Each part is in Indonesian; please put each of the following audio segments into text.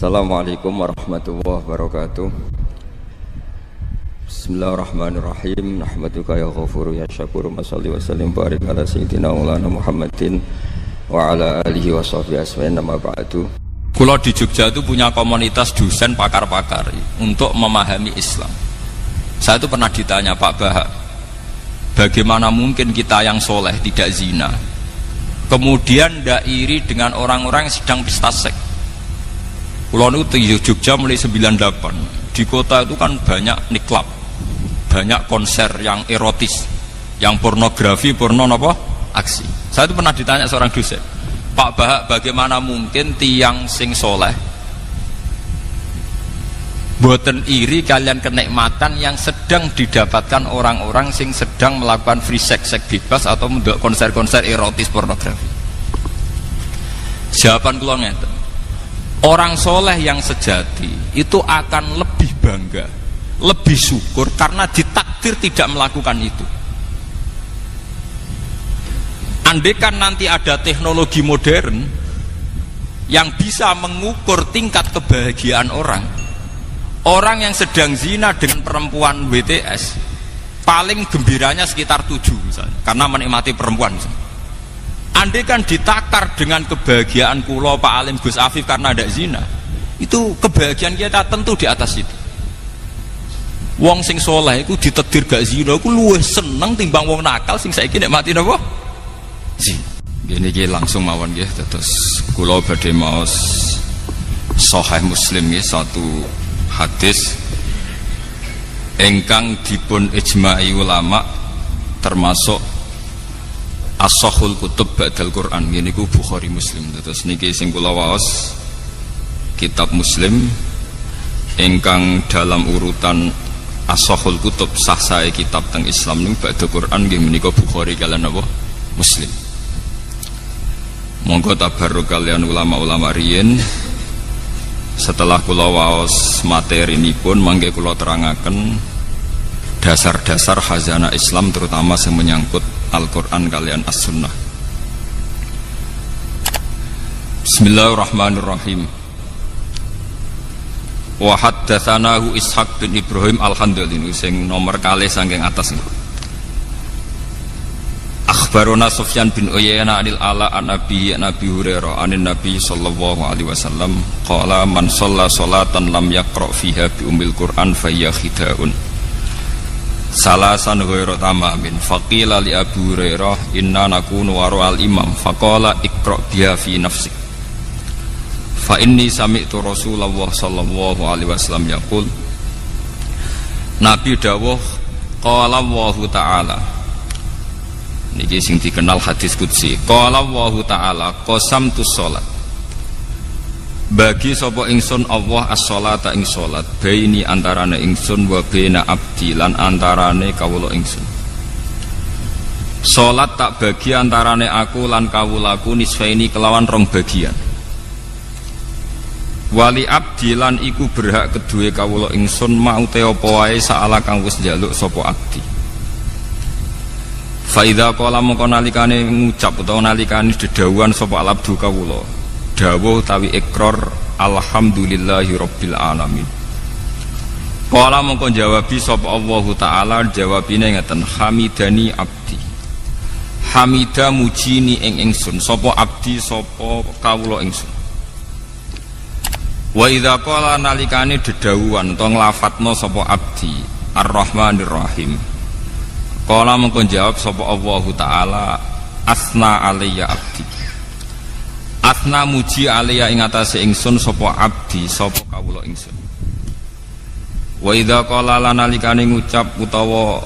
Assalamualaikum warahmatullahi wabarakatuh. Bismillahirrahmanirrahim. Nahmaduka ya ghafuru ya syakuru. Mashalli wa sallim barik ala sayyidina maulana Muhammadin wa ala alihi wa sahbihi asma'in nama ba'du. Kula di Jogja itu punya komunitas dosen pakar-pakar untuk memahami Islam. Saya itu pernah ditanya, Pak Bahak, bagaimana mungkin kita yang soleh tidak zina, kemudian tidak iri dengan orang-orang yang sedang pesta seks? Pulau itu di Jogja mulai 98. Di kota itu kan banyak niklab, banyak konser yang erotis, yang pornografi, aksi. Saya itu pernah ditanya seorang dosen, Pak Bahak, bagaimana mungkin tiang sing soleh boten iri kalian kenikmatan yang sedang didapatkan orang-orang sing sedang melakukan free sex, seks bebas atau untuk konser-konser erotis pornografi? Jawaban kula ngeten, orang soleh yang sejati itu akan lebih bangga, lebih syukur karena ditakdir tidak melakukan itu. Andaikan nanti ada teknologi modern yang bisa mengukur tingkat kebahagiaan orang yang sedang zina dengan perempuan WTS paling gembiranya sekitar 7 misalnya, karena menikmati perempuan misalnya. Andaikan ditakar dengan kebahagiaan kula Pak Alim Gus Afif karena ada zina, itu kebahagiaan kita tentu di atas itu. Wong sing soleh itu ditedir gak zina, aku luwih seneng timbang wong nakal sing saiki nek mati napa? Zina. Gini langsung mawon nggih, terus kula badhe maos Sahih Muslim nggih, satu hadis ingkang dipun ijma'i ulama termasuk as-sahhul kutub ba'dal Quran, ini ku Bukhari Muslim. Terus niki sing kula waos kitab Muslim ingkang dalam urutan as-sahhul kutub sah sae kitab teng Islam niku ba'dal Quran nggih menika Bukhari kaliyan apa Muslim. Monggo tabarruk kalian ulama-ulama riyin. Setelah kula waos materi nipun mangke kula terangaken dasar-dasar khazanah Islam terutama yang menyangkut Al-Quran kalian As-Sunnah. Bismillahirrahmanirrahim. Wa haddatsanahu Ishaq bin Ibrahim Al-Handali sing nomor kalih saking atas. Akhbarona Sufyan bin Uyainah anil Ala an Nabi Hurairah anin Nabi sallallahu alaihi wasallam qala man shalla sholatan lam yaqra fiha bi ummil Qur'an fa hiya khidaun. Salasan ghairu tamamin faqila li Abu Hurairah inna nakunu wara al imam faqala iqra biha fi nafsik fa inni sami'tu Rasulullah sallallahu alaihi wasallam yaqul. Nabi dawuh qala Allah taala, niki sing dikenal hadis qudsi, qala Allah taala qasamtu sholat, bagi sapa ingsun Allah as-sholata ing salat baini antarane ingsun wa baina abdi lan antarane kawula ingsun. Salat tak bagi antarane aku lan kawulaku nisfaini kelawan rong bagian. Wali abdi lan iku berhak kedue kawula ingsun mau te apa wae saala kang wis njaluk sapa abdi. Fa idza qala mongko nalikane ngucap utawa nalikane dedhawuhan sapa abdu kawula dawuh tawi ikrar alhamdulillahi rabbil alamin. Kala mongko jawabi sapa Allah taala, jawabine ngeten, hamidani abdi, hamida mujini ing ingsun sapa abdi sapa kawula ingsun. Wa idza qala nalikane dedhawuhan utawa nglafatna sapa abdi arrahmanir rahim, kala mongko jawab sapa Allah taala asna alayya abdi, asna muji alayya ing atase ingsun sapa abdi sapa kawula ingsun. Wa idza qala lanalikane ngucap utawa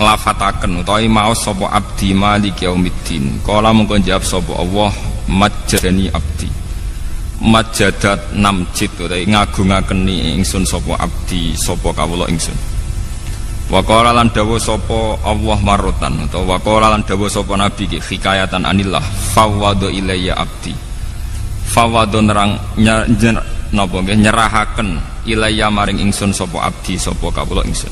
nglafataken utawa maos sapa abdi maliki yaumiddin, kala mengko jawab sapa Allah majjadani abdi, majjadat namjid utawa ngagungaken ingsun sapa abdi sapa kawula ingsun. Wa qala lan dawuh sapa Allah marotan utawa wa qala lan dawuh sapa nabi ki hikayatan anillah fawwadu ilayya abdi, fawwadu nerang napa nggih nyerahaken ilayya maring ingsun sapa abdi sapa kawula ingsun.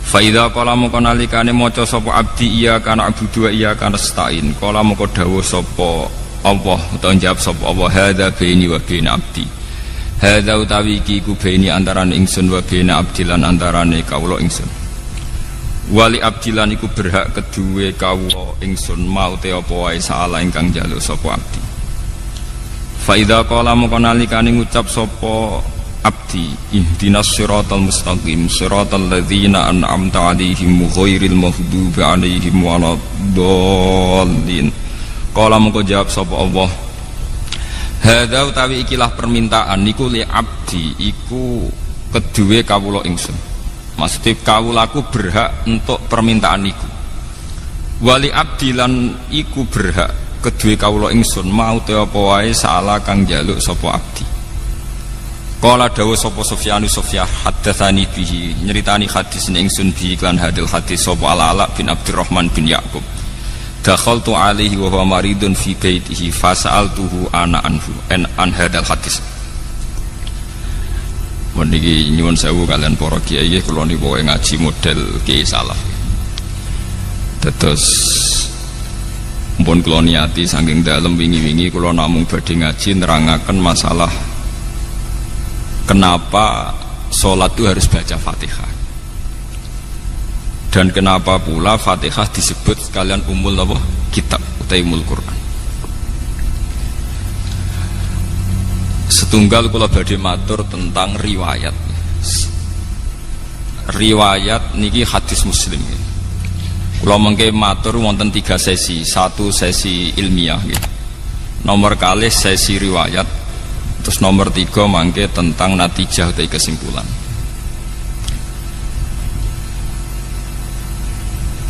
Fa idza qala mongko nalikane maca sapa abdi iya kana abudu wa iya kana stain, kala mongko dawuh sapa Allah utawa jawab sapa Allah hadza baini wa baina abdi, Hadza utawi iki ku baini antarane ingsun wa baina abdilan antarane kawula ingsun. Wali abdilan iku berhak kedue kawula ingsun mau te apa wae saala ingkang njaluk sapa abdi. Fa idza qala moko nalikane ngucap sapa abdi ihdinas siratal mustaqim siratal ladzina an'amta 'alaihim ghairil maghdubi 'alaihim waladdallin. Qala moko jawab sapa Allah, hadza utawi ikilah permintaan niku li abdi iku kedue kawula ingsun. Maksudnya kawulaku berhak untuk permintaan niku. Wali abdi lan iku berhak kedue kawula ingsun mau te apa wae saala kang njaluk sapa abdi. Qala dawuh sapa Sufyan haddatsani bihi nyeritani hadis ning ingsun bi iklan hadil hadis sapa Ala bin Abdurrahman bin Yaqub. Dakhaltu alaihi wa huwa maridun fi baitihi fasa'altuhu ana anhu an hadal hadis. Meniki nyuwun sewu kalian para kiai kula niku ngaji model kiai salaf. Terus mpun kula niati saking dalem wingi-wingi kula namung badhe ngaji nerangaken masalah kenapa sholat itu harus baca Fatihah. Dan kenapa pula Fatihah disebut sekalian umul apa? Kitab utawi umul Quran. Setunggal kula badhe matur tentang riwayat. Riwayat niki hadis Muslim. Kula mengke matur wonten 3 sesi. 1 sesi ilmiah nggih. Nomor kalih sesi riwayat. Terus nomor 3 mangke tentang natijah utawi kesimpulan.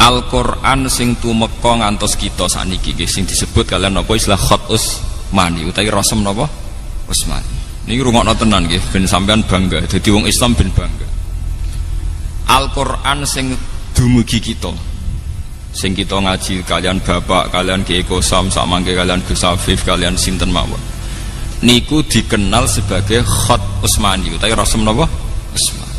Al-Quran sing tumeka ngantos kita saniki sing disebut kalian napa istilah khat Usmani utawi rasem napa Usmani. Niki rungokno tenan nggih ben sampean bangga dadi wong Islam ben bangga. Al-Quran sing dumugi kita sing kita ngaji kalian bapak kalian Ki Eko Sam sak mangke kalian Gus Afif kalian sinten mawon niku dikenal sebagai khat Usmani utawi rasem napa Usmani.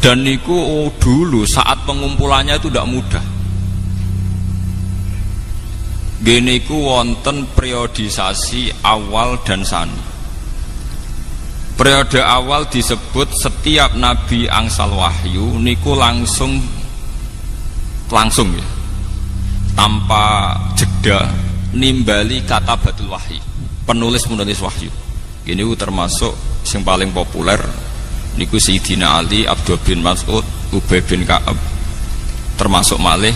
Dan niku dulu saat pengumpulannya itu tidak mudah. Geniku wonten periodisasi awal dan sani. Periode awal disebut setiap nabi angsal wahyu niku langsung ya, tanpa jeda nimbali kata batul wahyu, penulis wahyu. Gini termasuk yang paling populer niku Sayyidina Ali, Abdul bin Mas'ud, Ubay bin Ka'ab, termasuk malih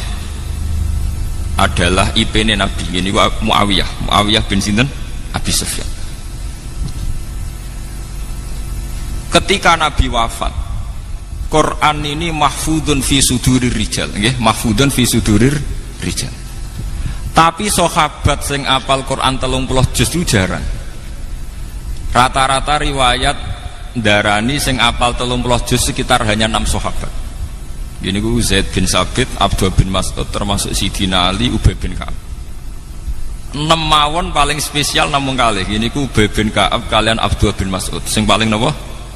adalah IP-ne Nabi. Ini Muawiyah bin sinten? Abi Sufyan. Ketika Nabi wafat, Quran ini mahfudun fi sudurir rijal, nggih, mahfudun fi sudurir rijal. Tapi sahabat sing apal Quran 30 juz itu jarang. Rata-rata riwayat darani sing apal 30 juz sekitar hanya 6 sahabat. Gini ku Zaid bin Sabit, Abdul bin Mas'ud, termasuk Sidina Ali, Ubay bin Ka'ab. 6 mawon paling spesial namung kalih. Gini ku Ubay bin Ka'ab kalian Abdul bin Mas'ud. Sing paling napa?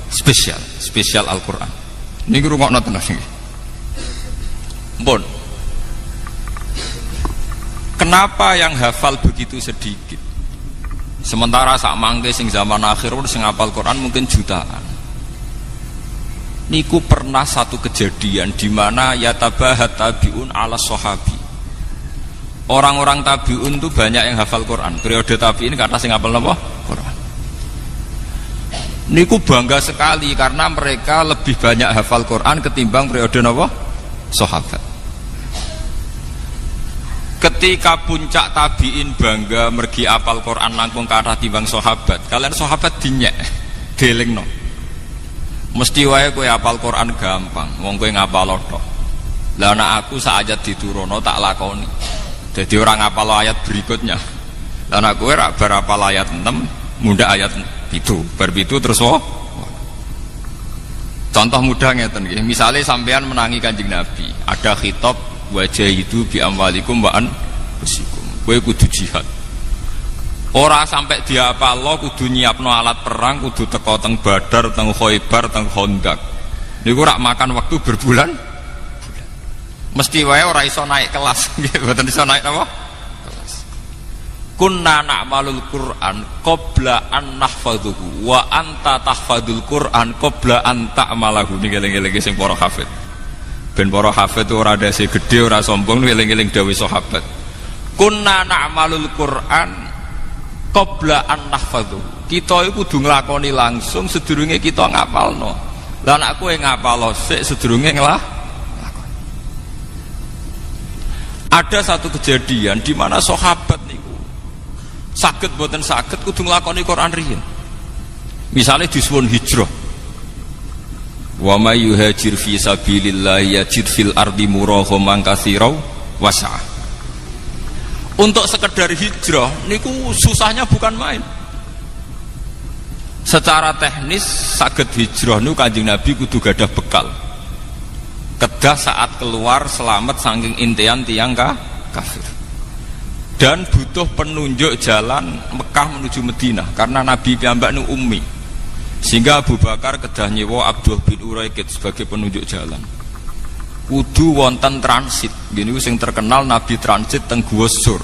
Spesial Al-Qur'an. Niki rungokno tenan iki. Mpun. Kenapa yang hafal begitu sedikit? Sementara sak mangke sing zaman akhir sing hafal Quran mungkin jutaan. Niku pernah satu kejadian di mana yatabahat tabiun ala sahabi. Orang-orang tabiun itu banyak yang hafal Quran. Periode tabiin kata sing hafal apa? Quran. Niku bangga sekali karena mereka lebih banyak hafal Quran ketimbang periode apa? Sahabat. Ketika puncak tabiin bangga mergi apal Quran langkung kathah timbang sahabat, kalian sahabat dinyek delingno. Mesti wae kowe apal Quran gampang, wong kowe ngapal tok. Lah nek aku sak ayat diturono tak lakoni. Jadi orang ngapal ayat berikutnya. Lah nek kowe rak bar apal ayat 6, mundhak ayat 7, bar 7 terus contoh mudah ngeten nggih. Misale sampean menangi Kanjeng Nabi, ada khitab wajah itu bi amwalikum wa anfusikum. Kowe kudu jihad. Ora sampai diapalo kudu nyiapno alat perang, kudu teko teng Badar, teng Khaibar, teng Khandaq. Niku rak makan waktu berbulan. Mesti wae ora iso naik kelas, nggih, mboten iso naik apa? Kelas. kunna na'malul Qur'an qabla an nahfadhuhu wa anta tahfadul Qur'an qabla an ta'malahu. Niki eling-eling sing para hafid. Ben para hafid ora dase gedhe ora sombong eling-eling dawuh sahabat. Kunna na'malul Qur'an qabla an nahfadhuhu. Kita iku kudu nglakoni langsung sedurunge kita ngapalno. Lah nek kowe ngapalo sik sedurunge Ada satu kejadian di mana sahabat niku saged boten saged kudu nglakoni Quran riyen. Misale disuwun hijrah. Wa may yuhajir fi sabilillah yajid fil ardi muraghaman katsira wasa'. Untuk sekedar hijrah niku susahnya bukan main. Secara teknis saged hijrah niku Kanjeng Nabi kudu gadah bekal. Kedah saat keluar selamat saking intian tiang kafir, dan butuh penunjuk jalan Mekah menuju Madinah karena Nabi piyambak nu ummi, sehingga Abu Bakar kedah nyewa Abdul bin Uraikid sebagai penunjuk jalan. Kudu wonten transit, gini sing terkenal Nabi transit teng Gua Sur.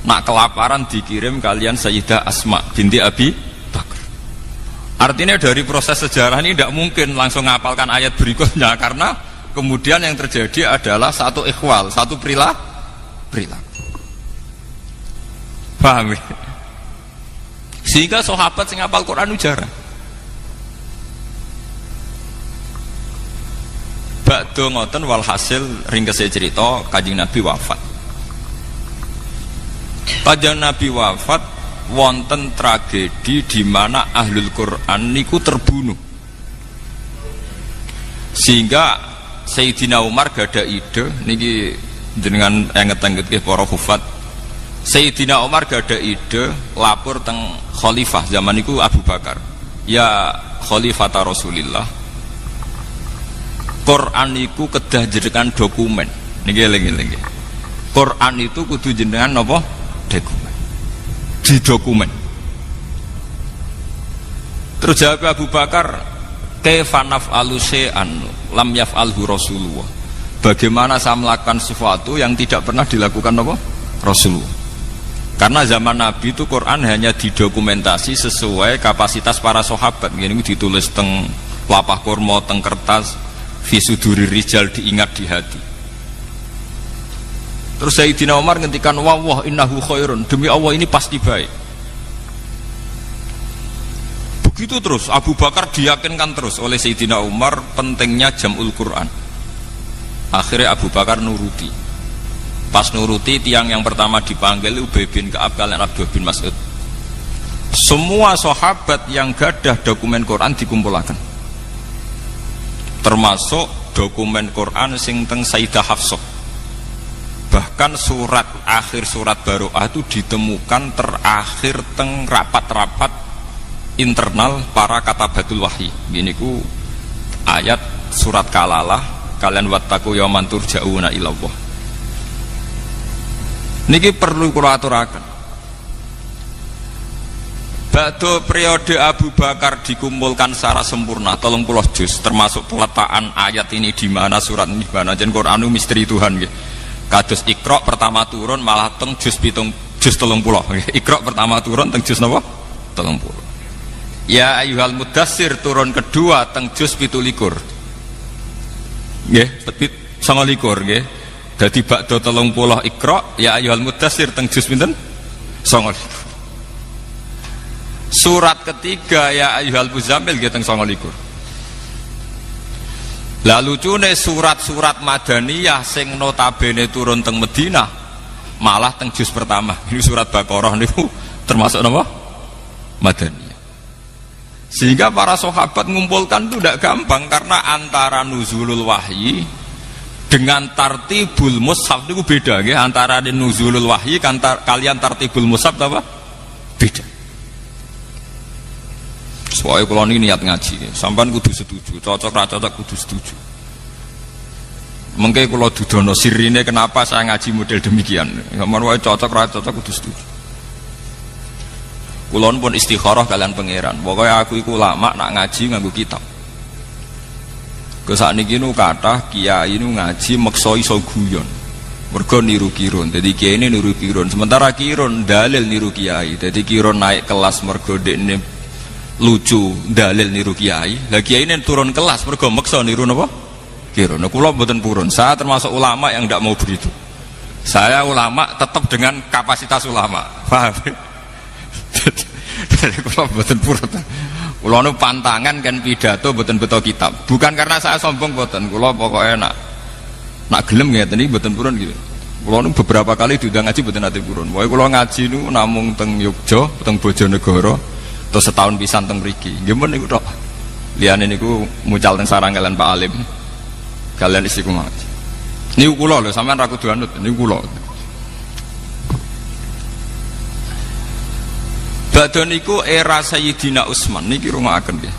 Nak kelaparan dikirim kalian Sayyidah Asma binti Abi Bakar. Artinya dari proses sejarah ini tidak mungkin langsung ngapalkan ayat berikutnya karena kemudian yang terjadi adalah satu ikhwal, satu perilaku. Paham ya? Sehingga sahabat sing hafal Quran jarang. Bakdo ngoten walhasil ringkese cerita Kanjeng Nabi wafat. Kanjeng Nabi wafat wonten tragedi di mana ahlul Quran niku terbunuh. Sehingga Sayyidina Umar gada ide niki jenengan enget-enget para hufat. Sayyidina Umar gada ide lapor teng khalifah zaman niku Abu Bakar. Ya khalifata Rasulillah. Quran niku kedah jenengan dokumen. Niki eling-eling. Quran itu kudu jenengan napa? Dokumen. Di dokumen. Terus jawab Abu Bakar, kaifa naf'alu syai'an lam yaf'alhu Rasulullah. Bagaimana saya melakukan sesuatu yang tidak pernah dilakukan apa? Rasulullah. Karena zaman Nabi itu Quran hanya didokumentasi sesuai kapasitas para sahabat. Ini ditulis teng lapah kurma, teng kertas, fi suduri rijal, diingat di hati. Terus Sayyidina Umar ngendikan wah innahu khairun, demi Allah ini pasti baik. Begitu terus Abu Bakar diyakinkan terus oleh Sayyidina Umar pentingnya jam'ul Quran. Akhirnya Abu Bakar nuruti. Pas nuruti, tiang yang pertama dipanggil Ubay bin Ka'ab kalian Abdullah bin Mas'ud. Semua sahabat yang gadah dokumen Quran dikumpulkan, termasuk dokumen Quran sing teng Sayyidah Hafsah. Bahkan surat akhir surat Baroah itu ditemukan terakhir teng rapat-rapat internal para katabatul wahyi. Gini ku ayat surat Kalalah, kalian wattaqu yauman turja'una ilallah. Niki perlu kula aturaken. Ba'da periode Abu Bakar dikumpulkan secara sempurna 30 juz, termasuk peletakan ayat ini di mana, surat ini di mana. Jen Quran misteri Tuhan nggih. Kados Iqra pertama turun malah teng juz 30 nggih. Iqra pertama turun teng juz napa? 30. Ya ayyuhal mudassir turun kedua teng juz 17. Nggih, 29 nggih. Dadi ba'da 30 Iqra ya ayyuhal mudassir teng juz pinten? 29. Surat ketiga ya ayyuhal muzammil nggih teng 29. Lah lucune surat-surat Madaniyah sing notabene turun teng Madinah malah teng juz pertama. Ini surat Baqarah niku termasuk napa? Madaniyah. Sehingga para sahabat mengumpulkan itu tidak gampang karena antara nuzulul wahyi dengan tartibul mushaf itu beda nggih. Antara nuzulul wahyi kalian tartibul mushaf apa? Beda. Soalnya kalau ini niat ngaji, sampean kudu setuju, cocok ra cocok kudu setuju. Mengke kalau dudono sirine kenapa saya ngaji model demikian. Sampean wae cocok ra cocok kudu setuju. Kulon pun istikharah kalian pangeran. Pokoknya aku iku ulama nak ngaji nganggo kitab. Ke sakniki nu kathah kiai nu ngaji meksa iso guyon. Mergo niru kirun. Jadi kiai ini niru kirun. Sementara kirun dalil niru kiai. Jadi kirun naik kelas mergo dekne lucu dalil niru kiai. Lah kiai ini turun kelas mergo meksa niru napa? Kirun. Nah, kula mboten purun. Saya termasuk ulama yang tidak mau begitu. Saya ulama tetap dengan kapasitas ulama. Paham? Jadi kula mboten purun. Kula nu pantangan kan pidato mboten beto kitab. Bukan karena saya sombong mboten. Kula pokoknya nak gelem ngeten iki mboten purun gitu. Kula nu beberapa kali diundang ngaji mboten ate purun. Pokoke kula ngaji nu namung teng Yogya, teng Bojonegoro, terus setahun pisan teng mriki. Nggih men niku tok. Liyane niku mucal teng sarang kalian Pak Alim. Kalian istiqomah. Niku kula lho, sampean ra kudu anut, niku kula. Badhe niku era Sayyidina Utsman niki rungokaken nggih.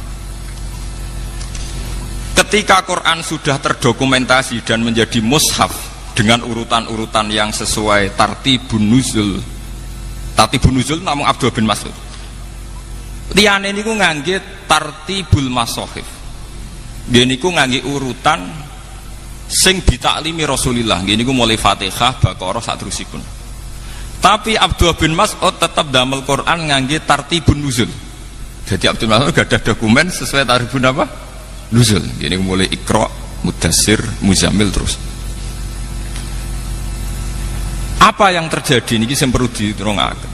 Ketika Quran sudah terdokumentasi dan menjadi mushaf dengan urutan-urutan yang sesuai tartibun nuzul. Tartibun nuzul namung Abdullah bin Mas'ud. Liyane niku ngangge tartibul masahif. Nggih niku ngangge urutan sing ditaklimi Rasulullah. Nggih niku mulai Fatihah, Baqarah saterusipun. Tapi Abdullah bin Mas'ud tetap damel Quran ngangge tartibun nuzul. Jadi Abdullah bin Mas'ud gak ada dokumen sesuai tartibun apa? Nuzul. Ini mulai Iqra, Mudassir, Muzammil terus. Apa yang terjadi niki sing perlu diterungaken.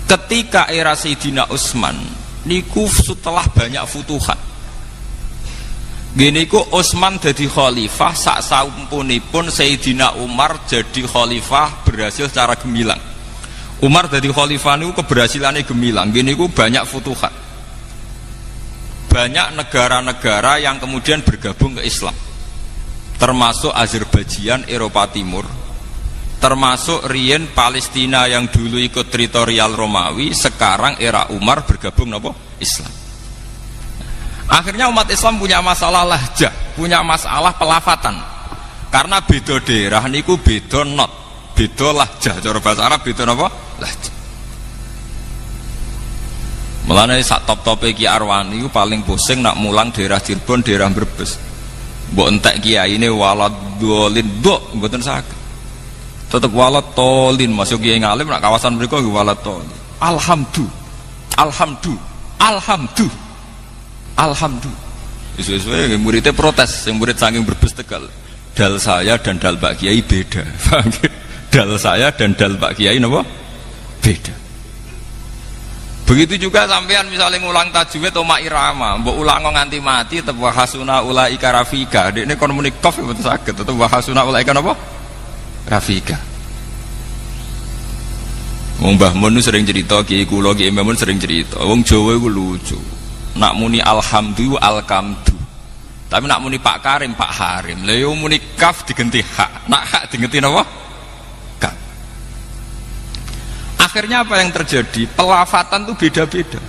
Ketika era Sayyidina Utsman niku setelah banyak futuhat. Gini ku Utsman jadi khalifah, sak saumpunipun Sayyidina Umar jadi khalifah berhasil secara gemilang. Umar jadi khalifah niku keberhasilannya gemilang. Gini ku banyak futuhat, banyak negara-negara yang kemudian bergabung ke Islam, termasuk Azerbaijan, Eropa Timur, termasuk Rien Palestina yang dulu ikut teritorial Romawi, sekarang era Umar bergabung nopo Islam. Akhirnya umat Islam punya masalah lahjah, punya masalah pelafatan. Karena beda daerah niku beda not, beda lahjah. Cara bahasa Arab beda napa? Lahjah. Mulane sak top-tope Ki Arwani iku paling pusing nak mulang daerah Cirebon, daerah Brebes. Mbok entek kiyaine waladolin nduk mboten saged. Tetep waladolin masuk kiai ngalim nak kawasan mriku nggih waladolin. Alhamdulillah. Sesuai muridnya protes, yang murid saking Brebes Tegal. Dal saya dan dal Pak Kiai beda. Dal saya dan dal Pak Kiai napa? Beda. Begitu juga sampean misalnya ngulang tajwid atau irama, mbok ulang nganti mati tetep wahasuna ulaika rafika. Dekne kon muni qaf mboten saged, tetep wahasuna ulaika napa? Rafika. Wong Mbah Mun sering cerita, Kiai kula Kiai Mun sering cerita. Wong Jawa iku lucu. Nak muni alhamdulillah alkamdu, tapi nak muni Pak Karim Pak Harim. Lha muni kaf digenti hak, nak hak digenti napa? Kaf. Akhirnya apa yang terjadi? Pelafatan itu beda-beda.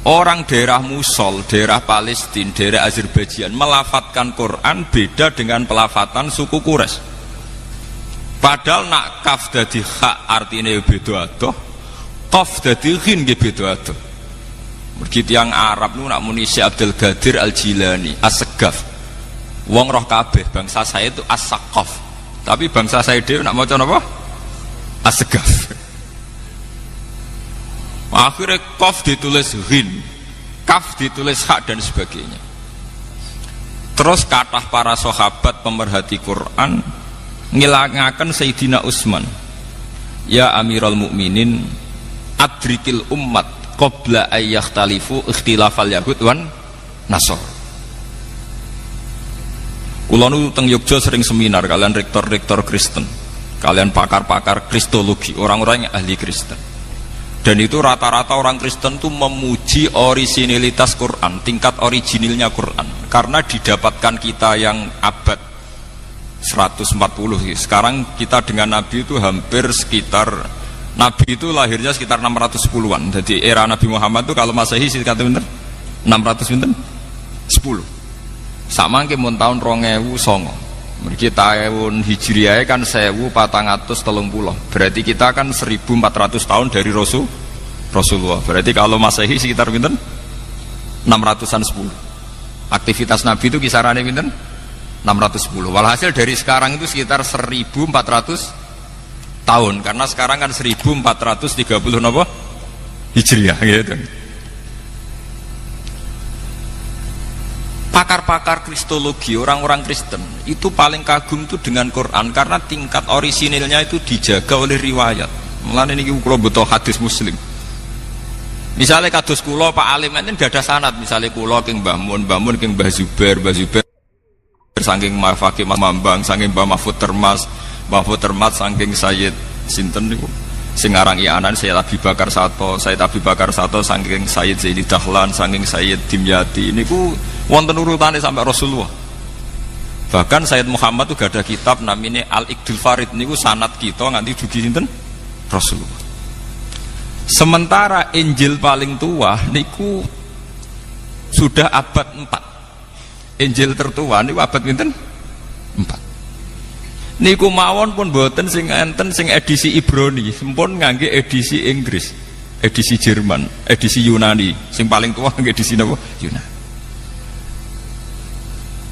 Orang daerah Musol, daerah Palestina, daerah Azerbaijan melafatkan Quran beda dengan pelafatan suku Quraisy. Padahal nak kaf dadi hak artinya beda adoh, qaf dadi ghin nggih beda adoh. Begitu yang Arab nu nak muni Syekh Abdul Qadir Al-Jilani As-Segaf, wong roh kabeh bangsa saya itu As-Saqaf, tapi bangsa saya dhewe nak maca napa? As-Segaf. Akhirnya qaf ditulis ghin, kaf ditulis hak dan sebagainya. Terus kathah para sahabat pemerhati Quran ngilangaken Sayyidina Utsman, ya Amirul Mukminin adrikil ummat qabla ayyakhtalifu ikhtilafal yahud wan nasor. Kula nu teng Yogya sering seminar kalian rektor-rektor Kristen, kalian pakar-pakar kristologi, orang-orang yang ahli Kristen. Dan itu rata-rata orang Kristen itu memuji orisinilitas Quran, tingkat originilnya Quran, karena didapatkan kita yang abad 140. Sekarang kita dengan Nabi itu hampir sekitar, Nabi itu lahirnya sekitar 610-an. Jadi era Nabi Muhammad itu kalau Masehi sekitar 600 10. Sama ke mun tahun 2009. Mergi tahun Hijriah kan 1430. Berarti kita kan 1400 tahun dari Rasulullah. Berarti kalau Masehi sekitar pinten? 600-an 10. Aktivitas Nabi itu kisarannya pinten? 610. Walhasil dari sekarang itu sekitar 1400 tahun, karena sekarang kan 1430 napa Hijriah gitu. Pakar-pakar kristologi, orang-orang Kristen itu paling kagum itu dengan Quran karena tingkat orisinilnya itu dijaga oleh riwayat. Mulane niki kula butuh hadis Muslim. Misalnya kados kula Pak Alim enten gak ada sanad, misalnya kula king Mbah Mun, Mbah Mun king Mbah Zubair saking Mafaki Mambang, saking Mbah Mahfud Termas saking Sayyid sinten niku sing aran ianan Sayyid Abi Bakar Sato saking Sayyid Zaini Dahlan, saking Sayyid Dimyati niku wonten urutane sampai Rasulullah. Bahkan Sayyid Muhammad tuh gak ada kitab namanya Al-Iqdul Farid niku sanad kita nganti dugi sinten Rasulullah. Sementara Injil paling tua niku sudah abad 4. Injil tertua niku abad pinten? 4. Niku mawon pun boten sing enten sing edisi Ibrani, sampun ngangge edisi Inggris, edisi Jerman, edisi Yunani. Sing paling tua ngangge edisi napa? Yunani.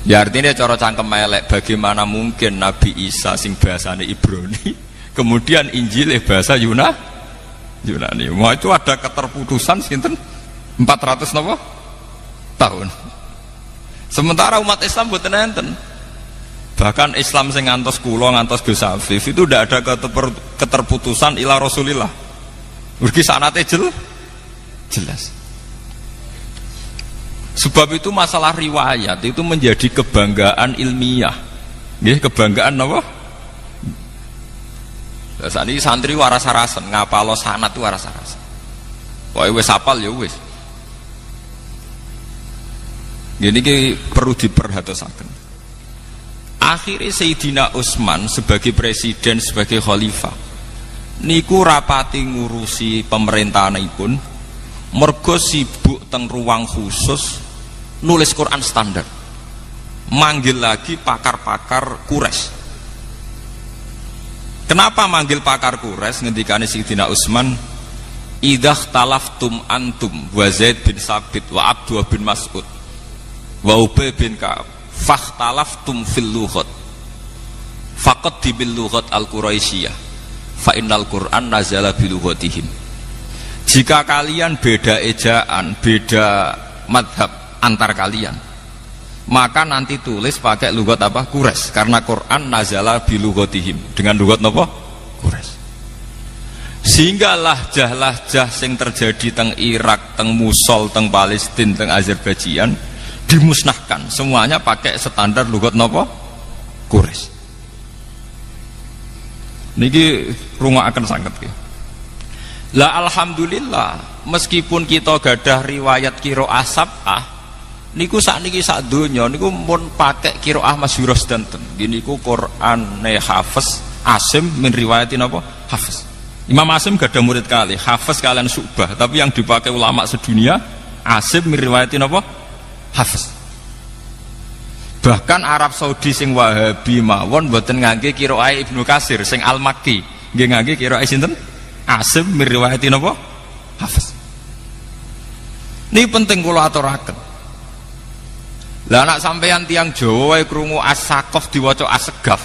Ya artinya cara cangkem elek, bagaimana mungkin Nabi Isa sing bahasane Ibrani kemudian Injil bahasa Yunani. Wah itu ada keterputusan sinten 400 napa tahun. Sementara umat Islam boten enten. Bahkan Islam sing ngantos kula ngantos Gus Afif itu tidak ada keterputusan ila Rasulillah. Mergi sanate jelas. Sebab itu masalah riwayat itu menjadi kebanggaan ilmiah. Nggih, kebanggaan napa? Saat ini santri waras-warasan, ngapalo sanad itu waras-warasan. Pokoke wis hafal ya wis. Gini ki perlu diperhatosaken. Akhirnya Sayyidina Utsman sebagai presiden, sebagai khalifah niku rapati ngurusi pemerintahanipun mergo sibuk teng ruang khusus nulis Quran standar, manggil lagi pakar-pakar Quraisy. Kenapa manggil pakar Quraisy? Ngendikane Sayyidina Utsman, idah talaftum antum wa Zaid bin Sabit wa Abdullah bin Mas'ud wa Ubay bin Ka'ab fakhtalaftum fil lughat faqaddibil lughat al-Quraisyiyah fa innal Qur'an nazala bi lughatihim. Jika kalian beda ejaan, beda madhab antar kalian, maka nanti tulis pakai lughat apa? Quraisy, karena Quran nazala bi lughatihim, dengan lughat napa? Quraisy. Sehingga lahjah-lahjah sing terjadi teng Irak, teng Mosul, teng Palestina, teng Azerbaijan dimusnahkan, semuanya pakai standar lughat napa? Quraisy. Niki rungokaken sanget nggih. Lah alhamdulillah, meskipun kita gadah riwayat qiraah sab'ah, niku sakniki sak donya niku mun pakai qiraah masyhurah sedanten. Nggih niku Qur'ane Hafiz Asim min riwayatin apa? Hafiz. Imam Asim gadah murid kali, Hafiz kalian Syu'bah, tapi yang dipakai ulama sedunia Asim min riwayatin apa? Hafiz. Bahkan Arab Saudi sing Wahabi mawon mboten ngangge qiraah Ibnu Katsir sing Al-Makki, nggih ngangge qiraah sinten? Asim min riwayatin apa? Hafiz. Ini penting kula aturaken. Lah anak sampeyan tiang Jawa wae krungu As-Saqaf diwaca As-Segaf.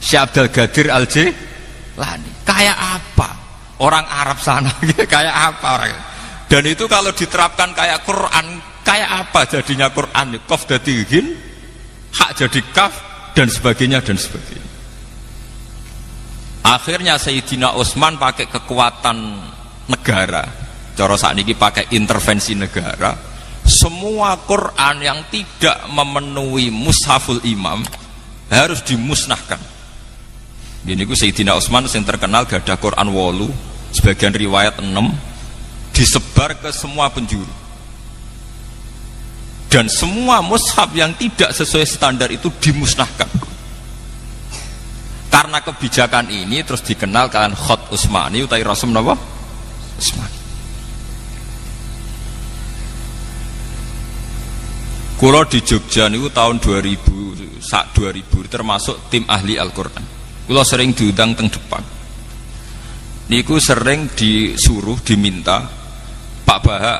Syekh Abdul Qadir Al-Jilani. Kayak apa? Orang Arab sana kayak apa orang? Dan itu kalau diterapkan kayak Quran, kayak apa jadinya Quran? Qaf dadi ghin, hak jadi kaf dan sebagainya dan sebagainya. Akhirnya Sayyidina Utsman pakai kekuatan negara, cara sakniki pakai intervensi negara. Semua Quran yang tidak memenuhi mushaful imam harus dimusnahkan. Ini ku Sayyidina Utsman yang terkenal gadah Quran 8, sebagian riwayat 6, disebar ke semua penjuru. Dan semua mushaf yang tidak sesuai standar itu dimusnahkan. Karena kebijakan ini terus dikenal kalian Khot Utsmani utai Rasul napa? Utsmani. Kula di Jogja niku tahun 2000 termasuk tim ahli Al-Qur'an. Kula sering diundang teng depan. Niku sering disuruh diminta Pak Bahak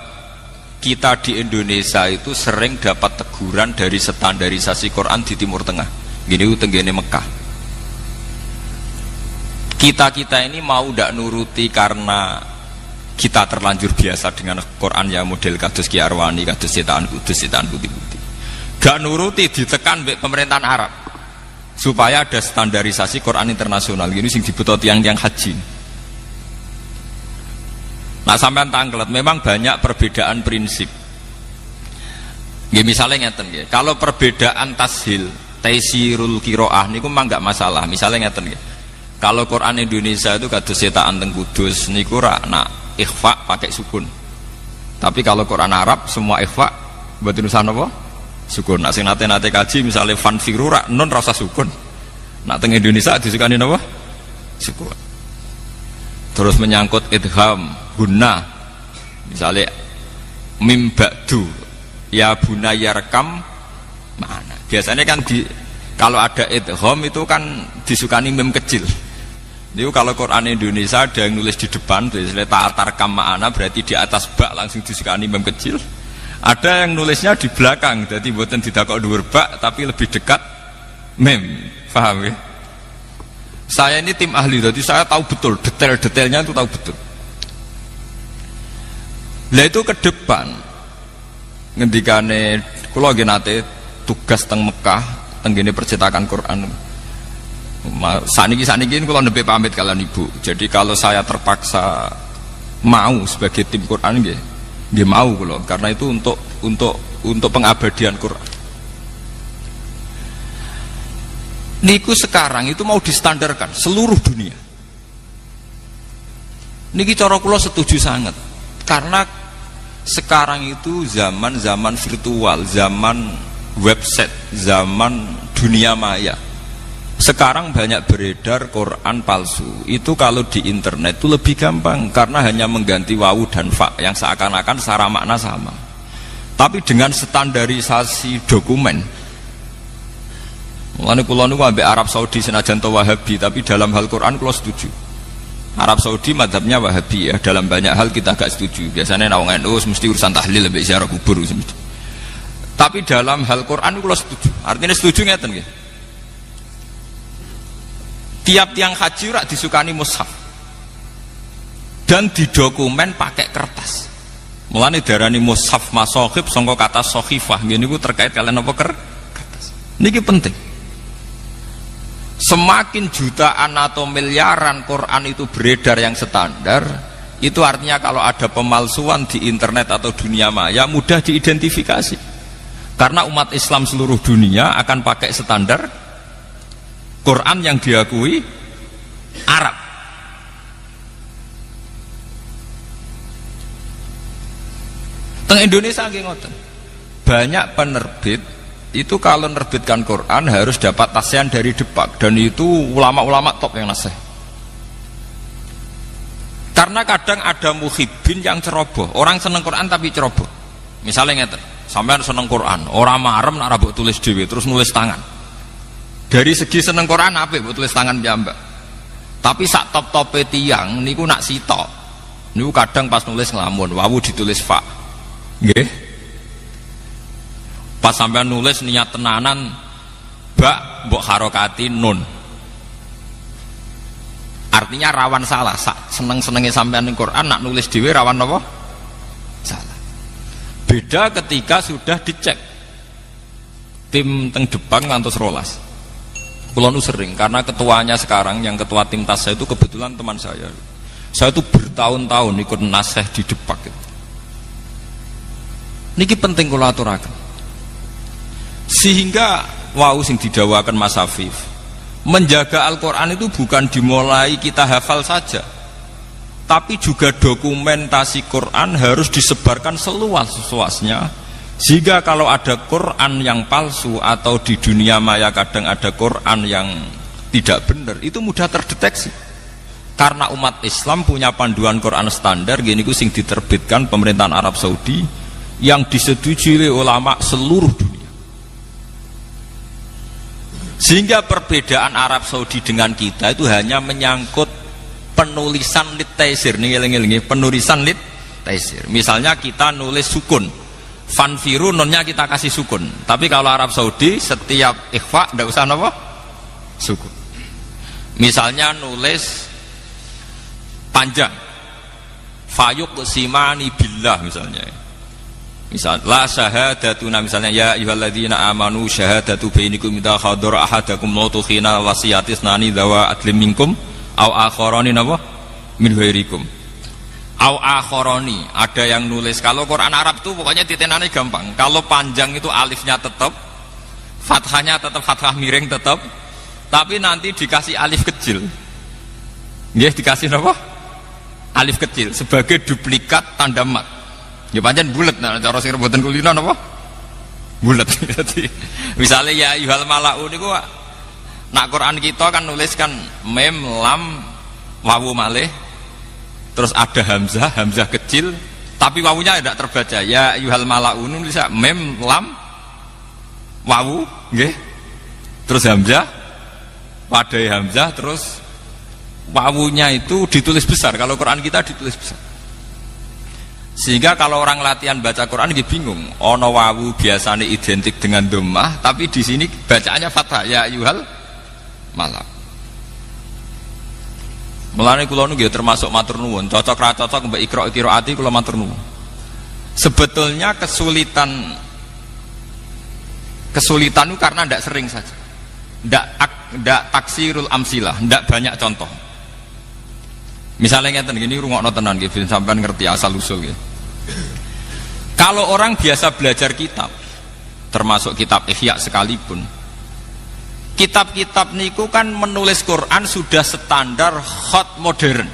kita di Indonesia itu sering dapat teguran dari standarisasi Quran di Timur Tengah. Gini tenggene Mekah. Kita ini mau ndak nuruti karena kita terlanjur biasa dengan Quran yang model kados Ki Arwani, kados cetakan Kudus, cetakan putih-putih. Gak nuruti ditekan mbek pemerintahan Arab supaya ada standarisasi Quran internasional. Gini sing dibutuh tiang-tiang haji. Nah sampean tanglet, memang banyak perbedaan prinsip. Nggih misalnya ngeten nggih. Kalau perbedaan tashil, taisirul qiraah niku mah enggak masalah. Misalnya ngeten nggih. Kalau Quran Indonesia itu kados cetakan teng Kudus niku ra nak ikhfa pakai sukun. Tapi kalau Quran Arab semua ikhfa mboten usah napa? Sukun. Nak sing nate-nate kaji misalnya fanfiru ra nun rasa sukun. Nak teng Indonesia disukani napa? Sukun. Terus menyangkut idgham guna misalnya mim ba'du ya bunayya rekam mana biasanya kan kalau ada idgham itu kan disukani mim kecil. Itu kalau Quran Indonesia ada yang nulis di depan misalnya ta'atarkam ma'ana berarti di atas bak langsung disukani mim kecil, ada yang nulisnya di belakang jadi buatan didakok dhuwur bak tapi lebih dekat mim. Paham ya? Saya ini tim ahli, jadi saya tahu betul detail-detailnya itu tahu betul. Lah itu ke depan ngendikane kula nggih nate tugas teng Mekah teng gene percetakan Quran. Saniki kula nembe pamit kalian Ibu. Jadi kalau saya terpaksa mau sebagai tim Quran nggih mau kula karena itu untuk pengabadian Quran. Niku sekarang itu mau distandarkan seluruh dunia. Niki cara kula setuju sangat. Karena sekarang itu zaman virtual, zaman website, zaman dunia maya. Sekarang banyak beredar Quran palsu. Itu kalau di internet itu lebih gampang karena hanya mengganti wawu dan fa yang seakan-akan secara makna sama. Tapi dengan standarisasi dokumen, mulane kula niku ambek Arab Saudi senajan to Wahabi, tapi dalam hal Quran kula setuju. Arab Saudi mazhabnya Wahabi ya, dalam banyak hal kita agak setuju. Biasanya wong NU mesti urusan tahlil lebih ziarah kubur mesti. Tapi dalam hal Quran kula setuju. Artinya setuju ngeten nggih. Tiap tiang haji rak disukani mushaf. Dan didokumen pakai kertas. Mulane darani mushaf masohib sangka kata sohifah. Nggih niku terkait kalian apa kertas. Niki penting. Semakin jutaan atau miliaran Quran itu beredar yang standar, itu artinya kalau ada pemalsuan di internet atau dunia maya mudah diidentifikasi. Karena umat Islam seluruh dunia akan pakai standar Quran yang diakui Arab. Teng Indonesia nggih ngoten. Banyak penerbit itu kalau menerbitkan Quran harus dapat tasyan dari Depak, dan itu ulama-ulama top yang nasih. Karena kadang ada muhibbin yang ceroboh, orang seneng Quran tapi ceroboh. Misalnya ngeten, sampean seneng Quran, orang marem nak rabuk tulis dhewe terus nulis tangan. Dari segi seneng Quran apik mbok tulis tangan piyambak. Tapi sak top-tope tiyang niku nak sitok. Niku kadang pas nulis ngelamun, wawu ditulis fa. Nggih. Pas sampean nulis niat tenanan bak mbok harokati nun. Artinya rawan salah. Seneng-senenge sampean ning Quran nak nulis dhewe rawan apa? Salah. Beda ketika sudah dicek. Tim teng Depan ngantos rolas. Kula nu sering karena ketuanya sekarang yang ketua tim tas saya itu kebetulan teman saya. Saya itu bertahun-tahun ikut nasih di Depak. Niki penting kula aturaken. Sehingga wau sing didawakan Mas Afif, menjaga Al-Quran itu bukan dimulai kita hafal saja, tapi juga dokumentasi Quran harus disebarkan seluas-luasnya, sehingga kalau ada Quran yang palsu atau di dunia maya kadang ada Quran yang tidak benar, itu mudah terdeteksi. Karena umat Islam punya panduan Quran standar, gini ku sing diterbitkan pemerintahan Arab Saudi yang disetujui oleh ulama seluruh dunia. Sehingga perbedaan Arab Saudi dengan kita itu hanya menyangkut penulisan lit taisir nih, penulisan lit taisir. Misalnya kita nulis sukun, fanfiru nonnya kita kasih sukun. Tapi kalau Arab Saudi setiap ikhfa ndak usah apa? Sukun. Misalnya nulis panjang, fayuq simani billah misalnya. Misal la syahadatuna misalnya ya ayyuhalladzina amanu syahadatu bainakum idza hadara ahadakum mautu khina wasiyatis nani dawa adlim minkum au akharani napa min ghairikum au akharani. Ada yang nulis, kalau Quran Arab tuh pokoknya titenane gampang. Kalau panjang itu alifnya tetap, fathahnya tetap fathah miring tetap, tapi nanti dikasih alif kecil. Nggih, dikasih napa? Alif kecil sebagai duplikat tanda mat. Ya pancen bulet, nah cara sing rebutan kulino napa? Bulet. Jadi misalnya ya ayyuhal mala'u niku nak Quran kita kan nuliskan mem lam wawu malih, terus ada hamzah kecil, tapi wawunya tidak terbaca. Ya ayyuhal mala'u nulis mem lam wawu, nggih. Terus hamzah, wadai hamzah, terus wawunya itu ditulis besar. Kalau Quran kita ditulis besar. Sehingga kalau orang latihan baca Quran dia bingung. Ono wawu biasanya identik dengan dhammah, tapi di sini bacaannya fathah. Ya ayyuhal malak. Mulane kula niku termasuk matur nuwun, cocok ra cocok mbek Iqra qiraati kula matur nuwun. Sebetulnya kesulitan itu karena ndak sering saja. Ndak taksirul amsilah, ndak banyak contoh. Misalnya ngeten gini, rungokno tenan nggih ben sampean ngerti asal usul nggih. Kalau orang biasa belajar kitab, termasuk kitab Ihya sekalipun, kitab-kitab niku kan menulis Quran sudah standar hot modern.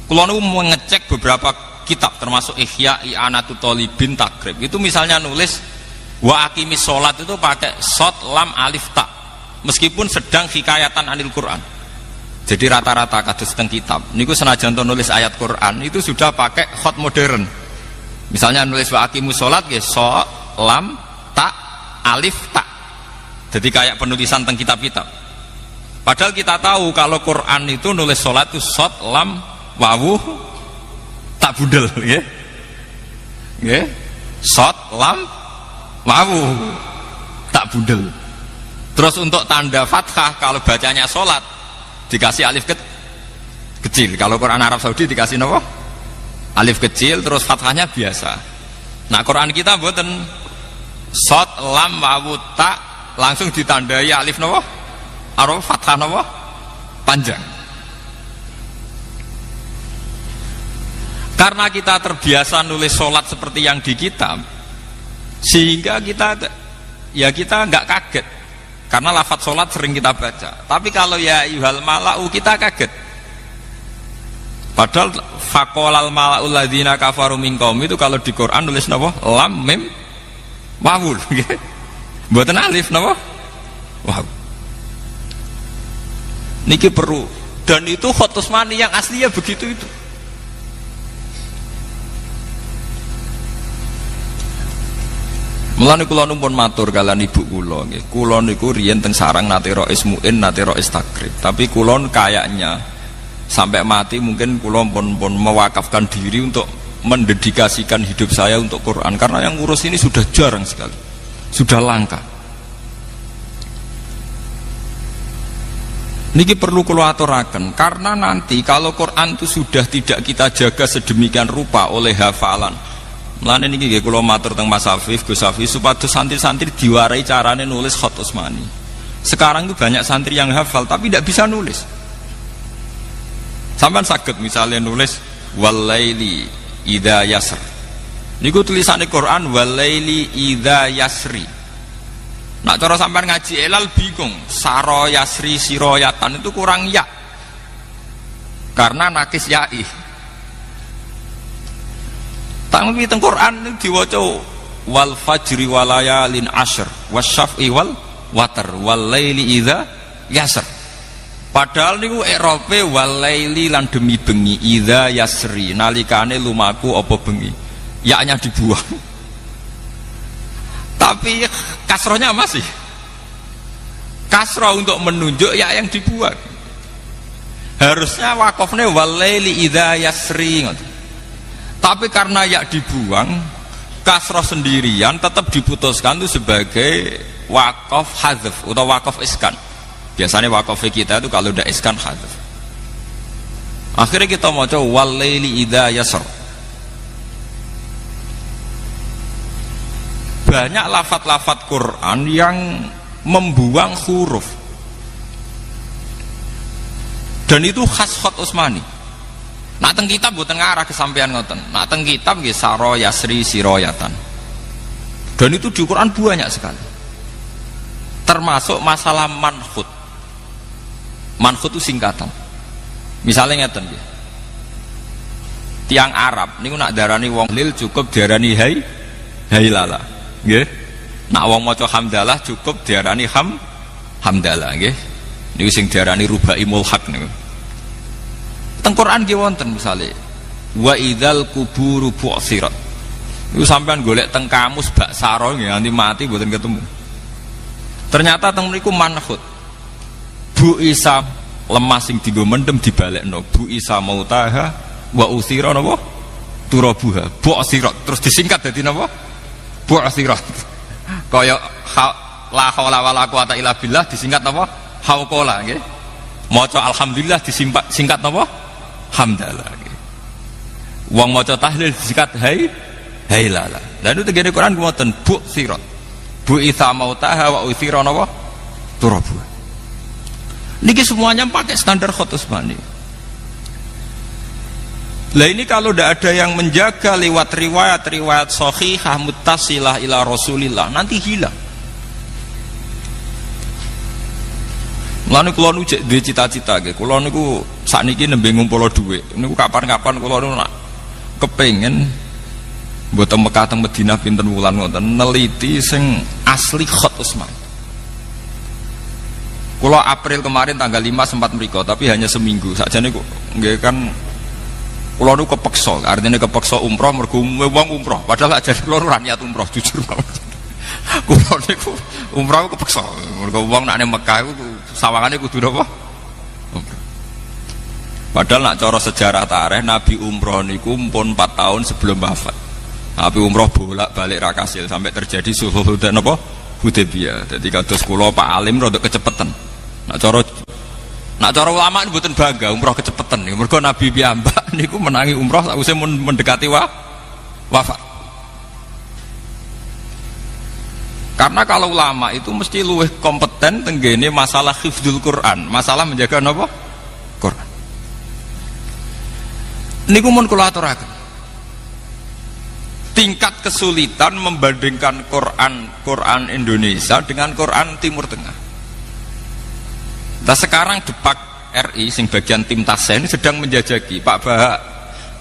Kula niku mengecek beberapa kitab termasuk Ihya, I'anatul Thalibin, Takrib. Itu misalnya nulis wa aqimis sholat itu pakai shad lam alif ta. Meskipun sedang hikayatan anil Quran. Jadi rata-rata kados teng kitab niku senajan to nulis ayat Quran itu sudah pakai hot modern. Misalnya nulis wa aqimus sholat nggih shad lam ta alif ta. Jadi kayak penulisan teng kitab-kitab. Padahal kita tahu kalau Quran itu nulis sholat itu shad lam wawu tak budel nggih. Nggih. Shad lam wawu tak budel. Terus untuk tanda fathah kalau bacanya sholat dikasih alif kecil. Kalau Quran Arab Saudi dikasih apa? Alif kecil terus fathahnya biasa. Nah Quran kita mboten shad lam wawu ta langsung ditandai alif napa? Arab fathah napa? Panjang. Karena kita terbiasa nulis sholat seperti yang di kitab, sehingga kita nggak kaget. Karena lafadz sholat sering kita baca. Tapi kalau ya ayyuhal mala'u kita kaget. Padahal faqolal mala'ul ladzina kafaru min qaum itu kalau di Quran nulis napa? Lam mim wawu. Mboten alif napa? Waw. Niki perlu. Dan itu khotus mani yang aslinya begitu itu. Mulane kula numpun matur kalian ibu kula nggih. Kula niku riyen teng sarang nate rois muin, nate rois takrib. Tapi kula kayaknya sampai mati mungkin kula pun mewakafkan diri untuk mendedikasikan hidup saya untuk Quran karena yang ngurus ini sudah jarang sekali. Sudah langka. Niki perlu kula aturaken karena nanti kalau Quran itu sudah tidak kita jaga sedemikian rupa oleh hafalan. Mulane niki nggih kula matur teng Mas Afif, Gus Afif supados santri-santri diwarai carane nulis khat Utsmani. Sekarang itu banyak santri yang hafal tapi tidak bisa nulis. Sampeyan saged misalnya nulis walaili idza yasr. Niku tulisane Quran walaili idza yasri. Nak cara sampeyan ngaji elal bingung, saro yasri siroyatan itu kurang ya. Karena nakis ya'i. Tapi teng Quran diwaca wal fajri walayalin ashr wasyaf'i wal watar wal laili idza yasr. Padahal niku i'rabe wal laili lan demi bengi idza yasri nalikane lumaku apa bengi. Ya-nya dibuang. Tapi kasrohnya masih. Kasroh untuk menunjuk ya yang dibuang. Harusnya wakofnya wal laili idza yasri ngoten. Tapi karena ya dibuang, kasroh sendirian tetap diputuskan itu sebagai wakaf hadzf atau wakaf iskan. Biasanya wakaf kita itu kalau udah iskan hadzf. Akhirnya kita mau coba wal-laili idza yasr. Banyak lafat-lafat Quran yang membuang huruf. Dan itu khas Khat Utsmani. Nak teng kitab mboten ngarah kesampean ngoten. Nak teng kitab nggih saro yasri siroyatan. Dan itu di Quran banyak sekali. Termasuk masalah manhut. Manhut itu singkatan. Misalnya ngeten nggih. Tiang Arab niku nak darani wong lil cukup diarani hailala. Nggih. Nak wong maca hamdalah cukup diarani hamdalah nggih. Niku sing diarani rubai mulhaq niku. Teng Quran nggih wonten misale wa idzal kuburu bu'tsirat. Niku sampean golek teng kamus bak saro nggih nganti mati mboten ketemu. Ternyata teng mriku manhut. Bu Isa lemah sing dienggo mendem dibalekno. Bu Isa mautaha wa utsira napa? Turabuha. Bu'tsirat terus disingkat dadi napa? Bu'tsirat. Kaya la haula wala quwata illa billah disingkat napa? Hauqala nggih. Maca alhamdulillah disingkat napa? Hamdalah. Wong maca tahlil disingkat hailala. Lah itu tegene Quran ngoten bu sirat. Bu itsa mautaha wa utsira napa? Turabu. Niki semuanya pakai standar Khat Utsmani. Lah ini kalau tidak ada yang menjaga lewat riwayat-riwayat sahihah muttasilah ila Rasulillah nanti hilang. Lalu kalau nu cek duwe cita-cita ge, kalau niku sakniki nembe ngumpul dhuwit. Niku kapan-kapan kalau nu nak kepengin mboten Mekah teng Madinah pinten wulan ngoten neliti sing asli Khat Utsmani. Kalau April kemarin tanggal 5 sempat mriko, tapi hanya seminggu. Sakjane kok nggih kan kula nu kepeksa, artinya kepeksa umroh mergo wong umroh. Padahal ajare kula ora niat umroh jujur mawon. Kula niku umroh kepeksa. Mergo wong nek nang Mekah iku sawangane kudu napa? Padahal nak cara sejarah tarikh Nabi umroh niku pun 4 tahun sebelum wafat. Nabi umroh bolak-balik ra kasil sampai terjadi sulhul Hudaybiyah. Dadi kados kula Pak Alim rada kecepetan. Nak cara ulama mboten bangga umroh kecepetan niku. Mergo Nabi piyambak niku menangi umroh sakwise mendekati wafat. Karena kalau ulama itu mesti luwih kompeten tenggene masalah hifdzul Quran, masalah menjaga napa? Quran. Niku mun kula aturaken. Tingkat kesulitan membandingkan Quran Indonesia dengan Quran Timur Tengah. Nah sekarang Depak RI sing bagian tim Tasya ini sedang menjajaki, Pak Bahak,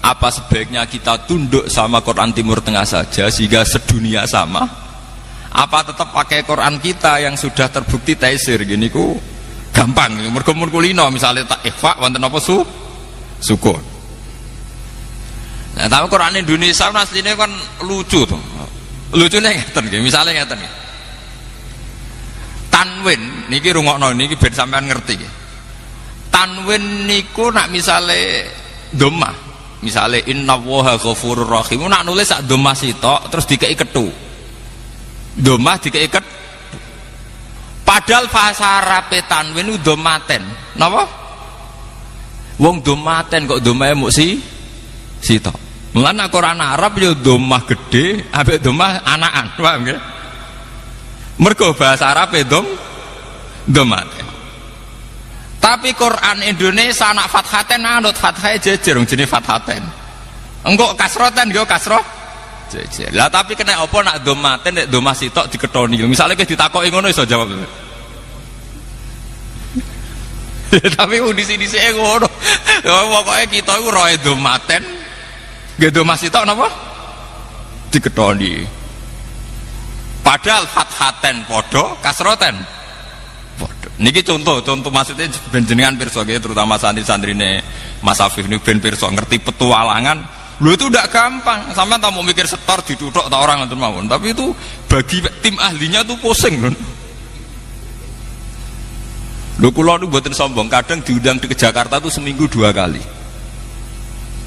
apa sebaiknya kita tunduk sama Quran Timur Tengah saja sehingga sedunia sama? Apa tetap pakai Quran kita yang sudah terbukti taisir gini ku gampang mergo kulino misalnya tak ikhfa wonten apa sukun. Nah, tapi Quran Indonesia aslinya kan lucu tuh. Lucunya ngeten nggih, misale ngeten nggih. Tanwin niki rungokno niki ben sampean ngerti nggih. Tanwin niku nak misale dhammah, misale innallaha ghafurur rahim nak nulis sak dhammah sitok terus dikeki kethu. Domah dikeiket padahal bahasa Arab tanwin itu domaten napa? Wong domaten kok domahe muk sitok. Mulane Quran Arab ya domah gede ambek domah anakan, paham nggih? Mergo bahasa Arab domaten. Tapi Quran Indonesia anak fathaten anut fathahe jejer wong jenenge fathaten. Engko kasroten yo kasroh jejer. Lah tapi kena apa nak domaten nek domah sitok diketoni. Misale kowe ditakoki ngono iso jawab. Tapi disi-disike ngono. Pokoke kita iku roe domaten. Nggih domah sitok napa? Diketoni. Padahal fathaten padha, kasroten padha. Niki contoh maksudnya ben jenengan pirsa nggih terutama santri-santrine Mas Afif niku ben pirsa ngerti petualangan. Lho itu tidak gampang, sampean tak mau mikir setor dituthuk tak orang ngoten mawon, tapi itu bagi tim ahlinya tuh pusing lho. Lho kula niku mboten sombong, kadang diundang ke Jakarta tuh seminggu 2 kali.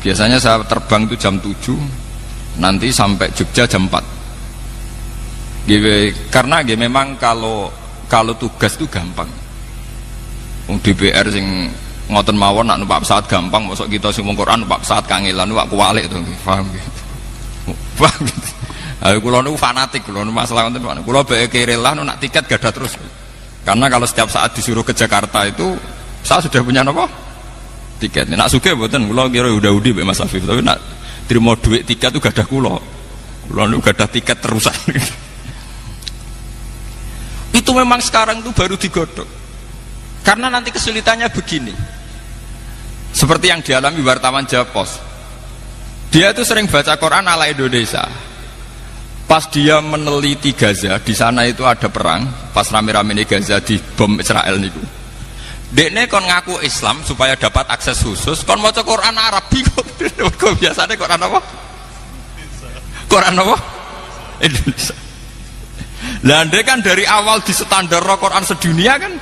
Biasanya saya terbang itu jam 7, nanti sampai Jogja jam 4. Karena memang kalau tugas itu gampang. DPR sing ngoten mawon nak numpak pesawat gampang, mosok kita sing wong Quran numpak pesawat kangelan numpak kuwalik to, paham gitu. Paham gitu. Kula niku fanatik, kula masalah ngoten. Kula bae kerelah nak tiket gadah terus. Karena kalau setiap saat disuruh ke Jakarta itu saya sudah punya apa? Tiket. Nak sugih mboten, kula kira udah-udi mbek Mas Afif, tapi nak trimo duit tiket itu gadah kula. Kula niku gadah tiket terusan. Itu memang sekarang itu baru digodok. Karena nanti kesulitannya begini. Seperti yang dialami wartawan Japos. Dia itu sering baca Quran ala Indonesia. Pas dia meneliti Gaza, di sana itu ada perang, pas rame-rame di Gaza di bom Israel niku. Dekne kon ngaku Islam supaya dapat akses khusus, kon maca Quran Arab bingung. Kok biasanya Quran apa? Quran apa? Indonesia. Lah ndek kan dari awal di standar Quran sedunia kan.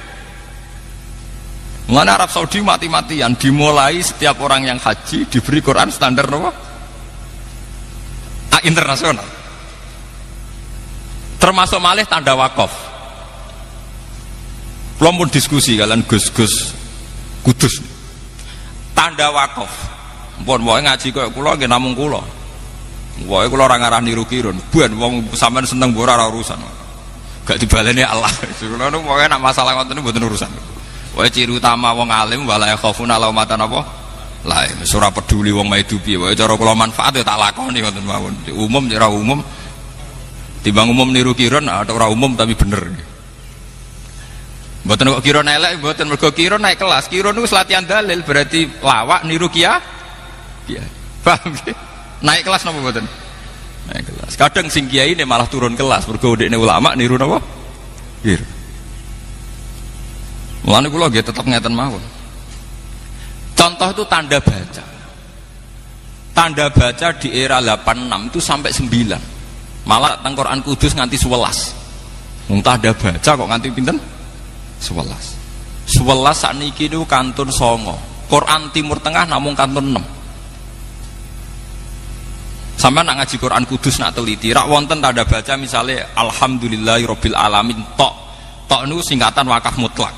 Mengenai Arab Saudi mati-matian, dimulai setiap orang yang haji diberi Quran standar apa? Internasional. Termasuk malih tanda wakaf. Belum pun diskusi kalian Gus-Gus Kudus. Tanda wakaf. Mpun wae ngaji koyo kula nggih namung kula. Wae kula ora ngarah niru kirun. Ben wong sampean seneng ora urusan. Gak dibaleni Allah. Kula nu pokoke nek masalah ngoten niku mboten urusan. Wae ciri utama wong alim wala yakhafuna laumatan apa? Lah wis ora peduli wong maidu piye. Wae cara kula manfaat ya tak lakoni ngoten mawon. Umum ora umum. Timbang umum niru kirun atau ora umum tapi bener. Mboten kok kirun elek, mboten mergo kirun naik kelas. Kirun niku latihan dalil berarti lawak niru kiai. Kiai. Paham nggih? Naik kelas napa mboten? Naik kelas. Kadang sing kiai ini malah turun kelas mergo dekne ulama niru napa? Kirun. Mulane kula nggih tetep ngeten mawon. Contoh itu tanda baca. Tanda baca di era 86 itu sampai 9. Malah teng Quran Kudus nganti 11. Wong tanda baca kok nganti pinten? 11. 11 sakniki niku kantun 9. Quran Timur Tengah namung kantun 6. Sampai nak ngaji Quran Kudus nak teliti, rak wonten tanda baca misalnya alhamdulillahirabbil alamin tok. Tok niku singkatan wakaf mutlak.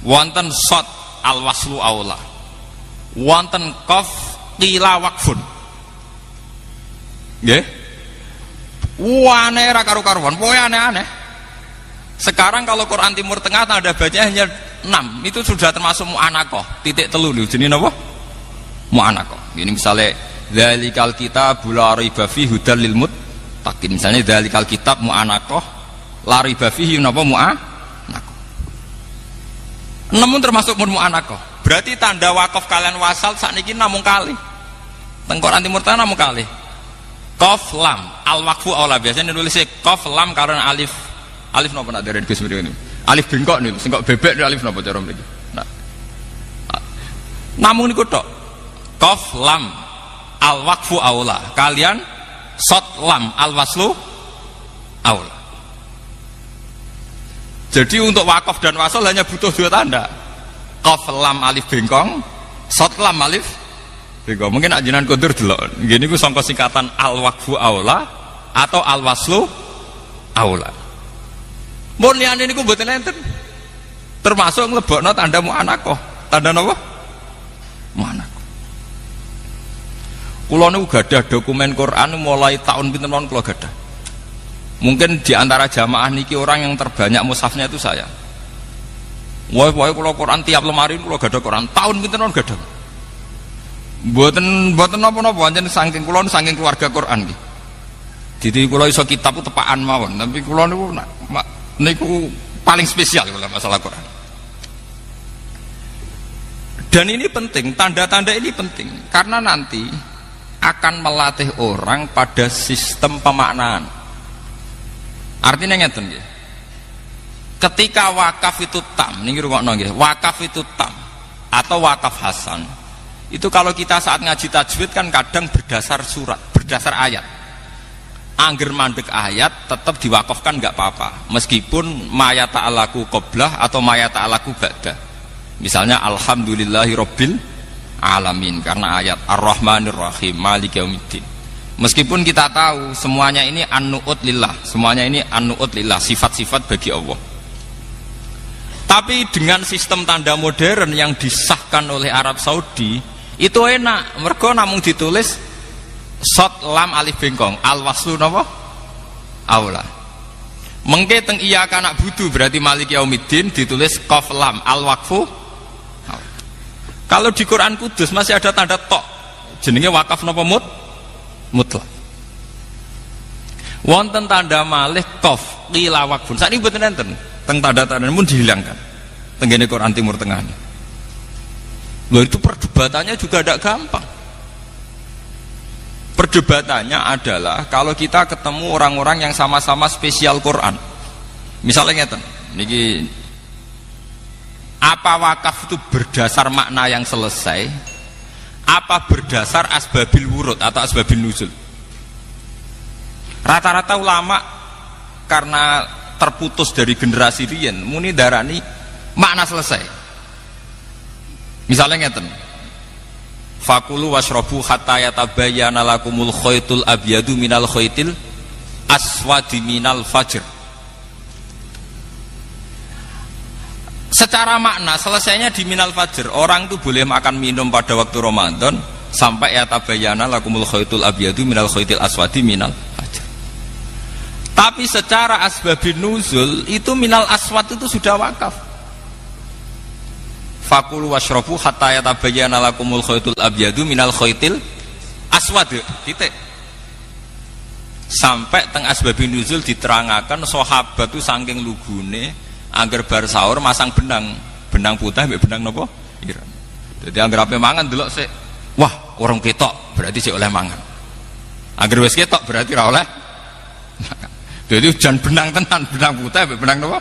Wonten shot al-waslu aula. Wonten qaf qila waqfun. Nggih? Aneh ra karu-karuan, pokoke aneh-aneh. Sekarang kalau Quran Timur Tengah tanda bacanya hanya 6, itu sudah termasuk mu'anaqah. Titik telu lho jenenge napa? Mu'anaqah. Ini misalnya dzalikal kitabul la raiba fihi hudal lil muttaqin. Misalnya dzalikal kitab mu'anaqah la raiba fihi napa mu'anaqah. 6 termasuk mu'anaqah. Berarti tanda wakaf kalian wasal sakniki namung kali. Teng Quran Timur Tengah namung kali. Qaf lam al waqfu aula biasanya nulisnya qaf lam karena alif napa nak dereng Gus mriki. Alif bengkok niku sing kok bebek alif napa cara mriki. Nah. Namung niku tok. Qaf lam al waqfu aula. Kalian shot lam al waslu aula. Jadi untuk wakaf dan wasal hanya butuh 2 tanda. Qaf lam alif bengkong, shot lam alif bengkong. Mungkin nak jenengan kondur delok. Ngene iku sangka singkatan al waqfu aula atau al waslu aula. Mun liyane niku mboten enten. Termasuk nglebokno tanda mu'anaqah. Tanda napa? Mu'anaqah. Kula niku gadah dokumen Quran mulai tahun pinten mawon kula gadah. Mungkin di antara jamaah niki orang yang terbanyak mushafnya itu saya. Wah kula Quran tiap lemari kula gadah Quran. Tahun pinten mawon gadah. Mboten napa-napa pancen saking kula saking keluarga Quran nggih. Dadi kula iso kitab tepakan mawon, tapi kula niku paling spesial kalau masalah Quran. Dan ini penting, tanda-tanda ini penting karena nanti akan melatih orang pada sistem pemaknaan. Artinya ngeten nggih. Ketika wakaf itu tam, niki rungokno nggih, wakaf itu tam atau wakaf hasan. Itu kalau kita saat ngaji tajwid kan kadang berdasar surat, berdasar ayat. Angger mandek ayat tetap diwakafkan nggak apa-apa, meskipun ma ta'alaku qoblah atau ma ta'alaku ba'dah. Misalnya alhamdulillahirabbil alamin, karena ayat Ar-Rahmanir Rahim Maliki Yaumiddin. Meskipun kita tahu semuanya ini an-nu'ut lillah, semuanya ini an-nu'ut lillah, sifat-sifat bagi Allah. Tapi dengan sistem tanda modern yang disahkan oleh Arab Saudi itu enak, mergo namung ditulis sod lam alif bengkong al-waslu napa? Aula. Mengke teng iya kana budu berarti Maliki Yaumiddin ditulis qaf lam al-waqfu. Kalau di Quran Kudus masih ada tanda tok, jenenge wakaf napa mutlak. Wonten tanda malih qaf qila waqfun. Sakniki mboten enten. Teng tanda-tanda pun dihilangkan. Tenggene Quran Timur Tengah. Loh, itu perdebatannya juga tidak gampang. Perdebatannya adalah kalau kita ketemu orang-orang yang sama-sama spesial Quran. Misalnya ngeten, niki apa wakaf itu berdasar makna yang selesai, apa berdasar asbabil wurud atau asbabil nuzul. Rata-rata ulama karena terputus dari generasi riyen muni darani makna selesai. Misalnya ngeten, fakulu washrobu hatta yatabayyana lakumul khaytul abyadu minal khaytil aswadi minal fajr. Secara makna selesainya di minal fajr. Orang itu boleh makan minum pada waktu Ramadan sampai yatabayyana lakumul khaytul abyadu minal khaytil aswadi minal fajr. Tapi secara asbabin nuzul itu minal aswad itu sudah wakaf. Fakulu washrobu hatta yatabayyana lakumul khaytul abyadu minal khaytil aswad. Titik. Sampai teng asbabin nuzul diterangkan sahabat itu saking lugune angger bar sahur masang benang putih mbek benang napa? Ireng. Dadi angger ape mangan delok sik, wah, orang ketok berarti sik oleh mangan. Angger wis ketok berarti ora oleh mangan. Jadi hujan benang tenan, benang putih, benang apa?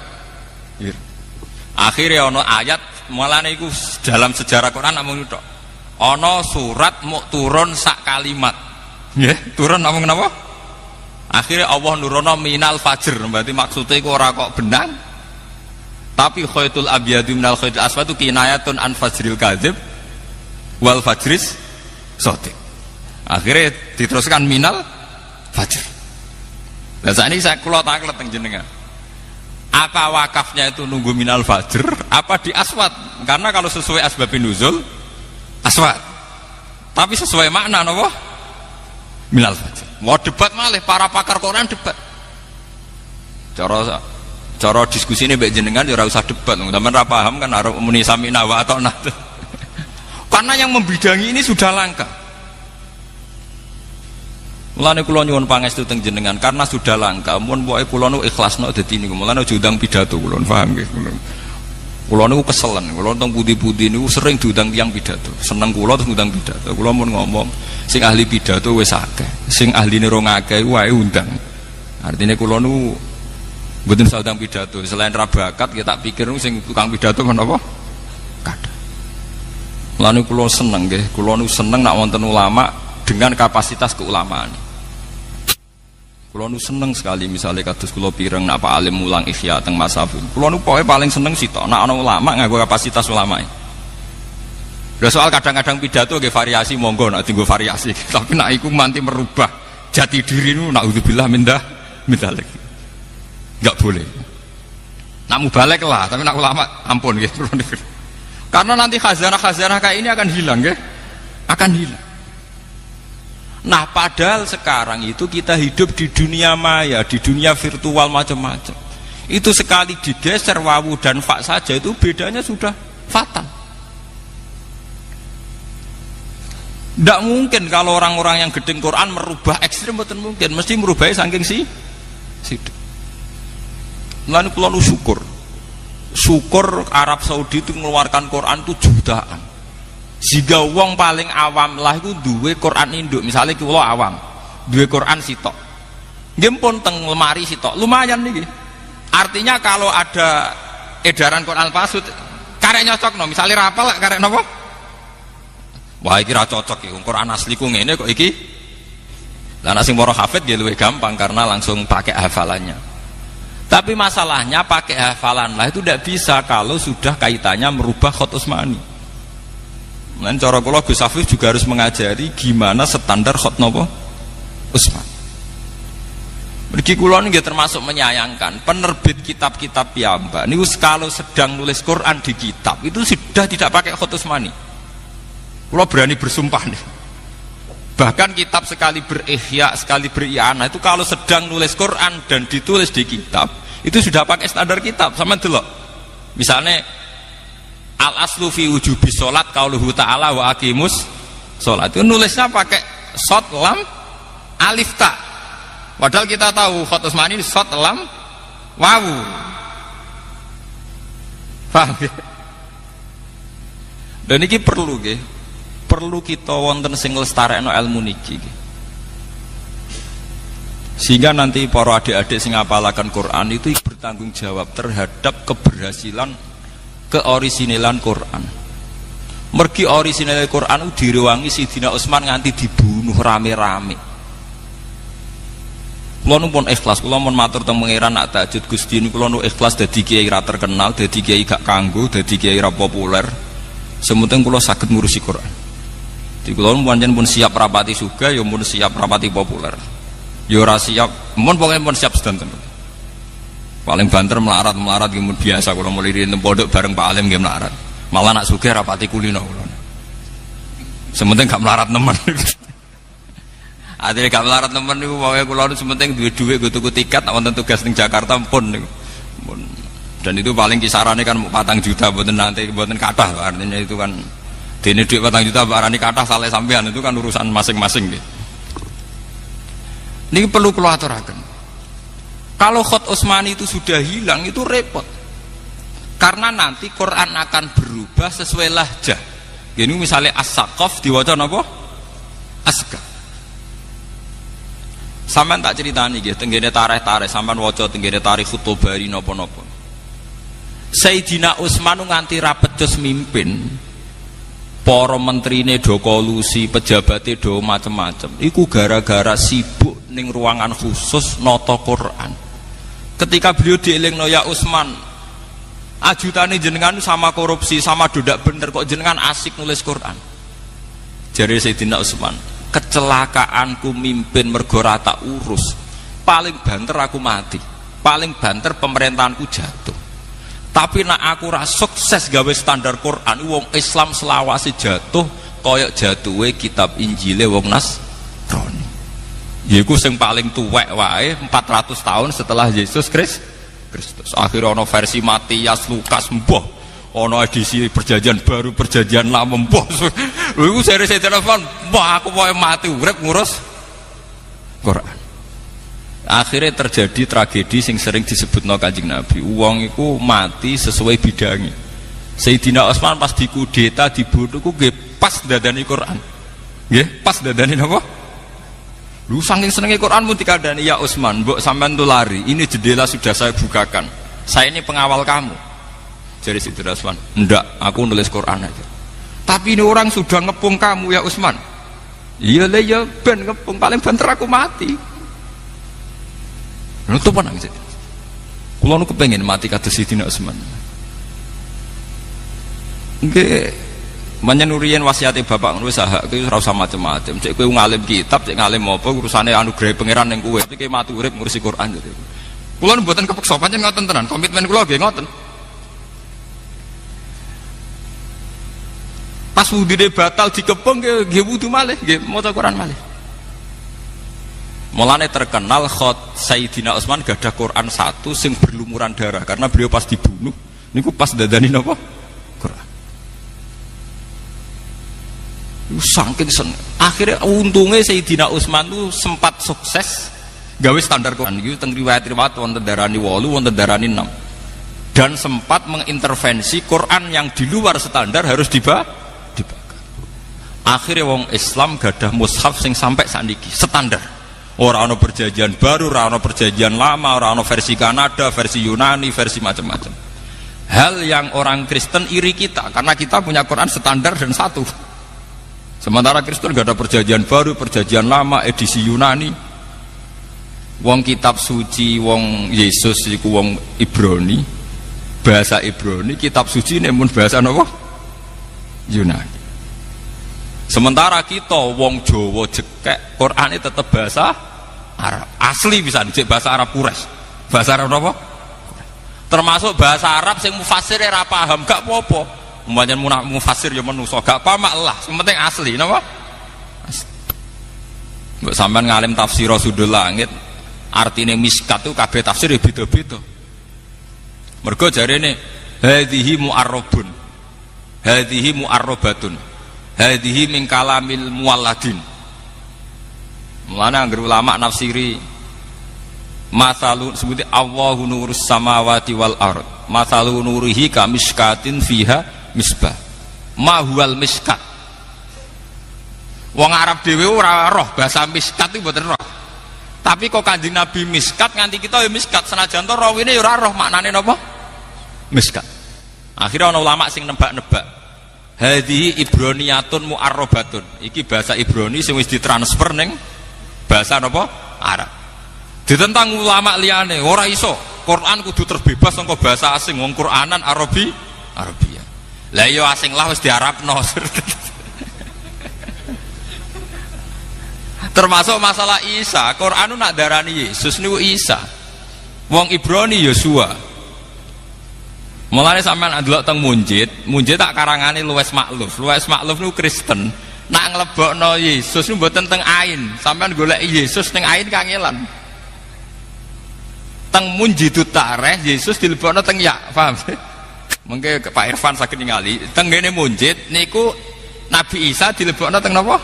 Akhirnya ono ayat, mulane iku dalam sejarah Quran namung tok. Ono surat mau turun sak kalimat, nggih, turun namung napa? Akhirnya Allah nurono minal fajr, berarti maksudnya iku ora kok benang, tapi khaytul abyadu minal khaytil aswad itu kinayatun an fajril kadzib wal fajris shadiq. Akhirnya diteruskan minal fajr. Nah saat ini saya keluar taklet teng jenengan. Apa wakafnya itu nunggu minal fajr? Apa di aswad? Karena kalau sesuai asbabin nuzul aswad. Tapi sesuai makna nopo? Minal fajr. Mau debat malih para pakar Quran debat. Cara diskusi ini mbek jenengan ya ora usah debat. Sampeyan ora paham kan arep muni samina wa ata'na. Karena yang membidangi ini sudah langka. Mulane kula nyuwun pangestu teng jenengan karena sudah langka. Mun pokoke kula nu ikhlasno dadi niku. Mulane aja ndang pidato kula, paham nggih. Kula niku keselen. Kula teng pundi-pundi niku sering diundang tiyang pidato. Seneng kula terus ngundang pidato. Kula mun ngomong, sing ahli pidato wis akeh. Sing ahline rong akeh wae undang. Artinya kula nu mboten saudang pidato. Selain ra bakat kita pikir sing tukang pidato menapa? Kathah. Mulane kula seneng nggih. Kula nu seneng nek wonten ulama dengan kapasitas keulamaan. Kulo nu seneng sekali misalnya kados kula pireng nak Pak Alim mulang Ihya teng Masafun. Kulo nu pokoke paling seneng sitok nak ana ulama nganggo kapasitas ulamae. Lha soal kadang-kadang pidato nggih variasi monggo nak dienggo variasi. Tapi nak iku manti merubah jati diri nu naudzubillah mindah lagi. Enggak boleh. Nak mubalek lah, tapi nak ulama ampun nggih. Karena nanti khazanah-khazanah kayak ini akan hilang nggih. Akan hilang. Nah padahal sekarang itu kita hidup di dunia maya, di dunia virtual macam-macam. Itu sekali digeser wawu dan fa saja itu bedanya sudah fatal. Tidak mungkin kalau orang-orang yang gedeng Quran merubah ekstrim, betul mungkin. Mesti merubahnya saking situ. Lalu kalau syukur Arab Saudi itu mengeluarkan Quran itu jutaan. Jika wong paling awam lah itu duwe Quran induk, misalnya kula awam duwe Quran sitok, nggih pun teng lemari sitok, lumayan nih. Artinya kalau ada edaran Quran palsu karek nyocok no, misalnya rapal karek nopo, wah iki ra cocok iki Quran asli ku ngene kok iki. Lah nek sing para hafid ya luwih gampang karena langsung pakai hafalannya. Tapi masalahnya pakai hafalan lah itu tidak bisa kalau sudah kaitannya merubah khot Utsmani. Dan cara kula Gus Afif juga harus mengajari gimana standar khot napa Utsman. Mergi kula niki termasuk menyayangkan penerbit kitab-kitab piyambak niku kalau sedang nulis Quran di kitab itu sudah tidak pakai khot Utsmani. Kula berani bersumpah nih. Bahkan kitab sekali berihya, sekali beri'anah itu kalau sedang nulis Quran dan ditulis di kitab itu sudah pakai standar kitab. Sama delok. Misalnya al-aslu fi wujubi sholat qauluhu ta'ala wa aqimus sholat, itu nulisnya pakai shot lam alif ta, padahal kita tahu khot Utsmani shot lam wawu. Paham ya? Dan ini perlu nggih, perlu kita wonten sing lestarekno ilmu niki sehingga nanti para adik-adik sing ngapalaken Quran itu bertanggung jawab terhadap keberhasilan keorisinalan Quran. Mergi orisinal Quran direwangi Sidina Utsman nganti dibunuh rame-rame. Kula pun ikhlas, kula mun matur teng pangeran nak tahajud Gusti niku kula ikhlas dadi kiai ra terkenal, dadi kiai gak kanggo, dadi kiai ra populer. Sementing kula saged ngurusi Quran. Di kula pancen pun siap rapati sugih, ya pun siap rapati populer. Ya ora siap, mun pokoke pun siap sedanten. Paling banter melarat gimana biasa kalau mulai di pondok bareng Pak Alim gimana melarat, malah nak sugih rapati kulino kulon. Sementing gak melarat nemen. Adile gak melarat nemen niku pokoke kulon sementing duwe-duwe go tuku tiket nak wonten tugas ning Jakarta pun niku. Dan itu paling kisarannya kan 4 juta mboten nanti mboten kathah, artinya itu kan dene dhuwit 4 juta barani kathah saleh sampean itu kan urusan masing-masing nggih. Niki perlu kula aturaken. Kalau khot Utsmani itu sudah hilang itu repot, karena nanti Quran akan berubah sesuai lahjah. Gini misalnya as-saqaf diwaca napa? Asqa. Sampeyan tak critani nggih tenggene tarikh-tarikh sampeyan waca tenggene tarikh Khutobari napa-napa. Sayyidina Utsman nganti ra pecus mimpin, para menterine do kolusi, pejabate do macem-macem. Iku gara-gara sibuk ning ruangan khusus nata Quran. Ketika beliau dielingno ya Utsman, ajutane jenengan sama korupsi, sama dodak bener kok jenengan asik nulis Quran. Jare Sayyidina Utsman, kecelakaanku mimpin mergo ra tak urus. Paling banter aku mati. Paling banter pemerintahanku jatuh. Tapi nak aku ra sukses gawe standar Quran, wong Islam selawase jatuh koyok jatuhe kitab Injile wong Nasrani. Yaiku sing paling tuwek wae 400 tahun setelah Yesus Kristus. Akhirnya ono versi Matias, Lukas, mbah. Ono edisi perjanjian baru, perjanjian lama, mbah. Lha iku seri telepon, mbah aku mau mati urip ngurus Quran. Akhirnya terjadi tragedi sing sering disebutno Kanjeng Nabi. Wong iku mati sesuai bidangi. Sayyidina Utsman pas dikudeta dibunuh ku nggih pas dadani Quran. Nggih, pas dadani napa? Lu saking senengnya Quran pun dikandani ya Utsman, mbok sampean tuh lari, ini jendela sudah saya bukakan, saya ini pengawal kamu. Jadi Sayyidina Utsman, ndak, aku nulis Quran aja. Tapi ini orang sudah ngepung kamu ya Utsman. Iya lah ya ben ngepung, paling banter aku mati. Lu tuh apa nangis? Kulo nu kepengen mati kata Sayyidina Utsman. Nggih. Manjen nuriyen wasiate bapak ngono wis hak kowe ora usah macem-macem. Cek kowe ngalim kitab, cek ngalim apa urusane anugerah pangeran ning kowe. Iki mati urip ngurusi Quran jadi. Kula mboten kepeksa pancen ngoten tenan. Komitmen kula nggih ngoten. Pas wudune batal dikepung nggih wudu malih, nggih maca Quran malih. Mulane terkenal khot Sayyidina Utsman gadah Quran 1 sing berlumuran darah karena beliau pas dibunuh niku pas dadani napa? Quran. Saking seneng. Akhirnya untungnya Sayyidina Utsman itu sempat sukses gawe standar Quran itu teng riwayat-riwayat wonten darani 8 wonten darani 6 dan sempat mengintervensi Quran yang di luar standar harus dibakar. Akhirnya wong Islam gadah mushaf sing sampai saniki standar. Ora ana perjanjian baru, ora ana perjanjian lama, ora ana versi Kanada, versi Yunani, versi macam-macam. Hal yang orang Kristen iri kita karena kita punya Quran standar dan satu. Sementara Kristen gak ada perjanjian baru, perjanjian lama, edisi Yunani. Wong kitab suci, wong Yesus iku wong Ibrani, bahasa Ibrani, kitab suci ini pun bahasa apa? Yunani. Sementara kita wong Jawa jekek, Qur'ane tetep bahasa Arab. Asli bisa dicek bahasa Arab Quraisy. Bahasa Arab apa? Termasuk bahasa Arab sing mufassir ora paham, gak apa-apa. Umpamane mufassir ya manusa, gak paham lah, sing penting asli, napa? Mbok sampean ngalim tafsir Sudul Langit, artine miskat itu kabeh tafsir ya beda-beda. Mergo jarene hadhihi mu'arrabun. Hadhihi mu'arrabatun. Hadhihi min kalamil mualladin. Mulane anggere ulama nafsiri masalun sebuti Allahu nurus samawati wal ard. Masalu nurihi kamiskatin fiha misbah. Ma huwal miskat. Wong Arab dhewe ora roh bahasa miskat iki mboten roh. Tapi kok Kanjeng Nabi miskat nganti kita ya miskat senajan to rawine ya ora roh maknane napa? Miskat. Akhirnya ana ulama sing nebak-nebak. Hadhihi ibroniyatun mu'arrabatun. Iki bahasa Ibrani sing wis ditransfer ning bahasa napa? Arab. Ditentang ulama liyane, ora iso. Quran kudu terbebas saka bahasa asing, wong Quranan Arabia. Lah iya asing lah wis diarabno. Termasuk masalah Isa, Quran nak darani Yesus niku Isa. Wong Ibrani Yosua. Mulane sampean ndelok teng Munjid tak karangane Luwes Makluf. Luwes Makluf niku Kristen. Nak nglebokno Yesus niku mboten teng Ain. Sampean golek Yesus teng Ain kangelan. Teng Munjidut Tareh Yesus dilebokno teng Ya, paham? Mengke Pak Irfan saged ningali teng ngene Munjid niku Nabi Isa dilebokno teng napa?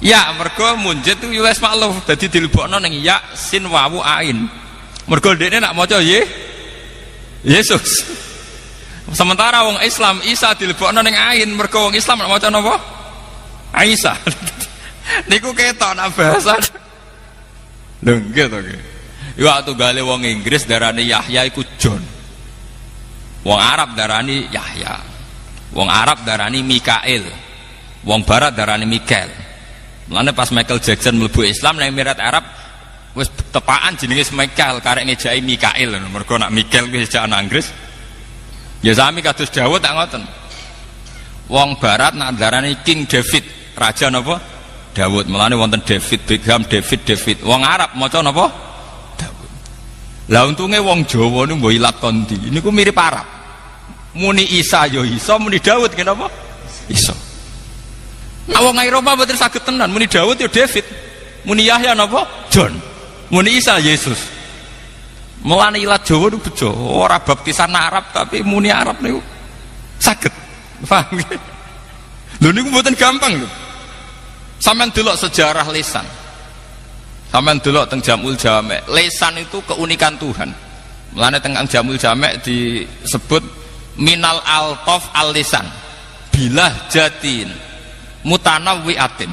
Ya, mergo Munjid itu Luwes Makluf dadi dilebokno ning Ya Sin Wawu Ain. Mergo dekne nak maca Yesus. Sementara wong Islam Isa dilebokno ning Ain, mergo wong Islam nak maca napa? Isa. Niku ketok nak bahasa. Lho nggih to nggih. Yo waktu gale wong Inggris darani Yahya iku John. Wong Arab darani Yahya. Wong Arab darani Mikail. Wong Barat darani Mikael. Mulane pas Michael Jackson mlebu Islam nang Emirat Arab wis tepaan jenenge Mikail karek ngejaki Mikail mergo nak Mikail kuwi ejaan Inggris. Ya sami kados Daud tak ngoten. Wong Barat nak darani King David, raja napa? Daud. Mulane wonten David Beckham, David. Wong Arab maca napa? Daud. Lah untunge wong Jawa niku mbok ilat kondi. Niku mirip Arab. Muni Isa ya Isa, muni Daud kenapa? Isa. Nah wong Eropa mboten saged tenan, muni Daud ya David. Muni Yahya napa? John. Muni Isa Yesus. Mulane ilat Jawa niku bejo, ora baptisan Arab tapi muni Arab niku saged. Paham nggih? Lho niku mboten gampang lho. Sampeyan delok sejarah lisan. Sampeyan delok teng Jamul Jamek. Lisan itu keunikan Tuhan. Mulane teng Jamul Jamek disebut minal altaf al-lisan. Bilah jatin mutanawwiatin.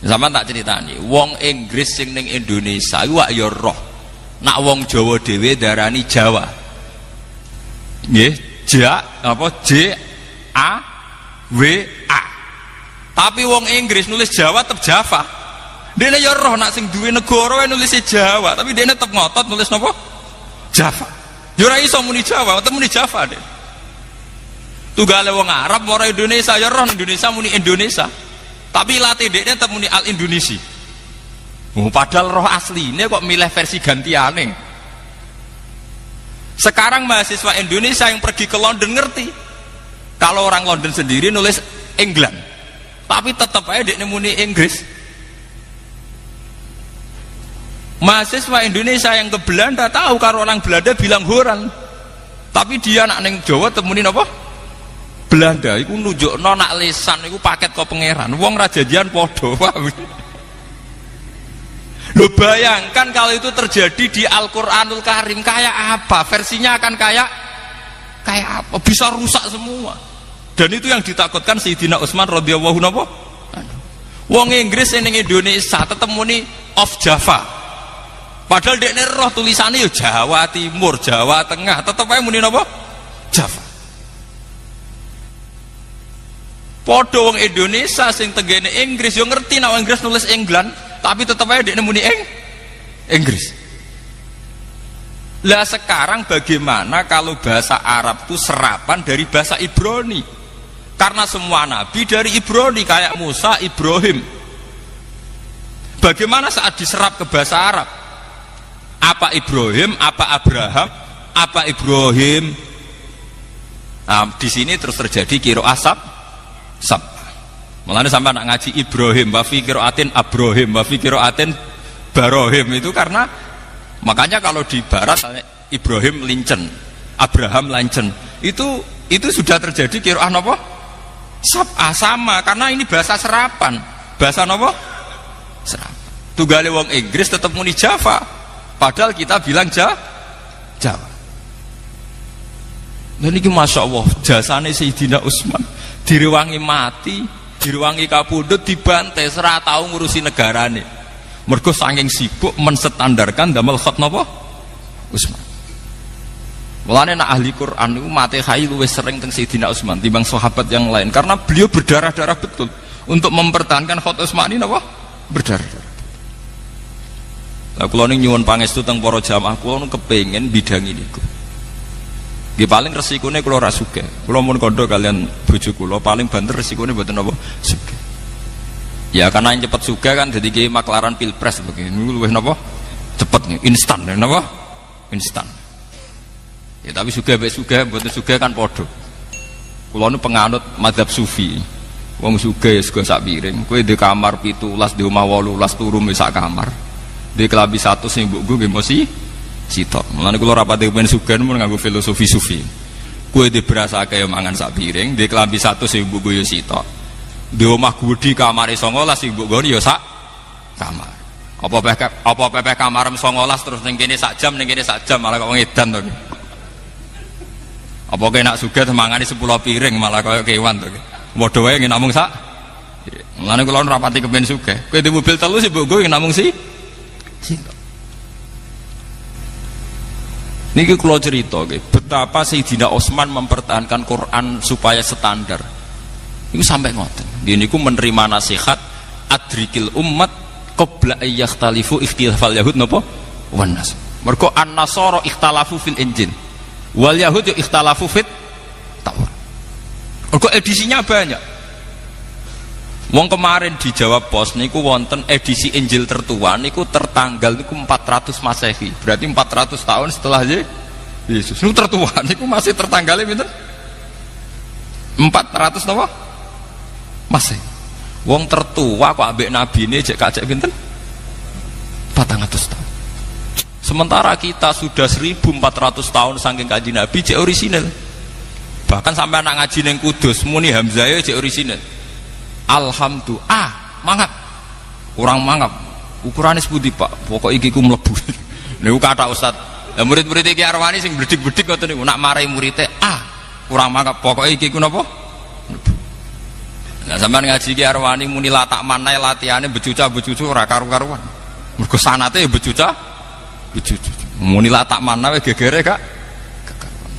Zaman tak ceritani, wong Inggris sing ning Indonesia iku ya roh. Nak wong Jawa dhewe darani Jawa. Nggih, J A W A. Tapi wong Inggris nulis Jawa tetep Java. Dene ya roh nak sing duwe negara nulis Jawa, tapi dene tetep ngotot nulis napa? Java. Ya ora iso muni Jawa, tetep muni Java deh. Tunggale wong Arab ora Indonesia ya roh Indonesia muni Indonesia. Tapi latih dekne tetep muni Al Indonesi. Oh, padahal roh asline kok milih versi gantiane. Sekarang mahasiswa Indonesia yang pergi ke London ngerti. Kalau orang London sendiri nulis England. Tapi tetap aja dekne muni Inggris. Mahasiswa Indonesia yang ke Belanda tahu kalau orang Belanda bilang Horan. Tapi dia nak neng Jawa temunin apa? Belanda iku nunjukno nak lisan iku paket kok pangeran. Wong rajadian padha. Lo bayangkan kalau itu terjadi di Al-Qur'anul Karim kayak apa? Versinya akan kayak apa? Bisa rusak semua. Dan itu yang ditakutkan Sayyidina Utsman radhiyallahu anhu. Wong Inggris ning Indonesia tetep muni of Java. Padahal dekne roh tulisannya ya Jawa Timur, Jawa Tengah, tetep ae muni napa? Java. Padha wong Indonesia sing tenggene Inggris yo ngerti nek Inggris nulis England, tapi tetep ae dekne muni Inggris. Lah sekarang bagaimana kalau bahasa Arab itu serapan dari bahasa Ibrani? Karena semua nabi dari Ibrani, kayak Musa, Ibrahim. Bagaimana saat diserap ke bahasa Arab? Apa Ibrahim, apa Abraham, apa Ibrahim? Nah, di sini terus terjadi qiraah sab. Mulane sampai nak ngaji Ibrahim, wa fi qiraatin Abrahim, wa fi qiraatin Barohim, itu karena makanya kalau di barat Ibrahim lincen, Abraham lancen, itu sudah terjadi qiraah napa? Sab'ah, sama, karena ini bahasa serapan. Bahasa napa? Serapan. Tunggale wong Inggris tetap muni Java, padahal kita bilang Jawa. Dan ini Masya Allah, jasane Sayyidina Utsman direwangi mati, direwangi kapundhut, dibantai, ora tau ngurusi negarane. Mergo saking sibuk menstandarkan damel khat napa? Utsman. Mulane nak ahli Quran niku Fatihah luwih sering teng Sayyidina Utsman timbang sahabat yang lain, karena beliau berdarah-darah betul untuk mempertahankan khat Utsmani napa? Berdarah. Lah kula ning nyuwun pangestu teng para jamaah, kula kepengin bidang niku. Nggih paling resikone kula ora sugih. Kula mun kandha kalian bojo kula paling banter resikone mboten napa sugih. Ya karena yang cepet sugih kan dadi ki maklaran pilpres begini luwih napa? Cepet nih, instan napa? Instan. Ya tapi sugih mbek sugih mboten sugih kan padha. Kula nu penganut mazhab sufi. Wong sugih sego sak piring, kowe di kamar 17, di omah 18 turu sak kamar. Di kelambi 1 sing mbokku nggih mesti sitok. Mulane kula rapati kepen sugih mun nganggo filosofi sufi. Kowe di beras akeh mangan sak piring, di kelambi 1 sing mbokku ya sitok. Di omah gudi kamare 19 sing mbokku ya sak kamar. Apa pepeh kamarem 19 terus ning kene sak jam, ning kene sak jam malah kok ngedan to. Apa kowe nak sugih mangane 10 piring malah kaya kewan to. Padha wae namung sak. Mulane kula rapati kepen sugih. Kowe di mobil telu sing mbokku namung niki kula cerita betapa Sayyidina Utsman mempertahankan Quran supaya standar. Iku sampai ngoten. Dia niku menerima nasihat adrikil ummat qabla ayyakhtalifu ikhtilafal yahud napa? Wan nas. Mergo an-nasara ikhtalafu fil injil. Wal yahud ikhtalafu fit Taurat. Mergo edisinya banyak. Wong kemarin di Jawa Pos niku wonten edisi Injil tertua niku tertanggal niku 400 Masehi. Berarti 400 tahun setelah Yesus. Niku tertua niku masih tertanggalnya pinten? 400 napa? Masehi. Wong tertua kok ambek nabine jek kacek pinten? 400 tahun. Sementara kita sudah 1400 tahun saking kanjeng Nabi jek orisinal. Bahkan sampai anak ngaji ning Kudus muni Hamzah jek orisinal. Alhamdulillah, mangap, kurang mangap. Ukurannya sepundi Pak? Pokok iki ku mlebu. Niku kata Ustaz. Lah murid-murid iki Arwani sing bledik-bledik ngoten niku nak marai murite, kurang mangap. Pokok iki ku napa? Mlebu. Lah sampean ngaji iki Arwani muni latak manai latihane becuca-becucu ora karu-karuan. Mergo sanate ya becuca. Muni latak manai gegere Kak.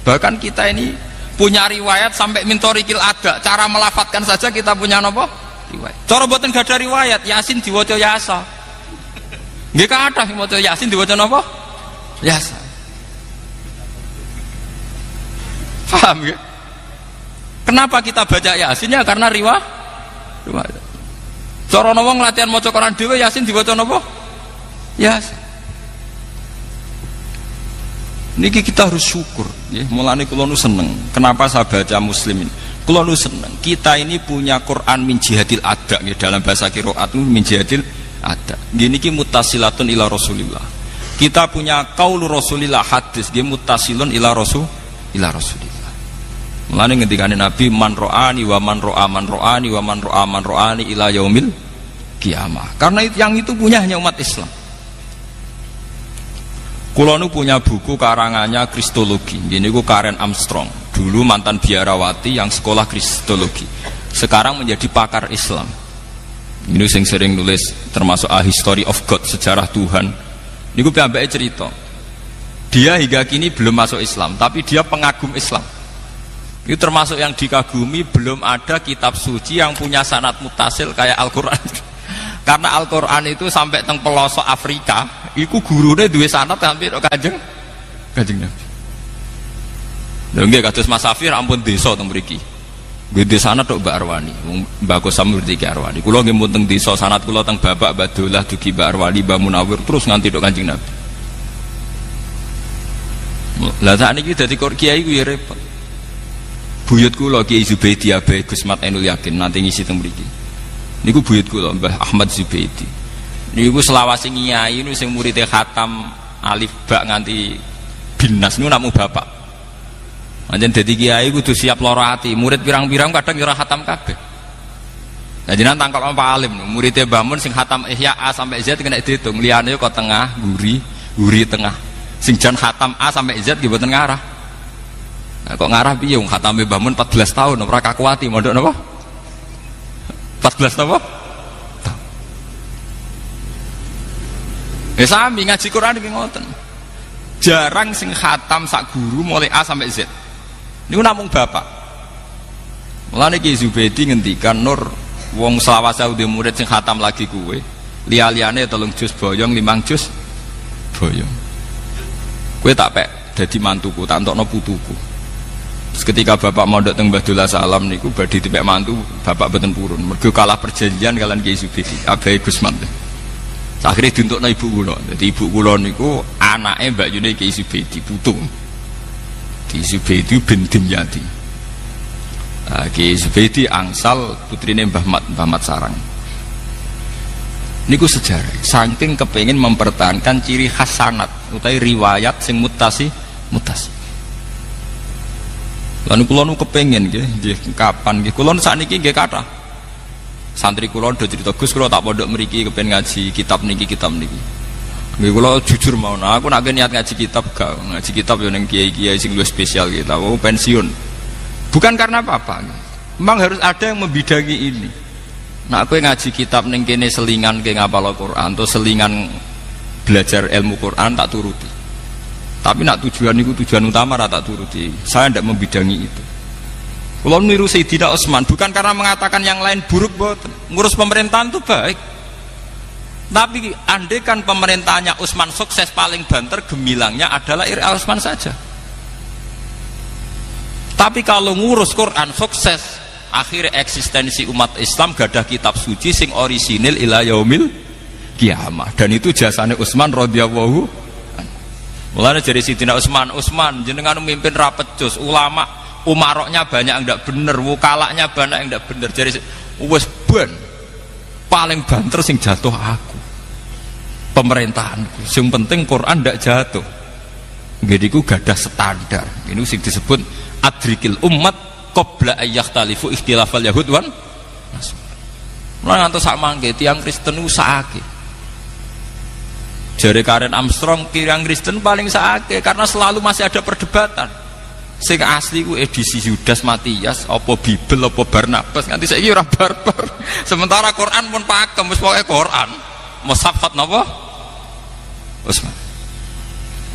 Bahkan kita ini punya riwayat sampai mintorikil ada, cara melafatkan saja kita punya napa? Riwayat. Cara mboten gak ada riwayat, Yasin diwaca Yasa. Nggih kathah sing maca Yasin diwaca napa? Yasa. Paham nggih? Kenapa kita baca Yasin? Ya karena riwayat. Cara wong latihan maca Quran dhewe Yasin diwaca napa? Yasa. Niki kita harus syukur, ya. Mulane kula nu seneng. Kenapa saya baca Muslimin? Kula nu seneng. Kita ini punya Quran min jihadil ada, ya. Dalam bahasa qiraat min jihadil ada. Gini ki muttasilatun ila Rasulillah. Kita punya qaulu Rasulillah hadis, dia muttasilun ila Rasulillah. Mulane ngendikane Nabi man ro'ani wa man ro'a man ro'ani wa man ro'a man ro'ani ila yaumil kiamah. Karena yang itu punya hanya umat Islam. Kulo nu punya buku karangannya Kristologi. Ini ku Karen Armstrong. Dulu mantan biarawati yang sekolah Kristologi. Sekarang menjadi pakar Islam. Ini yang sering nulis termasuk A History of God, sejarah Tuhan. Ini ku piyambake cerita. Dia hingga kini belum masuk Islam, tapi dia pengagum Islam. Itu termasuk yang dikagumi, belum ada kitab suci yang punya sanad mutasil kayak Al-Quran. Karena Al-Quran itu sampai teng pelosok Afrika, iku gurune duwe sanad hampir Kanjeng Nabi. Lha nggih kados Mas Safir ampun desa teng mriki. Gede sanad tok Mbak Arwani, Mbak Kosam ngerti Ki Arwani. Kula nggih muteng desa sanad kula teng Bapak Badolah dugi Mbak Arwani, Mbak Munawir terus nganti tok Kanjeng Nabi. Lah sakniki dadi kiai ku ya repot. Buyut kula Kiai Zubaidi Abai Gus Mat Ainul Yakin nanti ngisi teng mriki. Niku buyut kula Mbah Ahmad Zubaidi. Niku selawase nyai niku sing muridé khatam alif ba nganti binas niku namung bapak. Anjen dadi kiai kudu siap lara ati, murid pirang-pirang kadang ora khatam kabeh. Lah jenengan tangkal Pak Alim, muridé Mbah Mun sing khatam Ihya A sampai Z kena diitung, liyane kok tengah, guri tengah. Sing jan khatam A sampai Z nggih mboten ngarah. Nah, kok ngarah piye wong khatame Mbah Mun 14 tahun ora kakuati mondok napa? 14 napa? Sami ngaji Quran iki ngoten. Jarang sing khatam sak guru mulai A sampai Z. Niku namung bapak. Mulane Ki Zubaidi ngendikan Nur wong selawase udah murid sing khatam lagi kuwe. Liya-liyane 3 juz boyong, 5 juz boyong. Kowe tak pek dadi mantuku, tak entokno putuku. Terus ketika bapak mondok teng Mbah Salam niku badhe dipek mantu, bapak boten purun. Mergo kalah perjanjian kalian Ki Zubaidi, Abai Gusman. Akhirnya diuntukno ibu kula. Dadi ibu kula niku anake Mbak Yune Ki Zubaidi putu. Ki Zubaidi bin Dimyati. Ki Zubaidi angsal putrine Mbah Mat Sarang. Niku sejarah. Saking kepengin mempertahankan ciri khas sanad utawi riwayat sing mutasi. Lan kula nu kepengin nggih kapan nggih kula sakniki nggih kathah. Santri kula do cerita Gus kula tak pondok mriki kepen ngaji kitab niki. Nggih kula jujur mau aku nek niat ngaji kitab gak ngaji kitab yo ning kiai-kiai sing luwih spesial kita pensiun. Bukan karena apa-apa. Memang harus ada yang membidangi ini. Nek kowe ngaji kitab ning kene selingan ke ngapal Al-Qur'an atau selingan belajar ilmu Quran tak turuti. Tapi nak tujuan niku tujuan utama ra tak turuti. Saya ndak membidangi itu. Kalau niru Sayyidina Utsman bukan karena mengatakan yang lain buruk, boten. Ngurus pemerintahan itu baik. Tapi andai kan pemerintahnya Utsman sukses paling banter gemilangnya adalah Ira Utsman saja. Tapi kalau ngurus Quran sukses, akhirnya eksistensi umat Islam gadah kitab suci sing orisinil ila yaumil kiamah. Dan itu jasane Utsman radhiyallahu. Mulane dari Sayyidina Utsman jenengan memimpin rapet jos ulama umaroknya banyak yang tidak bener, wukalaknya banyak yang tidak bener. Jadi wes ben paling banter sing jatuh aku pemerintahanku. Sing penting Quran tidak jatuh. Jadi ku gadah standar. Ini sing disebut adrikil umat qabla ayyakhtalifu ikhtilafal yahud wan nasr. Mulane ngantos sak mangke tiyang Kristen usahake. Jare Karen Armstrong tiyang Kristen paling sakake karena selalu masih ada perdebatan. Sing asli ku edisi Yudas Matias apa Bibel apa Barnabas nganti saiki ora barbar. Sementara Quran pun pakem wis pokoke Quran. Mushaf khat napa? Utsman.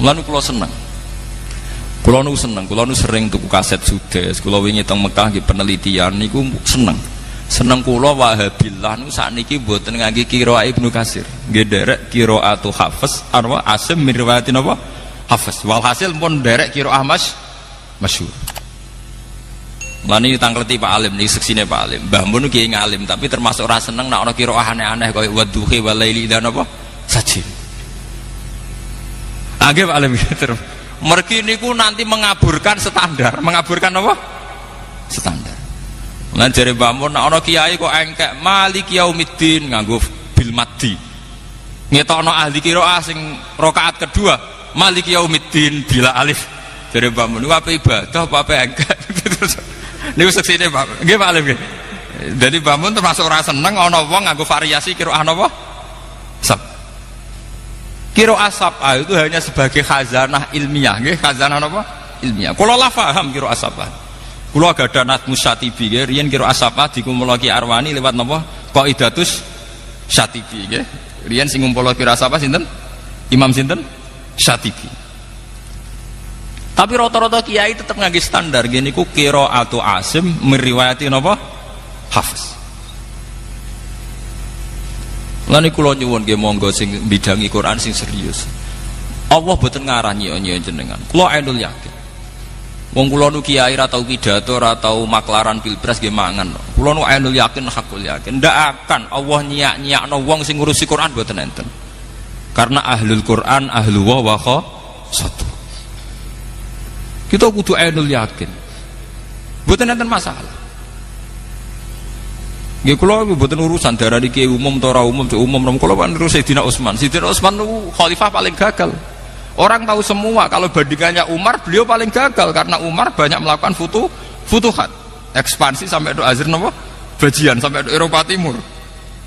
Mulane kula seneng. Kula nu seneng, kula nu sering tuku kaset Sudes. Kula wingi teng Mekah nggih penelitian niku seneng. Seneng kula Wahabillah nu sakniki mboten ngangge qiraah Ibnu Katsir. Nggih derek qiraatu Hafiz arwa Asim min riwayatin apa? Hafiz. Walhasil pun derek qiraah masyhur. Lani tangkleti Pak Alim niki seksine Pak Alim. Mbah Mun kiai ngalim tapi termasuk ora seneng nek ana qiraah aneh-aneh kaya wadduhi walaili dan apa? Sajin. Nggih Pak Alim terus. Mergi niku nanti mengaburkan standar. Mengaburkan apa? Standar. Lan jare Mbah Mun nek ana kiai kok engkek Maliki Yaumiddin nganggo bil maddi. Ngetokno ahli qiraah sing rakaat kedua Maliki Yaumiddin bila alif. Jare Mbah Mun apa ibadah apa engkek. Niku seksine Pak. Nggih Pak Alim nggih. Dadi Mbah Mun termasuk ora seneng ana wong nganggo variasi qiraah napa? Sab. Qiraah sab'ah itu hanya sebagai khazanah ilmiah, nggih, khazanah napa? Ilmiah. Kula la paham qiraah sab'ah. Kula gadah Nazmus Syatibi nggih, riyen qiraah sab'ah dikumpulake Arwani lewat napa? Qaidatus Syatibi nggih. Riyen sing ngumpul qiraah sab'ah sinten? Imam sinten? Syatibi. Tapi rata-rata kiai tetap ngangge standar gini ku qiraatu Asim meriwayati napa? Hafiz. Lan niku kula nyuwun nggih monggo sing bidangi Quran sing serius. Allah boten ngarah nyio-nyio jenengan. Kula Ainul Yakin. Wong kula nu kiai ra tau pidato, ra tau maklaran pilpres nggih mangan. Kula nu ainul yakin hakul yakin ndak akan Allah nyiak-nyiakno wong sing ngurusi Quran mboten enten. Karena ahlul Quran ahlu wa satu. Kita kudu ainul yakin. Mboten enten masalah. Nggih kula mboten urusan darani kiai umum ta ora umum, umum kula kan terus Sayyidina Utsman. Sayyidina Utsman nu khalifah paling gagal. Orang tahu semua kalau bandingannya Umar, beliau paling gagal karena Umar banyak melakukan futuhat, ekspansi sampai ke Azir napa? Bajian sampai ke Eropa Timur.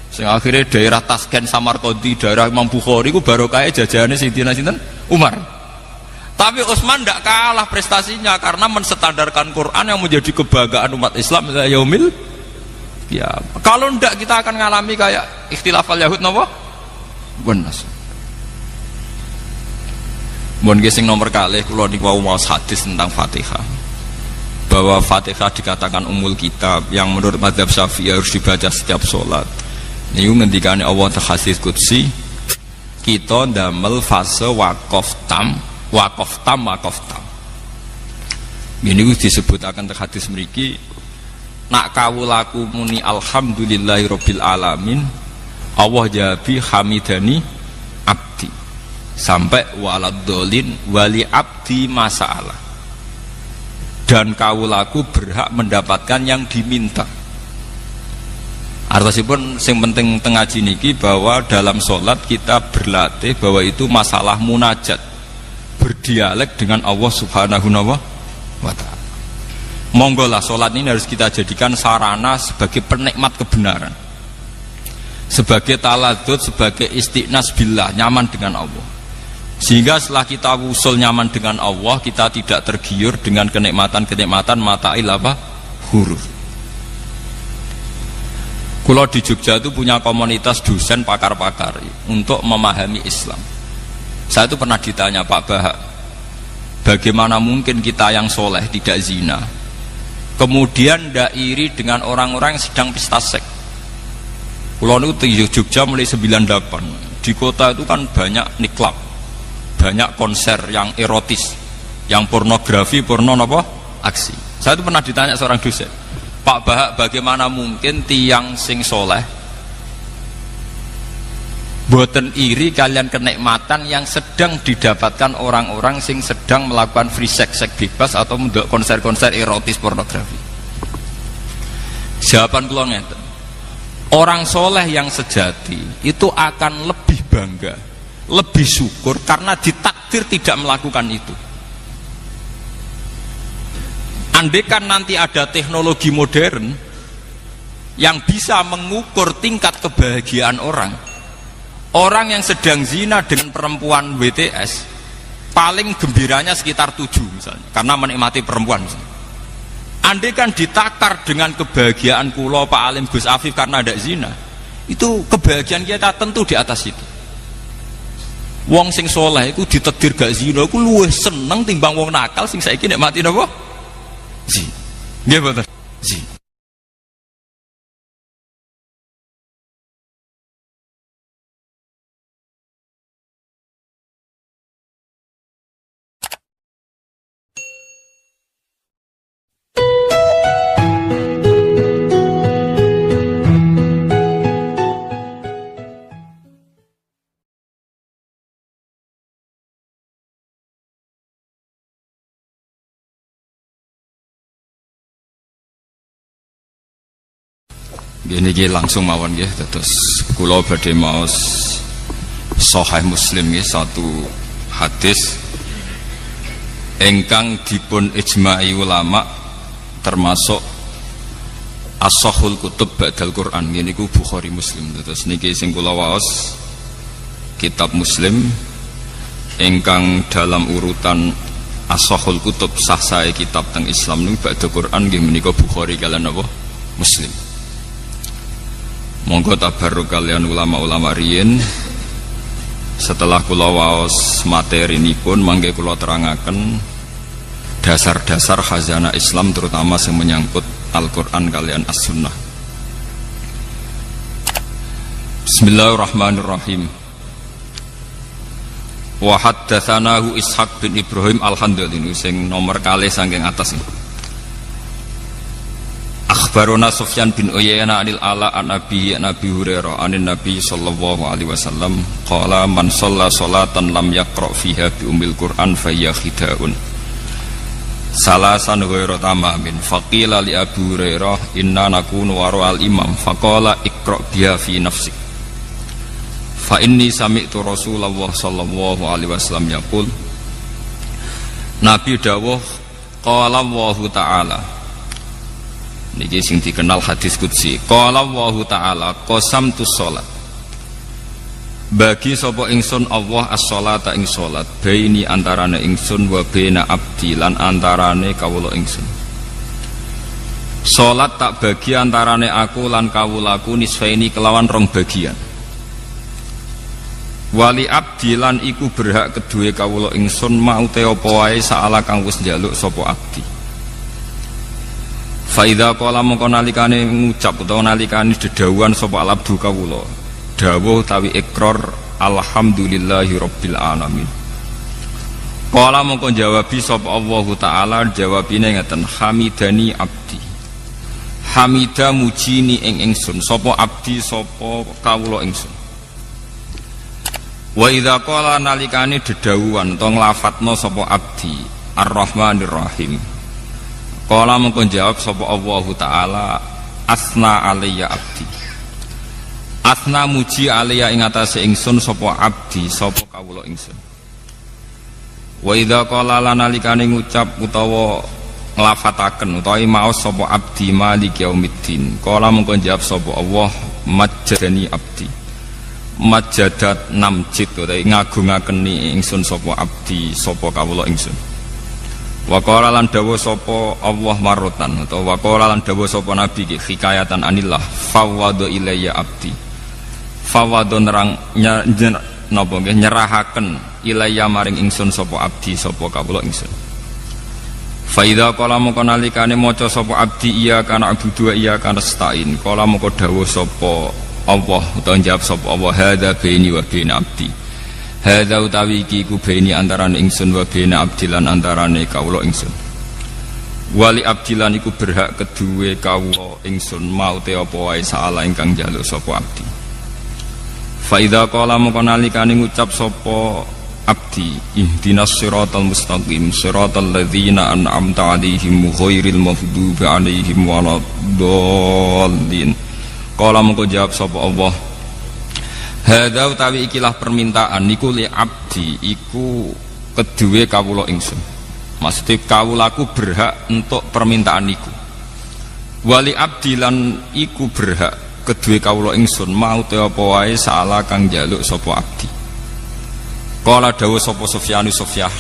Sehingga akhirnya daerah Tasken, Samarkandi, daerah Imam Bukhari ku barokah jajahane Sayyidina sinten? Umar. Tapi Utsman tidak kalah prestasinya karena menstandarkan Quran yang menjadi kebanggaan umat Islam ila yaumil qiyamah. Kalau tidak kita akan ngalami kayak ikhtilafal Yahud napa? Benas. Mohon gesing nomor kalih kula niku mau hadis tentang Fatihah. Bahwa Fatihah dikatakan umul kitab yang menurut mazhab Syafi'i harus dibaca setiap sholat. Niku ngendikane Allah hadis qudsi, kita ndamel fase waqaf tam. Ini disebutaken teng hadis mriki, nak kawulaku muni alhamdulillahirabbil alamin, Allah jabi hamidani abdi. Sampai waladolin wali abdi masalah, dan kawulaku berhak mendapatkan yang diminta. Artosipun sing penting tengaji niki bahwa dalam sholat kita berlatih bahwa itu masalah munajat, berdialek dengan Allah subhanahu wa ta'ala. Monggolah sholat ini harus kita jadikan sarana sebagai penikmat kebenaran, sebagai taladud, sebagai istiqnas billah, nyaman dengan Allah. Sehingga setelah kita usul nyaman dengan Allah, kita tidak tergiur dengan kenikmatan-kenikmatan mata'il apa? Huruf. Kalau di Jogja itu punya komunitas dosen pakar-pakar untuk memahami Islam. Saya itu pernah ditanya, Pak Bahak, bagaimana mungkin kita yang soleh tidak zina, kemudian tidak iri dengan orang-orang yang sedang pesta seks? Kalau itu di Jogja mulai 98, di kota itu kan banyak niklab, banyak konser yang erotis, yang pornografi, aksi. Saya itu pernah ditanya seorang dosen, Pak Bahak, bagaimana mungkin tiang sing soleh boten iri kalian kenikmatan yang sedang didapatkan orang-orang sing sedang melakukan free sex bebas atau mendak konser-konser erotis pornografi? Jawaban kula ngeten, orang soleh yang sejati itu akan lebih bangga, lebih syukur karena ditakdir tidak melakukan itu. Andaikan nanti ada teknologi modern yang bisa mengukur tingkat kebahagiaan orang yang sedang zina dengan perempuan WTS paling gembiranya sekitar 7 misalnya, karena menikmati perempuan misalnya. Andaikan ditakar dengan kebahagiaan kula Pak Alim Gus Afif karena ada zina, itu kebahagiaan kita tentu di atas itu. Wong sing soleh itu ditakdir gak zina, aku luwih seneng timbang wong nakal sing saiki nikmati napa? Zina. Nggih betul. Zina. Ini langsung mawon nggih, terus kula badhe maos Sahih Muslim nggih, satu hadis ingkang dipun ijma'i ulama termasuk as-sahhul kutub ba'dal Quran. Niku Bukhari Muslim. Terus niki sing kula waos kitab Muslim ingkang dalam urutan as-sahhul kutub sah sae kitab teng Islam niku ba'dal Quran nggih menika Bukhari kaliyan apa? Muslim. Monggo tabarruk kalian ulama-ulama riyin. Setelah kula waos materi nipun mangke kula terangaken dasar-dasar khazanah Islam terutama yang menyangkut Al-Qur'an kalian As-Sunnah. Bismillahirrahmanirrahim. Wa haddatsanahu Ishaq bin Ibrahim Al-Handali sing nomor kalih saking atas. Akhbarona Sufyan bin Uyainah anil Ala an Nabi Hurairah anin Nabi sallallahu alaihi wasallam qala man shalla sholatan lam yaqra fiha bi ummil Qur'an fa hiya khida'un salasan ghairu tamamin faqila li Abu Hurairah inna nakunu wara al imam faqala iqra biha fi nafsik fa inni sami'tu Rasulullah sallallahu alaihi wasallam yaqul Nabi dawuh qala Allah taala niki sing dikenal hadis qudsi qala Allah taala qasamtus shalat bagi sapa ingsun Allah as-sholata ing salat baini antarane ingsun wa baina abdi lan antarane kawula ingsun salat tak bagi antarane aku lan kawulaku nisfaini kelawan rong bagian wali abdi lan iku berhak kedue kawula ingsun mau te apa wae saala kang wis njaluk sapa abdi fa idza qala mongko nalikane ngucap utawa nalikane dedawuhan sapa abdu kawula dawuh tawi ikrar alhamdulillahi rabbil alamin qala mongko jawabi sapa Allah taala jawabine ngeten hamidani abdi hamida mujini ing ingsun sapa abdi sapa kawula ingsun wa idza qala nalikane dedawuhan to nglafatna sapa abdi arrahmanir rahim qala mengko jawab sapa Allah taala asna alayya abdi asna muji alayya ing atase ingsun sapa abdi sapa kawula ingsun wa idza qala nalikane ngucap utawa nglafataken utawa maos sapa abdi maliki yaumiddin qala mengko jawab sapa Allah majjadani abdi majadat namjid utawi ngagungakeni ingsun sapa abdi sapa kawula ingsun wa qala lan dawuh sapa Allah marotan utawa wa qala lan dawuh sapa nabi ki hikayatan anillah fawwadu ilayya abdi fawwadu napa nggih nyerahaken ilayya maring ingsun sapa abdi sapa kawula ingsun fa idza qala moko nalikane maca sapa abdi iya kana abudu iya kana stain qala moko dawuh sapa Allah utawa jawab sapa Allah hadza baini wa baina abdi hadza utawi iki ku baini antarane ingsun wa baina abdi lan antarane kawula ingsun wali abdi lan iku berhak kedue kawula ingsun mau te apa wae saala ingkang njaluk sapa abdi fa idza qala moko nalikane ngucap sapa abdi ihdinas siratal mustaqim siratal ladzina an'amta 'alaihim ghairil maghdubi 'alaihim waladdallin qala mengko jawab sapa Allah hadza utawi ikilah permintaan niku li abdi iku kedue kawula ingsun maksudnya kawulaku berhak untuk permintaan niku wali abdi lan iku berhak kedue kawula ingsun mau te apa wae saala kang njaluk sapa abdi qala dawuh sapa Sufyan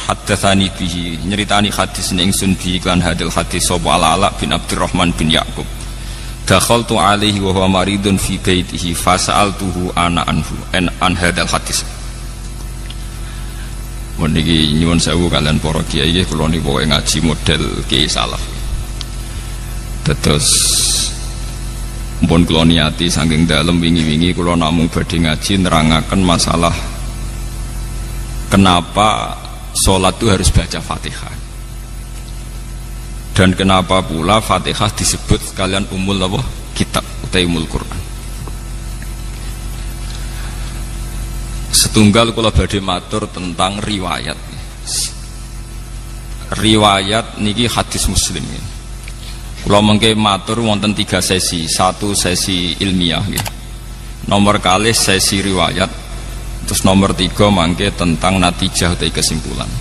haddatsani bihi nyeritani hadis ingsun bi kan hadil hadis sapa Ala bin Abdurrahman bin Yaqub dakhaltu alaihi wa huwa maridun fi baitihi fasa'altuhu ana anhu an hadzal hadis. Meniki nyuwun sewu kalian para kiai nggih kula niku ngaji model kiai salaf. Terus mpun kula niati saking dalem wingi-wingi kula namung badhe ngaji nerangaken masalah kenapa salat itu harus baca Fatihah. Dan kenapa pula Fatihah disebut sekalian umul apa? Kitab utai umul Quran. Setunggal kula badhe matur tentang riwayat. Riwayat niki hadis Muslim. Kula mengke matur wonten 3 sesi. Satu sesi ilmiah nggih. Nomor kalih sesi riwayat. Terus nomor 3 mangke tentang natijah utai kesimpulan.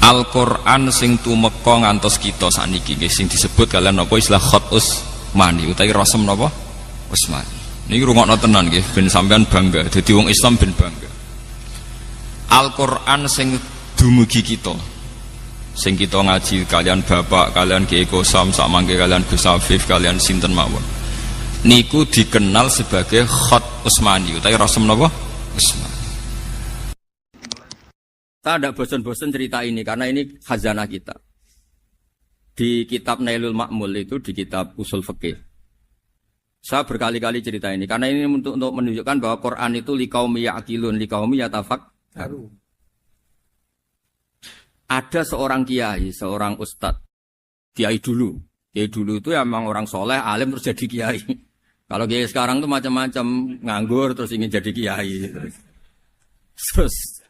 Al-Qur'an sing tumeka ngantos kita saniki nggih sing disebut kalian napa istilah khat Utsmani utawi rasem napa Utsmani. Niki rungokno tenan nggih ben sampean bangga dadi wong Islam ben bangga. Al-Qur'an sing dumugi kita. Sing kita ngaji kalian bapak, kalian Kiai Kosam, sak mangke kalian Gus Afif, kalian sinten mawon. Niku dikenal sebagai khat Utsmani utawi rasem napa Utsmani. Saya tidak bosan-bosan cerita ini karena ini khazanah kita. Di kitab Nailul Ma'mul itu di kitab Usul Fiqih. Saya berkali-kali cerita ini karena ini untuk menunjukkan bahwa Quran itu liqaumi ya'qilun, liqaumi yatafakkarun. Ada seorang kiai, seorang ustadz, kiai dulu. Kiai dulu itu emang orang soleh, alim terus jadi kiai. Kalau kiai sekarang tuh macam-macam, nganggur terus ingin jadi kiai. Terus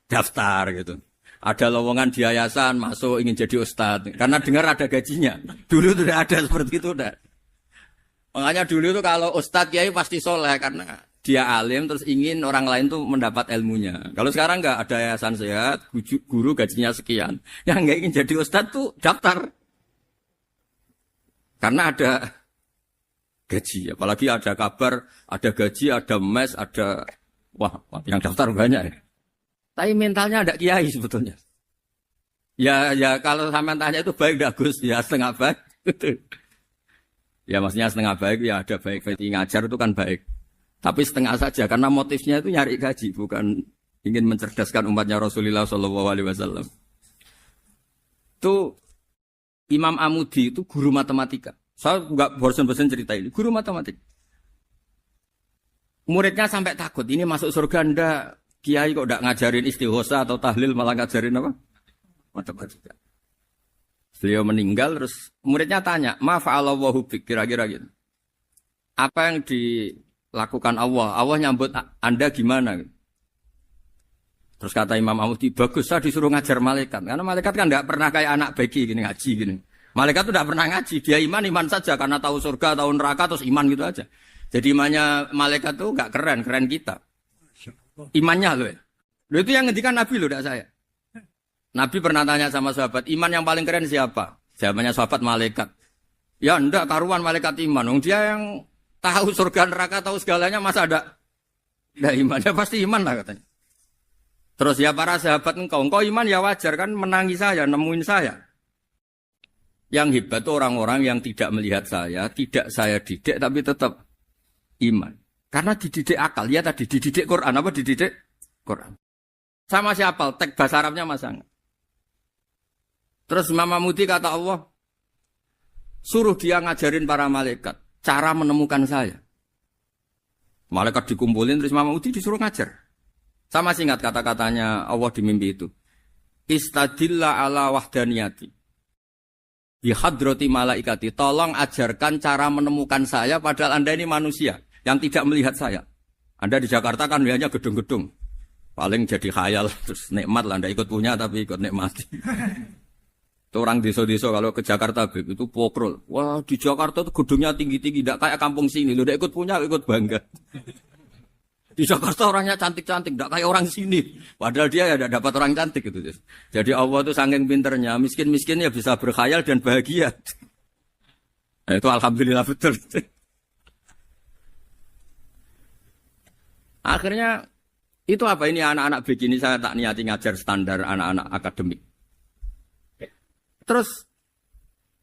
daftar gitu. Ada lowongan di yayasan, masuk ingin jadi ustadz. Karena dengar ada gajinya. Dulu tuh ada seperti itu. Udah. Makanya dulu tuh kalau ustadz kiai pasti soleh. Karena dia alim terus ingin orang lain tuh mendapat ilmunya. Kalau sekarang nggak ada yayasan sehat, guru gajinya sekian. Yang nggak ingin jadi ustadz tuh daftar. Karena ada gaji. Apalagi ada kabar, ada gaji, ada mes, ada... Wah, yang daftar banyak ya. Tapi mentalnya ada kiai sebetulnya. Ya kalau sama tanya itu baik enggak Gus? Ya setengah baik. Ya maksudnya setengah baik ya ada baik. Ngajar itu kan baik. Tapi setengah saja karena motifnya itu nyari gaji, bukan ingin mencerdaskan umatnya Rasulullah SAW. Itu Imam Amudi itu guru matematika. Saya enggak bosan-bosan cerita ini. Guru matematika. Muridnya sampai takut, ini masuk surga ndak? Kiai kok enggak ngajarin istighosa atau tahlil malah ngajarin apa? Matematika. Beliau meninggal terus muridnya tanya, "Ma fa'alallahu bik?" Kira-kira gitu. Apa yang dilakukan Allah? Allah nyambut Anda gimana? Terus kata Imam Amudi, "Bagus saya disuruh ngajar malaikat." Karena malaikat kan enggak pernah kayak anak beki gini ngaji gini. Malaikat itu enggak pernah ngaji, dia iman saja karena tahu surga, tahu neraka terus iman gitu aja. Jadi imannya malaikat tuh enggak keren kita. Imannya loh. Loh itu yang ngendikan Nabi loh, tidak saya. Nabi pernah tanya sama sahabat, iman yang paling keren siapa? Jawabannya sahabat malaikat. Ya enggak, karuan malaikat iman. Dia yang tahu surga neraka, tahu segalanya, masa ada iman? Ya pasti iman lah katanya. Terus ya para sahabat engkau iman ya wajar kan menangi saya, nemuin saya. Yang hebat itu orang-orang yang tidak melihat saya, tidak saya didik tapi tetap iman. Karena dididik akal, ya tadi dididik Quran, apa dididik Quran. Sama siapa? Teks bahasa Arabnya masang. Terus Imam Amudi kata Allah, suruh dia ngajarin para malaikat cara menemukan saya. Malaikat dikumpulin, terus Imam Amudi disuruh ngajar. Sama singkat kata-katanya Allah di mimpi itu. Istadilla ala wahdaniyati. Bihadrati malaikati. Tolong ajarkan cara menemukan saya padahal Anda ini manusia yang tidak melihat saya. Anda di Jakarta kan lihatnya gedung-gedung. Paling jadi khayal, terus nikmat lah. Anda ikut punya tapi ikut nikmati. Itu orang desa-desa kalau ke Jakarta itu pokrol. Wah di Jakarta itu gedungnya tinggi-tinggi. Tidak kayak kampung sini. Lu udah ikut punya, ikut bangga. Di Jakarta orangnya cantik-cantik. Tidak kayak orang sini. Padahal dia ya tidak dapat orang cantik. Gitu. Jadi Allah itu saking pinternya. Miskin-miskin ya bisa berkhayal dan bahagia. Nah, itu alhamdulillah betul. Akhirnya itu apa ini anak-anak begini saya tak niati ngajar standar anak-anak akademik. Terus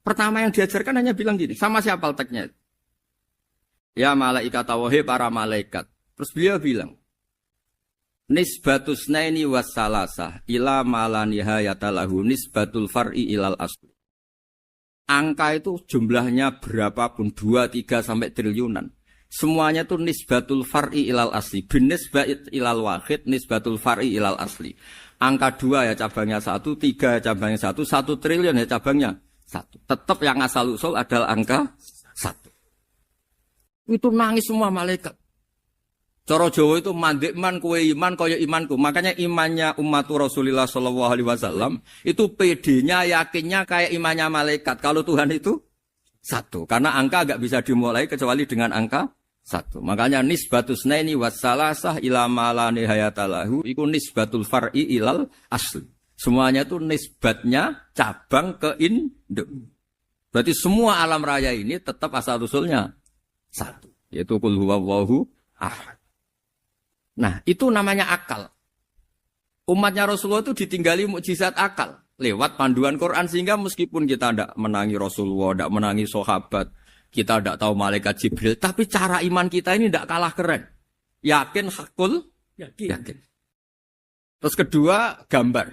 pertama yang diajarkan hanya bilang gini, sama siapa teknya? Ya malaikat wahai para malaikat. Terus beliau bilang, nisbatus naini wassalasah ila malanihayatalahu nisbatul far'i ilal asli. Angka itu jumlahnya berapapun 2, 3 sampai triliunan. Semuanya itu nisbatul far'i ilal asli. Bin nisbat ilal wahid, nisbatul far'i ilal asli. Angka 2 ya cabangnya 1, 3 ya cabangnya 1, 1 triliun ya cabangnya 1. Tetap yang asal usul adalah angka 1. Itu nangis semua malaikat. Cara Jawa itu mandekman kue iman kaya imanku. Makanya imannya umat Rasulullah SAW itu PD-nya, yakinnya kayak imannya malaikat. Kalau Tuhan itu 1. Karena angka agak bisa dimulai kecuali dengan angka 1. Makanya nisbatus naini wassalasah ila malani hayatalahu iku nisbatul far'i ilal asli. Semuanya itu nisbatnya cabang ke induk. Berarti semua alam raya ini tetap asal usulnya 1. Yaitu qul huwallahu ahad. Nah, itu namanya akal. Umatnya Rasulullah itu ditinggali mukjizat akal lewat panduan Quran sehingga meskipun kita tidak menangi Rasulullah, tidak menangi sahabat, kita tidak tahu malaikat Jibril, tapi cara iman kita ini tidak kalah keren. Yakin hakul, yakin. Terus kedua, gambar.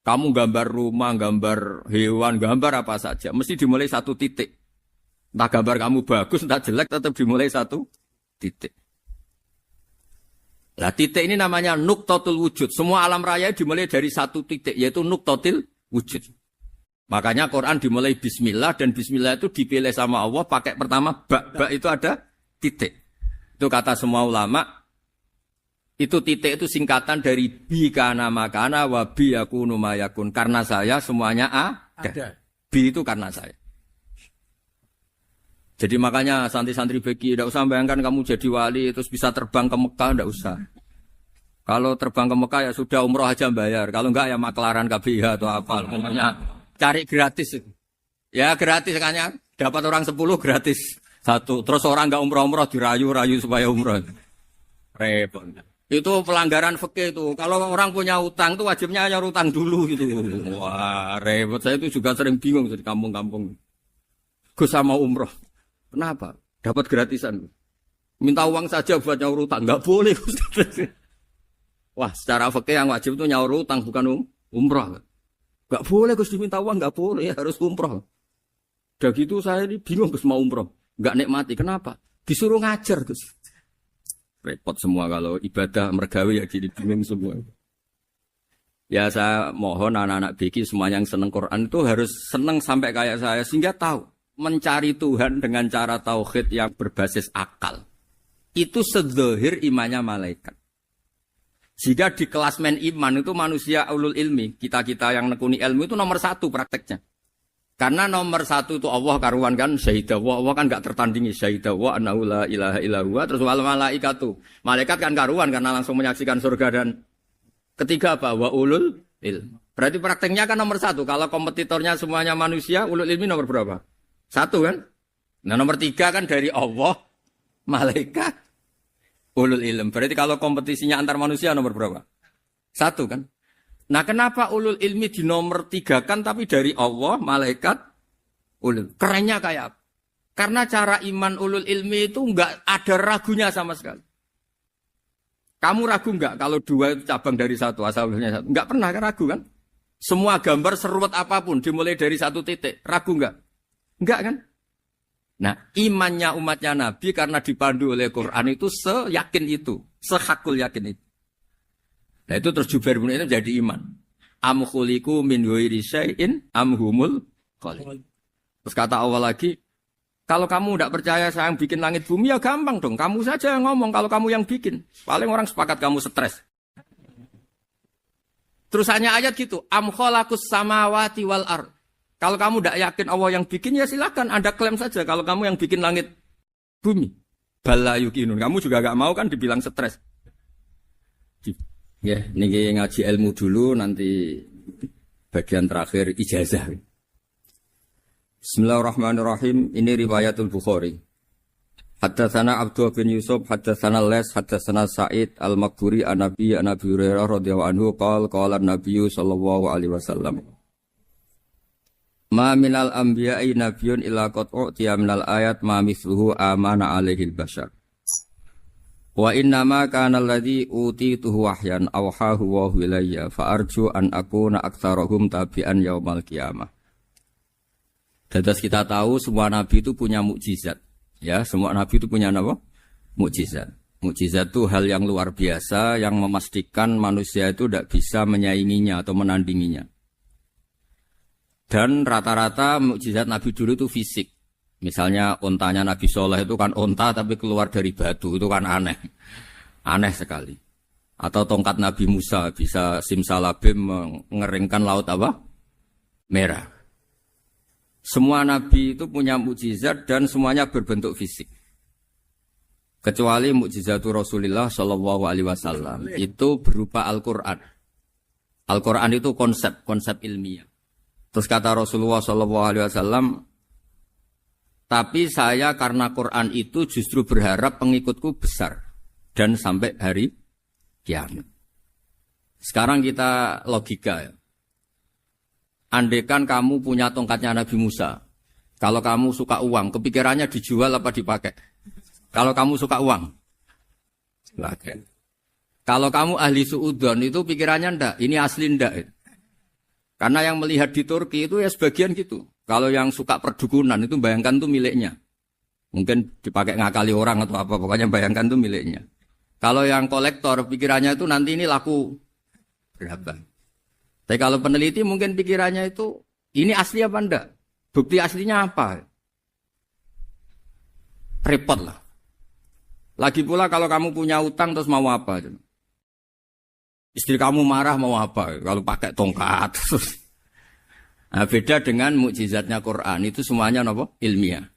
Kamu gambar rumah, gambar hewan, gambar apa saja, mesti dimulai 1 titik. Entah gambar kamu bagus, entah jelek, tetap dimulai satu titik. Nah, titik ini namanya nuqtatul wujud. Semua alam raya dimulai dari satu titik, yaitu nuqtatil wujud. Makanya Quran dimulai bismillah, dan bismillah itu dipilih sama Allah pakai pertama ba itu ada titik. Itu kata semua ulama, itu titik itu singkatan dari bi kana makana wa bi yakunu mayakun. Karena saya semuanya ada. Bi itu karena saya. Jadi makanya santri-santri bagi, tidak usah bayangkan kamu jadi wali terus bisa terbang ke Mekah, tidak usah. Kalau terbang ke Mekah ya sudah umroh aja bayar. Kalau enggak ya maklaran KBH atau apa. Pokoknya cari gratis. Ya gratis kan, dapat orang 10 gratis. Satu. Terus orang enggak umroh-umroh dirayu-rayu supaya umroh. Repot. Itu pelanggaran fikih itu. Kalau orang punya utang itu wajibnya nyaur utang dulu gitu. Wah repot. Saya itu juga sering bingung di kampung-kampung. Gus sama umroh. Kenapa? Dapat gratisan. Minta uang saja buat nyaur utang. Enggak boleh. Wah, secara fikih yang wajib itu nyaur utang bukan umroh. Enggak boleh Gus diminta uang, enggak boleh, harus umroh. Udah gitu saya ini bingung Gus mau umroh. Enggak nikmati. Kenapa? Disuruh ngajar Gus. Repot semua kalau ibadah mergawe ya jadi bingung semua. Ya saya mohon anak-anak BK semuanya yang seneng Quran itu harus seneng sampai kayak saya sehingga tahu mencari Tuhan dengan cara tauhid yang berbasis akal. Itu sedzahir imannya malaikat. Jika di klasmen iman itu manusia ulul ilmi, kita-kita yang nekuni ilmu itu nomor 1 prakteknya. Karena nomor 1 itu Allah karuan kan, syahidah Allah kan gak tertandingi, syahidah wa annahu la ilaha illallah, terus wal malaikatu. Malaikat kan karuan karena langsung menyaksikan surga, dan ketiga apa? Wa ulul ilmi. Berarti prakteknya kan nomor 1. Kalau kompetitornya semuanya manusia, ulul ilmi nomor berapa? 1 kan? Nah nomor 3 kan dari Allah, malaikat, ulul ilm. Berarti kalau kompetisinya antar manusia nomor berapa? 1 kan? Nah kenapa ulul ilmi di nomor 3 kan tapi dari Allah, malaikat, ulul. Kerennya kayak apa? Karena cara iman ulul ilmi itu enggak ada ragunya sama sekali. Kamu ragu enggak kalau 2 itu cabang dari 1, asalnya 1? Enggak pernah kan ragu kan? Semua gambar seruat apapun dimulai dari 1 titik. Ragu enggak? Enggak kan? Nah, imannya umatnya Nabi karena dipandu oleh Quran itu seyakin itu, sehakul yakin itu. Nah, itu terus Jubair bin itu jadi iman. Am khuliqu min ghairi syai'in am humul khaliq. Terus kata Allah lagi, kalau kamu tidak percaya saya yang bikin langit bumi ya gampang dong, kamu saja yang ngomong kalau kamu yang bikin. Paling orang sepakat kamu stres. Terus hanya ayat gitu, am khalaqus samawati wal ardh. Kalau kamu tidak yakin Allah yang bikin, ya silakan Anda klaim saja kalau kamu yang bikin langit bumi. Bala yukinun. Kamu juga gak mau kan dibilang stres. Ya, ini ngaji ilmu dulu, nanti bagian terakhir ijazah. Bismillahirrahmanirrahim. Ini riwayatul Bukhari. Haddatsana Abdullah bin Yusuf, haddatsana Les, haddatsana Sa'id al-Maqburi an-Nabi Hurairah radhiyallahu anhu qala an-Nabi sallallahu alaihi wasallam. Ma minal anbiya'i nabiyyun illa qad u'tiya minal ayat ma mithluhu amana alaihi al-bashar. Wa inna ma kana alladhi utituhu wahyan awhahu wa ilayya fa arju an akuna aktsarahum tabi'an yaumal qiyamah. Dados kita tahu semua nabi itu punya mukjizat. Ya, semua nabi itu punya apa? Mukjizat. Mukjizat itu hal yang luar biasa yang memastikan manusia itu tidak bisa menyainginya atau menandinginya. Dan rata-rata mukjizat Nabi dulu itu fisik. Misalnya ontanya Nabi Soleh itu kan onta tapi keluar dari batu, itu kan aneh. Aneh sekali. Atau tongkat Nabi Musa bisa simsalabim mengeringkan laut apa? Merah. Semua Nabi itu punya mukjizat dan semuanya berbentuk fisik. Kecuali mukjizatul Rasulullah Shallallahu Alaihi Wasallam itu berupa Al-Quran. Al-Quran itu konsep ilmiah. Terus kata Rasulullah SAW, tapi saya karena Quran itu justru berharap pengikutku besar dan sampai hari kiamat. Sekarang kita logika ya. Andaikan kamu punya tongkatnya Nabi Musa, kalau kamu suka uang, kepikirannya dijual apa dipakai? Kalau kamu suka uang, pakai. Kalau kamu ahli suudon itu pikirannya ndak, ini asli ndak. Karena yang melihat di Turki itu ya sebagian gitu. Kalau yang suka perdukunan itu bayangkan tuh miliknya. Mungkin dipakai ngakali orang atau apa, pokoknya bayangkan tuh miliknya. Kalau yang kolektor pikirannya itu nanti ini laku berapa. Tapi kalau peneliti mungkin pikirannya itu ini asli apa enggak? Bukti aslinya apa? Repot lah. Lagi pula kalau kamu punya utang terus mau apa? Istri kamu marah mau apa? Kalau pakai tongkat. Nah, beda dengan mukjizatnya Quran itu semuanya apa? Ilmiah.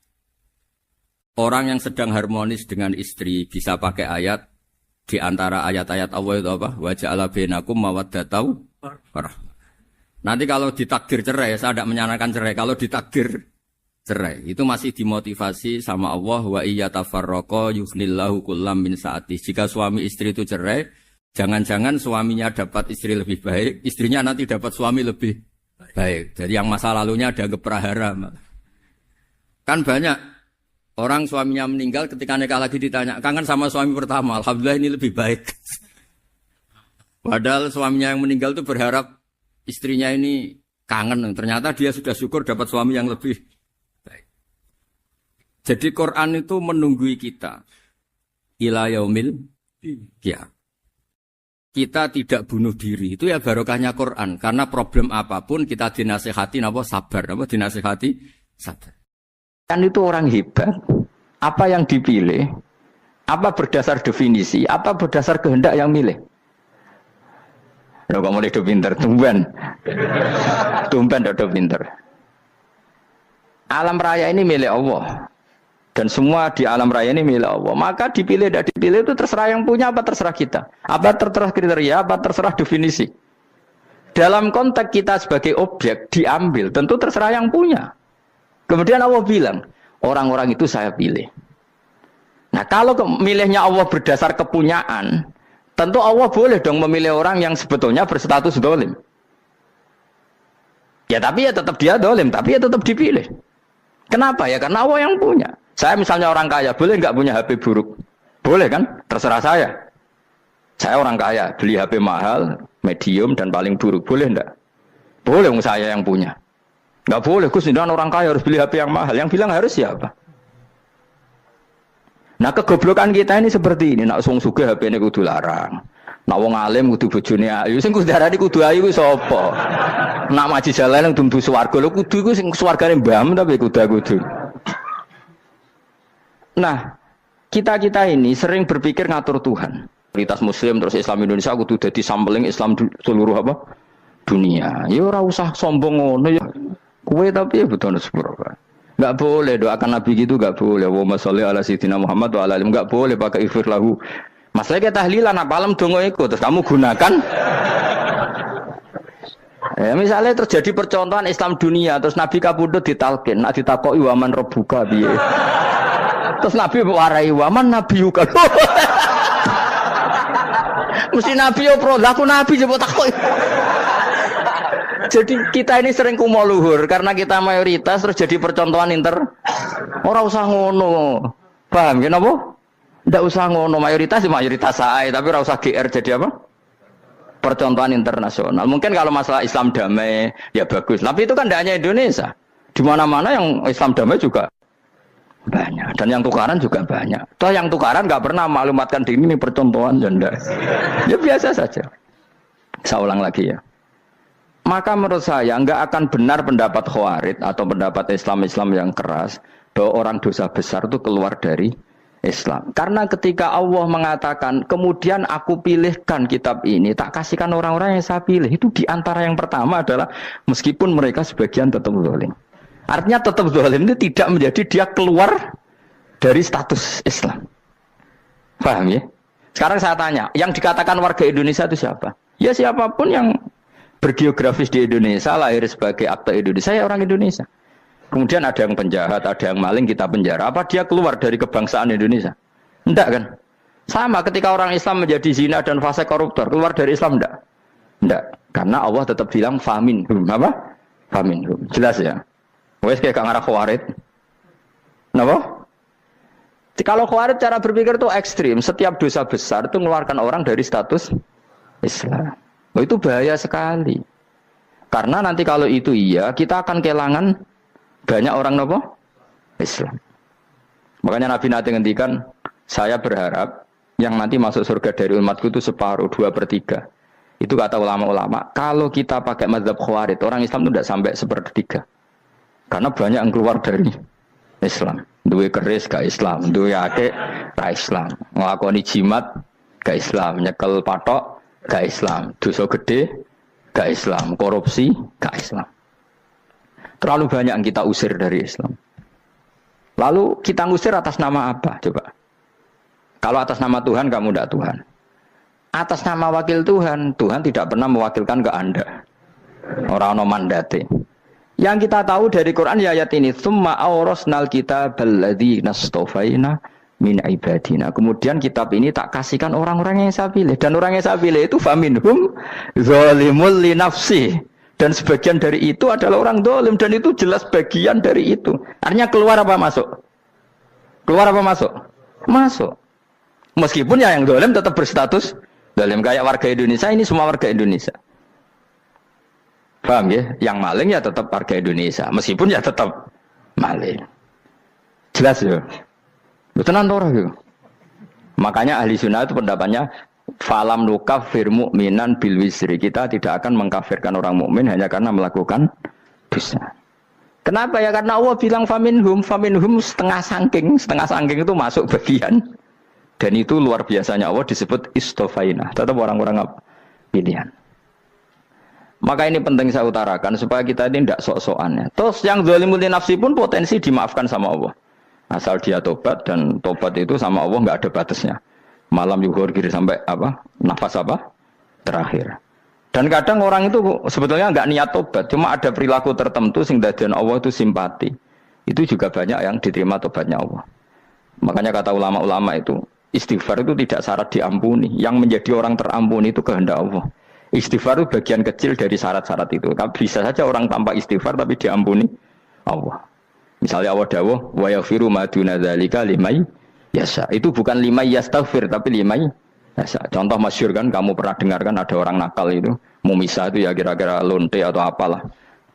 Orang yang sedang harmonis dengan istri bisa pakai ayat di antara ayat-ayat Allah itu apa? Wa ja'ala bainakum mawaddatau warahmah. Nanti kalau ditakdir cerai, saya tidak menyarankan cerai. Kalau ditakdir cerai, itu masih dimotivasi sama Allah wa iyyatafarraqa yughnillahu kullam min sa'ati. Jika suami istri itu cerai, jangan-jangan suaminya dapat istri lebih baik, istrinya nanti dapat suami lebih baik. Jadi yang masa lalunya ada keprahara. Kan banyak orang suaminya meninggal ketika nikah lagi ditanya, kangen sama suami pertama, alhamdulillah ini lebih baik. Padahal suaminya yang meninggal itu berharap istrinya ini kangen, ternyata dia sudah syukur dapat suami yang lebih baik. Jadi Quran itu menunggui kita ila yaumil qiyamah. Kita tidak bunuh diri, itu ya barokahnya Quran. Karena problem apapun kita dinasihati sabar, dinasihati sabar. Kan itu orang hebat. Apa yang dipilih? Apa berdasar definisi? Apa berdasar kehendak yang milih? Loh, kamu udah pinter, tumben udah pinter. Alam raya ini milik Allah. Dan semua di alam raya ini milik Allah. Maka dipilih tidak dipilih itu terserah yang punya apa terserah kita. Apa terserah kriteria, apa terserah definisi. Dalam konteks kita sebagai objek diambil, tentu terserah yang punya. Kemudian Allah bilang, orang-orang itu saya pilih. Nah kalau milihnya Allah berdasar kepunyaan, tentu Allah boleh dong memilih orang yang sebetulnya berstatus dolim. Ya tapi ya tetap dia dolim, tapi ya tetap dipilih. Kenapa ya? Karena Allah yang punya. Saya misalnya orang kaya, boleh nggak punya HP buruk? Boleh kan? Terserah saya. Saya orang kaya, beli HP mahal, medium dan paling buruk. Boleh enggak? Boleh saya yang punya. Nggak boleh, Gus, orang kaya harus beli HP yang mahal. Yang bilang harus siapa? Nah kegoblokan kita ini seperti ini. Nak wong sugih HP ini kudu larang. Nak wong alim kudu bojone ayu. Sing kudu darani kudu ayu kuwi sapa? Nak maji jalan yang tumbuh swarga lho kudu iku sing swargane mbam tapi kudu. Nah, kita ini sering berpikir ngatur Tuhan. Prioritas Muslim terus Islam Indonesia kudu dadi sampling Islam seluruh apa? Dunia. Ya ora usah sombong ngono ya. Kue tapi ya betul sepuro. Enggak boleh doakan Nabi gitu, enggak boleh. Allahumma sholli ala sayyidina Muhammad wa ala alihi. Enggak boleh pakai ighfir lahu. Masalah kita tahlilan apalem donga iku terus kamu gunakan. Ya misalnya terjadi percontohan Islam dunia terus Nabi kapundhut ditalkin, nak ditakoki waman rabbuka piye. Terus Nabi warai waman nabiyuka. Mesti Nabi yo pro, lah aku Nabi coba takoki. Jadi kita ini sering kumo luhur karena kita mayoritas terus jadi percontohan Ora usah ngono. Paham ya napa? Ndak usah ngono, mayoritas saya, tapi ora usah GR jadi apa? Percontohan internasional. Mungkin kalau masalah Islam damai ya bagus. Tapi itu kan tidak hanya Indonesia. Di mana-mana yang Islam damai juga banyak dan yang tukaran juga banyak. Toh yang tukaran nggak pernah maklumatkan diri ini percontohan dan ya biasa saja. Saya ulang lagi ya. Maka menurut saya nggak akan benar pendapat Khawarij atau pendapat Islam yang keras bahwa orang dosa besar itu keluar dari Islam. Karena ketika Allah mengatakan kemudian aku pilihkan kitab ini tak kasihkan orang-orang yang saya pilih, itu diantara yang pertama adalah meskipun mereka sebagian tetap zalim. Artinya tetap zalim itu tidak menjadi dia keluar dari status Islam. Paham ya? Sekarang saya tanya, yang dikatakan warga Indonesia itu siapa? Ya siapapun yang bergeografis di Indonesia, lahir sebagai akte Indonesia, ya orang Indonesia. Kemudian ada yang penjahat, ada yang maling, kita penjara. Apa dia keluar dari kebangsaan Indonesia? Enggak kan? Sama ketika orang Islam menjadi zina dan fasik koruptor, keluar dari Islam enggak? Enggak. Karena Allah tetap bilang faminhum. Apa? Faminhum. Jelas ya? Wes kayak ngarah Khawarij. Kenapa? Kalau Khawarij cara berpikir itu ekstrim. Setiap dosa besar itu mengeluarkan orang dari status Islam. Oh, itu bahaya sekali. Karena nanti kalau itu iya, kita akan kehilangan Banyak orang nopo Islam. Makanya Nabi nanti ngendikan, saya berharap yang nanti masuk surga dari umatku itu separuh, 2/3. Itu kata ulama-ulama. Kalau kita pakai mazhab Khawarij, orang Islam itu tidak sampai 1/3. Karena banyak yang keluar dari Islam. Duwe keris gak Islam, duwe akeh gak Islam, nglakoni jimat gak Islam, nyekel patok gak Islam, dosa gede gak Islam, korupsi gak Islam. Terlalu banyak yang kita usir dari Islam. Lalu kita ngusir atas nama apa? Coba. Kalau atas nama Tuhan, kamu tidak Tuhan. Atas nama wakil Tuhan, Tuhan tidak pernah mewakilkan ke Anda. Orang-orang mandate. Yang kita tahu dari Quran ya ayat ini, tsumma awrasnal kitabal ladzina astafaina min ibadina. Kemudian kitab ini tak kasihkan orang-orang yang saya pilih, dan orang yang saya pilih itu faminhum zalimul li nafsi. Dan sebagian dari itu adalah orang zalim, dan itu jelas bagian dari itu. Artinya keluar apa masuk? Keluar apa masuk? Masuk. Meskipun ya yang zalim tetap berstatus zalim, kayak warga Indonesia, ini semua warga Indonesia. Paham ya? Yang maling ya tetap warga Indonesia, meskipun ya tetap maling. Jelas ya? Betul gitu. Makanya ahli sunnah itu pendapatnya falam nukafir mu'minan bil wisri. Kita tidak akan mengkafirkan orang mukmin hanya karena melakukan dosa. Kenapa ya? Karena Allah bilang faminhum setengah sangking itu masuk bagian. Dan itu luar biasanya Allah disebut istofaina. Tetap orang-orang pilihan. Maka ini penting saya utarakan supaya kita ini tidak sok-sokan ya. Terus yang zalimul li nafsi pun potensi dimaafkan sama Allah. Asal dia tobat, dan tobat itu sama Allah nggak ada batasnya. Malam yuhur kiri sampai apa? Nafas apa? Terakhir. Dan kadang orang itu sebetulnya nggak niat tobat, cuma ada perilaku tertentu sehingga dadian Allah itu simpati. Itu juga banyak yang diterima tobatnya Allah. Makanya kata ulama-ulama itu, istighfar itu tidak syarat diampuni. Yang menjadi orang terampuni itu kehendak Allah. Istighfar itu bagian kecil dari syarat-syarat itu. Bisa saja orang tanpa istighfar tapi diampuni Allah. Misalnya Allah dawuh, wa yaghfiru ma duna dzalika limay yasha. Itu bukan limay yastaghfir tapi limay yasha. Contoh masyhur kan, kamu pernah dengarkan ada orang nakal itu, mumisa itu ya kira-kira lonte atau apalah.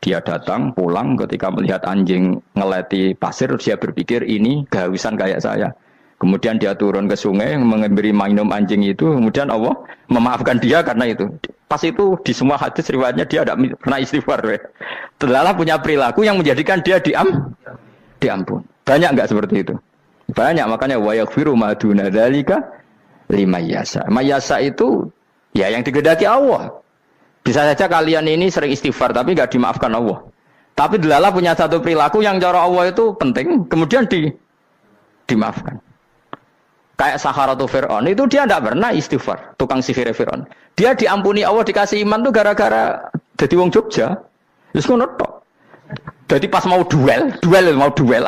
Dia datang pulang ketika melihat anjing ngeleti pasir, dia berpikir ini kehausan kayak saya. Kemudian dia turun ke sungai memberi minum anjing itu, kemudian Allah memaafkan dia karena itu. Pas itu di semua hadis riwayatnya dia tidak pernah istighfar. Terlalu punya perilaku yang menjadikan dia diampun. Banyak enggak seperti itu? Banyak, makanya wa yaghfiru ma duna dzalika liman yasha. Mayasa itu ya yang digedaki Allah. Bisa saja kalian ini sering istighfar tapi enggak dimaafkan Allah. Tapi delala punya satu perilaku yang cara Allah itu penting, kemudian dimaafkan. Kayak Saharatu Fir'aun, itu dia tidak pernah istighfar, tukang sihir Fir'aun. Dia diampuni Allah, dikasih iman tuh gara-gara jadi wong Jogja. Terus ngono tok. Jadi pas mau duel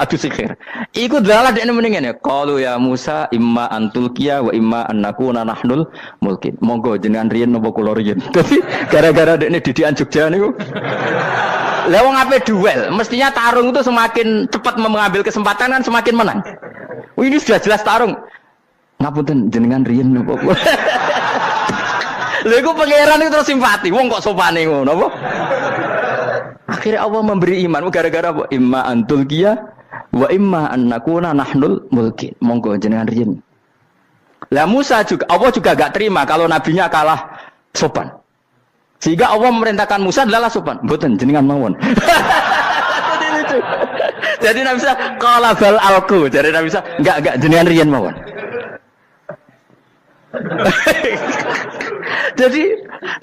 adu sihir. Iku dalah dekne mendingan ya. Qalu ya Musa imma antulqiya wa imma annakuna nahnul mulkin. Monggo jenengan riyen napa kula riyen. Dadi gara-gara dekne didikan Jogja niku. Lah wong ape duel, mestinya tarung itu semakin cepat mengambil kesempatan kan semakin menang. Ini sudah jelas tarung. Ngapunten jenengan riyen napa. Lha iku pangeran itu terus simpati. Wong kok sopane ngono apa? Akhirnya Allah memberi iman gara-gara apa? Imma antul qiyah wa imma annakuna nahnul mulkin. Monggo jenengan riyen. Lah Musa juga Allah juga enggak terima kalau nabinya kalah sopan. Sehingga Allah memerintahkan Musa adalah sopan. Mboten jenengan mawon. Jadi Nabi Musa qala bal alqu. Jadi Nabi Musa enggak jenengan riyen mawon. Jadi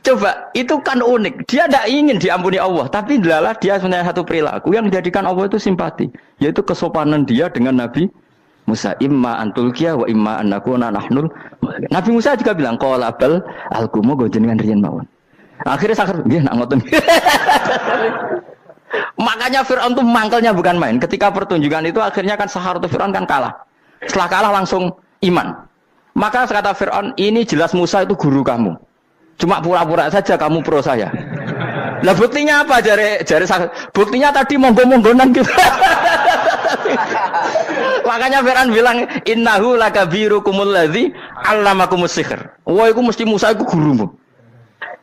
coba itu kan unik. Dia tidak ingin diampuni Allah, tapi adalah dia punya satu perilaku yang menjadikan Allah itu simpati, yaitu kesopanan dia dengan Nabi Musa. Imma antulqiya wa imma annakuna nahnul. Nabi Musa juga bilang qala bal alqumu go jenengan riyen mawon. Akhirnya sakar nggih nak ngoten. Makanya Firaun itu mangkelnya bukan main. Ketika pertunjukan itu akhirnya kan Saharatu Firaun kan kalah. Setelah kalah langsung iman. Maka kata Fir'aun, ini jelas Musa itu guru kamu. Cuma pura-pura saja kamu pro saya. Lah buktinya apa? Jare buktinya tadi monggo-monggonan gitu. Makanya Fir'aun bilang, innahu lakabirukumul ladzi 'allamakumus sihr. Wah, itu mesti Musa itu gurumu.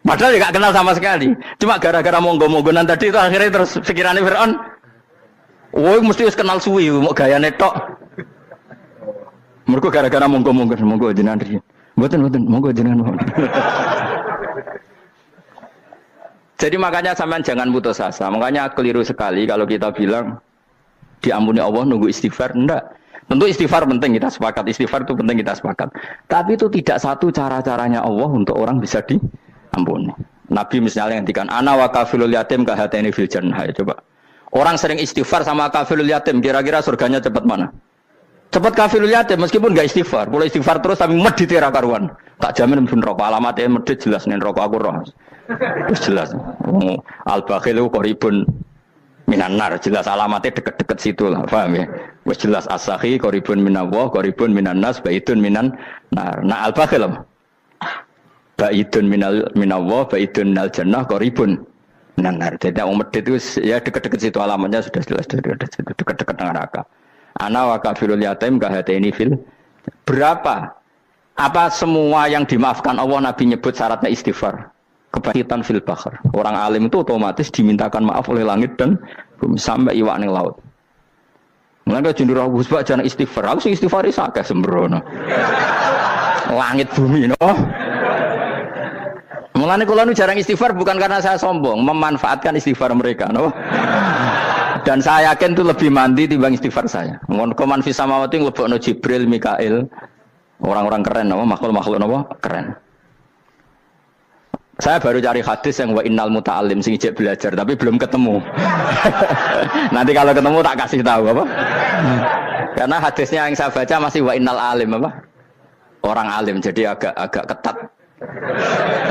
Padahal ya gak kenal sama sekali. Cuma gara-gara monggo-monggonan tadi itu akhirnya terus pikirannya Fir'aun, Woi mesti wis kenal suwi, mau gayane tok. Mergo gara-gara monggo jenengan riyen. Mboten monggo jenengan. Jadi makanya sampean jangan putus asa. Makanya keliru sekali kalau kita bilang diampuni Allah nunggu istighfar. Enggak. Tentu istighfar penting, kita sepakat. Istighfar itu penting, kita sepakat. Tapi itu tidak satu cara-caranya Allah untuk orang bisa diampuni. Nabi misalnya ngendikan ana wa kafilul yatim ka hatani fil jannah. Coba. Orang sering istighfar sama kafilul yatim, kira-kira surganya cepat mana? Cepat kafilul yatim meskipun enggak istighfar. Boleh istighfar terus tapi medhit ra karuan. Tak jamin mungkin rokok alamatnya medhit jelas nih rokok aku roh. Terus jelas. Al-bakhilu qaribun minan nar, jelas alamatnya deket-deket situ lah, paham ya? Wes jelas as-sakhi qaribun minallah, qaribun minan nas, baitun minan nar. Nah al-bakhil baitun minallah, baitun minal jannah, qaribun minan nar. Jadi orang medhit itu ya deket-deket situ alamatnya sudah jelas deket-deket dengan neraka. Ana wa kafirul yatim ka hataini fil. Berapa? Apa semua yang dimaafkan Allah Nabi nyebut syaratnya istighfar? Kebahitan fil bakhar. Orang alim itu otomatis dimintakan maaf oleh langit dan bumi sampai iwak ning laut. Mulane jendur aku sebab jangan istighfar. Aku sing istighfar isa akeh sembrono. Langit bumi no. Mulane kula nu jarang istighfar bukan karena saya sombong, memanfaatkan istighfar mereka no. Dan saya yakin itu lebih mandi timbang istighfar saya. Ngon koman fi samawati nglebokno Jibril, Mikail. Orang-orang keren no, makhluk-makhluk no, keren. Saya baru cari hadis yang wa innal muta'allim sing ijek belajar tapi belum ketemu. Nanti kalau ketemu tak kasih tahu apa? Karena hadisnya yang saya baca masih wa innal alim apa? Orang alim jadi agak ketat.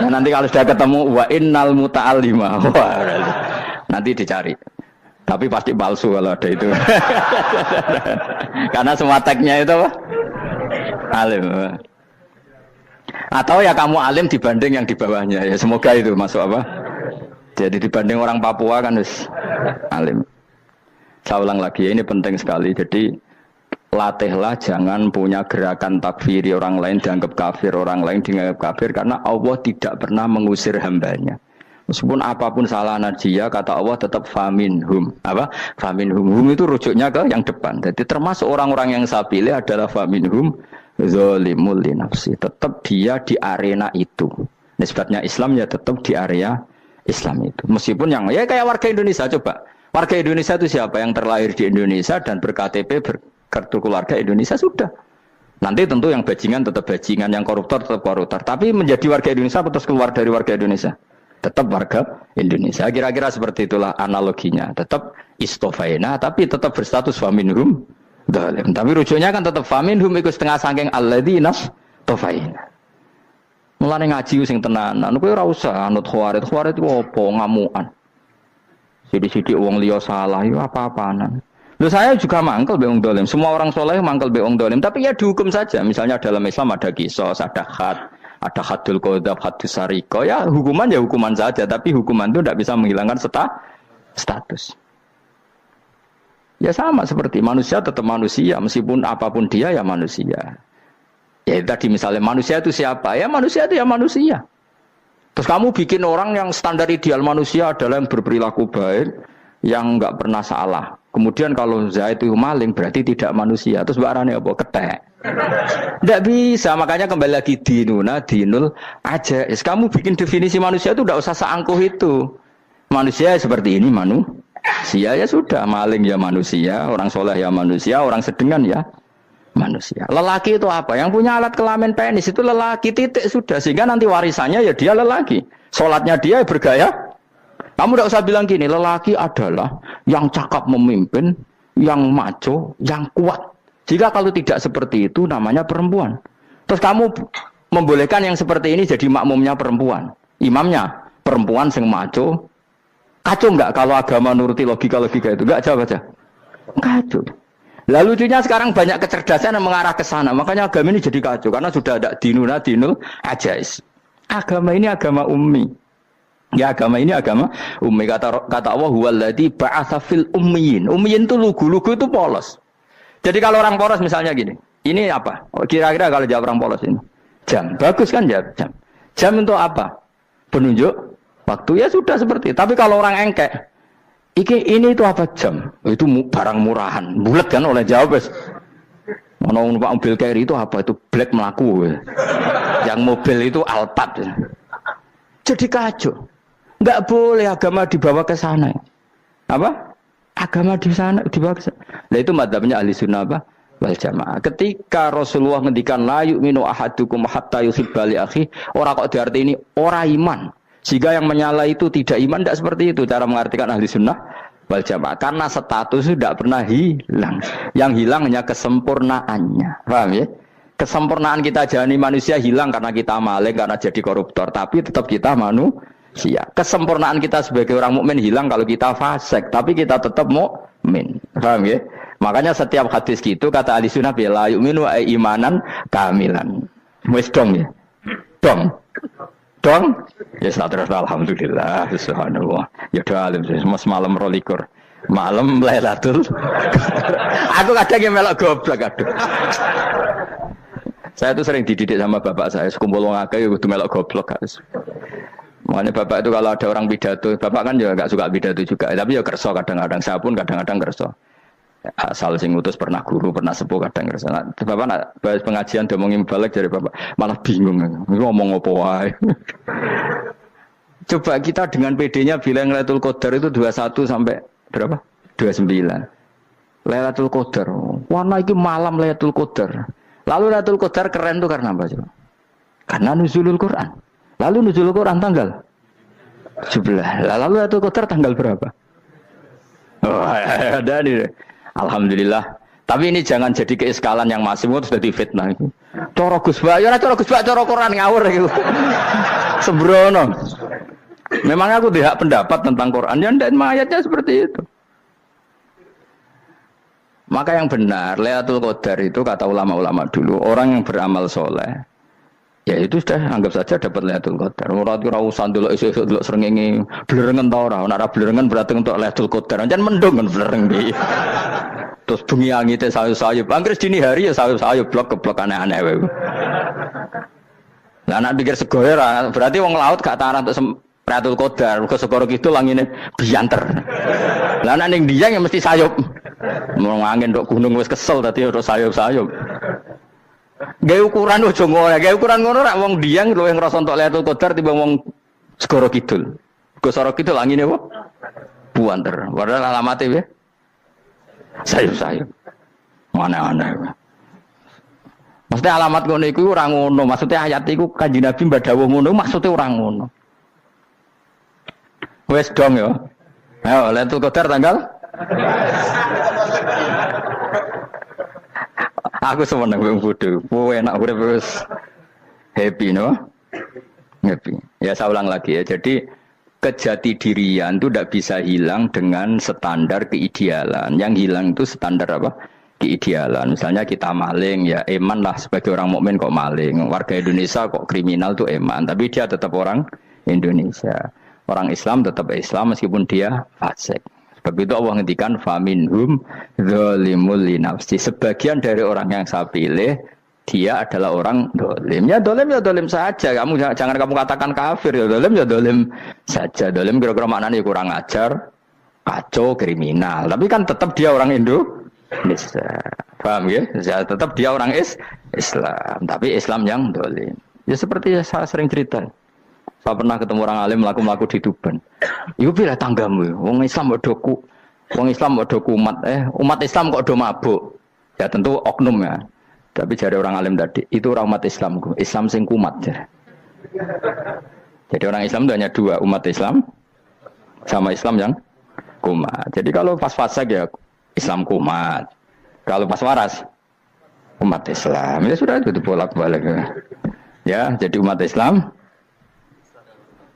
Nah, nanti kalau sudah ketemu wa innal muta'allima. Wah, nanti dicari. Tapi pasti palsu kalau ada itu. Karena semua tagnya itu apa? Alim. Atau ya kamu alim dibanding yang di bawahnya ya semoga itu masuk apa jadi dibanding orang Papua kan harus alim. Saya ulang lagi ya, ini penting sekali. Jadi latihlah jangan punya gerakan takfiri orang lain dianggap kafir, orang lain dianggap kafir karena Allah tidak pernah mengusir hambanya meskipun apapun salah najiyah kata Allah tetap faminhum apa faminhum hum itu rujuknya ke yang depan. Jadi termasuk orang-orang yang saya pilih adalah faminhum zalimul li nafsi, tetap dia di arena itu. Nisbatnya Islam ya tetap di area Islam itu. Meskipun yang ya kayak warga Indonesia coba. Warga Indonesia itu siapa yang terlahir di Indonesia dan ber-KTP berkartu keluarga Indonesia sudah. Nanti tentu yang bajingan tetap bajingan, yang koruptor tetap koruptor. Tapi menjadi warga Indonesia atau keluar dari warga Indonesia? Tetap warga Indonesia. Kira-kira seperti itulah analoginya. Tetap istofaina tapi tetap berstatus faminhum dalim. Tapi rujuknya kan tetap faminhum iku setengah saking alladzina tofaina. Mulane ngaji sing tenanan, kowe ora usah anut khawarit. Khawarit itu apa ngamukan. Sidik-sidik wong liya salah yo apa-apaanan. Lho saya juga mangkel be wong dolim. Semua orang soleh mangkel be wong dolim, tapi ya dihukum saja. Misalnya dalam Islam ada qisas, ada had, ada hadul qadzaf, hadus sariko. Ya hukuman saja, tapi hukuman itu tidak bisa menghilangkan status. Ya sama seperti manusia tetap manusia, meskipun apapun dia ya manusia. Ya tadi misalnya manusia itu siapa? Ya manusia itu ya manusia. Terus kamu bikin orang yang standar ideal manusia adalah yang berperilaku baik, yang enggak pernah salah. Kemudian kalau Zaid itu maling berarti tidak manusia. Terus barangnya apa? Ketek. Tidak bisa, makanya kembali lagi dinul aja. Kamu bikin definisi manusia itu tidak usah seangkuh itu. Manusia seperti ini manusia ya sudah, maling ya manusia, orang soleh ya manusia, orang sedengan ya manusia. Lelaki itu apa? Yang punya alat kelamin penis itu lelaki, titik sudah. Sehingga nanti warisannya ya dia lelaki. Sholatnya dia bergaya. Kamu tidak usah bilang gini, lelaki adalah yang cakap memimpin, yang maco, yang kuat. Jika kalau tidak seperti itu namanya perempuan. Terus kamu membolehkan yang seperti ini jadi makmumnya perempuan. Imamnya perempuan sing maco. Kacau enggak kalau agama nuruti logika-logika itu? Enggak jawab aja. Kacau. Lalu lucunya sekarang banyak kecerdasan yang mengarah ke sana. Makanya agama ini jadi kacau. Karena sudah ada dinul ajais. Agama ini agama ummi. Ya agama ini agama ummi. Kata Allah, huwaladzi ba'atsa fil ummiyin. Ummiyin itu lugu-lugu itu polos. Jadi kalau orang polos misalnya gini. Ini apa? Kira-kira kalau jawab orang polos ini. Jam. Bagus kan jawab jam. Jam untuk apa? Penunjuk waktu ya sudah seperti itu. Tapi kalau orang engkek. Ini itu apa jam? Itu barang murahan. Bulat kan oleh jawab wis. Ono numpak mobil carry itu apa? Itu black melaku. Yang mobil itu Alphard. Jadi kacau. Enggak boleh agama dibawa ke sana. Apa? Agama di sana dibawa ke sana. Nah itu madzhabnya ahli sunnah apa? Wal jamaah. Ketika Rasulullah ngendikan la yu'minu ahadukum hatta yuhibba li akhi, ora kok diartini ora iman. Jika yang menyala itu tidak iman, tidak seperti itu cara mengartikan ahli sunnah wal jamaah. Karena status itu tidak pernah hilang. Yang hilang hanya kesempurnaannya. Paham ya? Kesempurnaan kita jalani manusia hilang karena kita maling, karena jadi koruptor. Tapi tetap kita manusia. Kesempurnaan kita sebagai orang mukmin hilang kalau kita fasik. Tapi kita tetap mukmin. Paham ya? Makanya setiap hadis gitu kata ahli sunnah la yu'minu imanan kamilan. Wis dong ya. Dong. Ya terus alhamdulillah subhanallah. Ya doa alim semalam rolikur. Malam Lailatul. Aku kadang yang melok goblok aduh. Saya itu sering dididik sama bapak saya, sekumpul wong akeh ya kudu melok goblok guys. Makanya bapak itu kalau ada orang pidato, bapak kan juga enggak suka pidato juga, tapi ya kerso kadang-kadang, saya pun kadang-kadang kerso. Asal sing ngutus pernah guru, pernah sepuh kadang kerso. Nah, bapak nak bahas pengajian ngomongin balik dari bapak, malah bingung ngomong apa wae. Coba kita dengan PD-nya bilang Lailatul Qadar itu 21 sampai berapa? 29. Lailatul Qadar. Warna itu malam Lailatul Qadar. Lalu Lailatul Qadar keren tuh karena apa coba? Karena nuzulul Quran. Lalu nuzulul Quran tanggal 17. Lalu Lailatul Qadar tanggal berapa? Oh, ada nih. Alhamdulillah. Tapi ini jangan jadi keiskalan yang masif itu sudah difitnah. Coro Gus Bak, ya coro Gus Bak, coro Quran ngawur gitu. Sembrono. Memang aku tidak pendapat tentang Quran, ya dan ayatnya seperti itu. Maka yang benar, Lailatul Qadar itu kata ulama-ulama dulu, orang yang beramal soleh, ya itu sudah anggap saja dapat Lailatul Qadar. Ora usah ndelok esuk-esuk ndelok srengenge blerengen ta ora. Nek ora blerengen berarti untuk Lailatul Qadar. Jan mendung kan blereng iki. Terus bengi angite sayup-sayup. Anggere dini hari ya sayup-sayup blok-blok aneh-aneh wae. Lah nek pikir segoe ora, berarti wong laut gak tarah untuk Lailatul Qadar. Mergo segoro kidul angine bianter. Lah nek ning Dieng ya mesti sayup. Mau angin tok gunung wis kesel dadi ora sayup-sayup. Gawe ukuran ojo ngono, gawe ukuran ngono rak wong Dieng luwih ngrasa entuk Lailatul Qadar timbang wong segoro kidul. Segoro kidul angine apa? Buanter. Padahal alamate piye? Sayup-sayup. Aneh-aneh. Maksudnya alamat ngono iku ora ngono, maksudnya ayat iku Kanjeng Nabi mbadhawuh ngono, maksudnya ora ngono. Wes dong ya. Ayo Lailatul Qadar tanggal aku seneng wong bodho. Enak urip wis happy no? Happy. Ya saya ulang lagi ya. Jadi kejati dirian itu tidak bisa hilang dengan standar keidealan. Yang hilang itu standar apa? Keidealan. Misalnya kita maling, ya eman lah sebagai orang mukmin kok maling. Warga Indonesia kok kriminal tuh eman, tapi dia tetap orang Indonesia. Orang Islam tetap Islam meskipun dia fasik. Sebab itu Allah ngendikan faminhum zalimul linafsi. Sebagian dari orang yang saya pilih dia adalah orang dolim. Ya dolim saja. Kamu jangan kamu katakan kafir ya dolim saja. Dolim kira-kira maknanya kurang ajar, kacau, kriminal. Tapi kan tetap dia orang Indonesia. Paham ya? Ya tetap dia orang Islam. Tapi Islam yang dolim. Ya seperti saya sering cerita. Saya pernah ketemu orang alim melaku-melaku di Tuban. Iku pilih tanggamu. Wong Islam kok doku. Wong Islam kok doku umat Islam kok do mabuk. Ya tentu oknum ya. Tapi jari orang alim tadi, itu orang umat Islam. Islam sing kumat. Jadi orang Islam itu hanya dua, umat Islam sama Islam yang kumat. Jadi kalau pas fasik ya Islam kumat. Kalau pas waras umat Islam. Ya sudah itu bolak-balik. Ya, jadi umat Islam.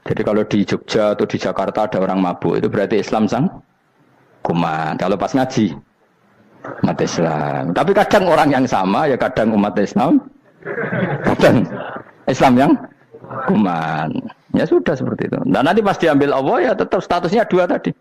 Jadi kalau di Jogja atau di Jakarta ada orang mabuk, itu berarti Islam sang kumat. Kalau pas ngaji umat Islam. Tapi kadang orang yang sama ya kadang umat Islam, kadang Islam yang kuman. Ya sudah seperti itu. Dan nanti pas diambil Allah ya tetap statusnya dua tadi.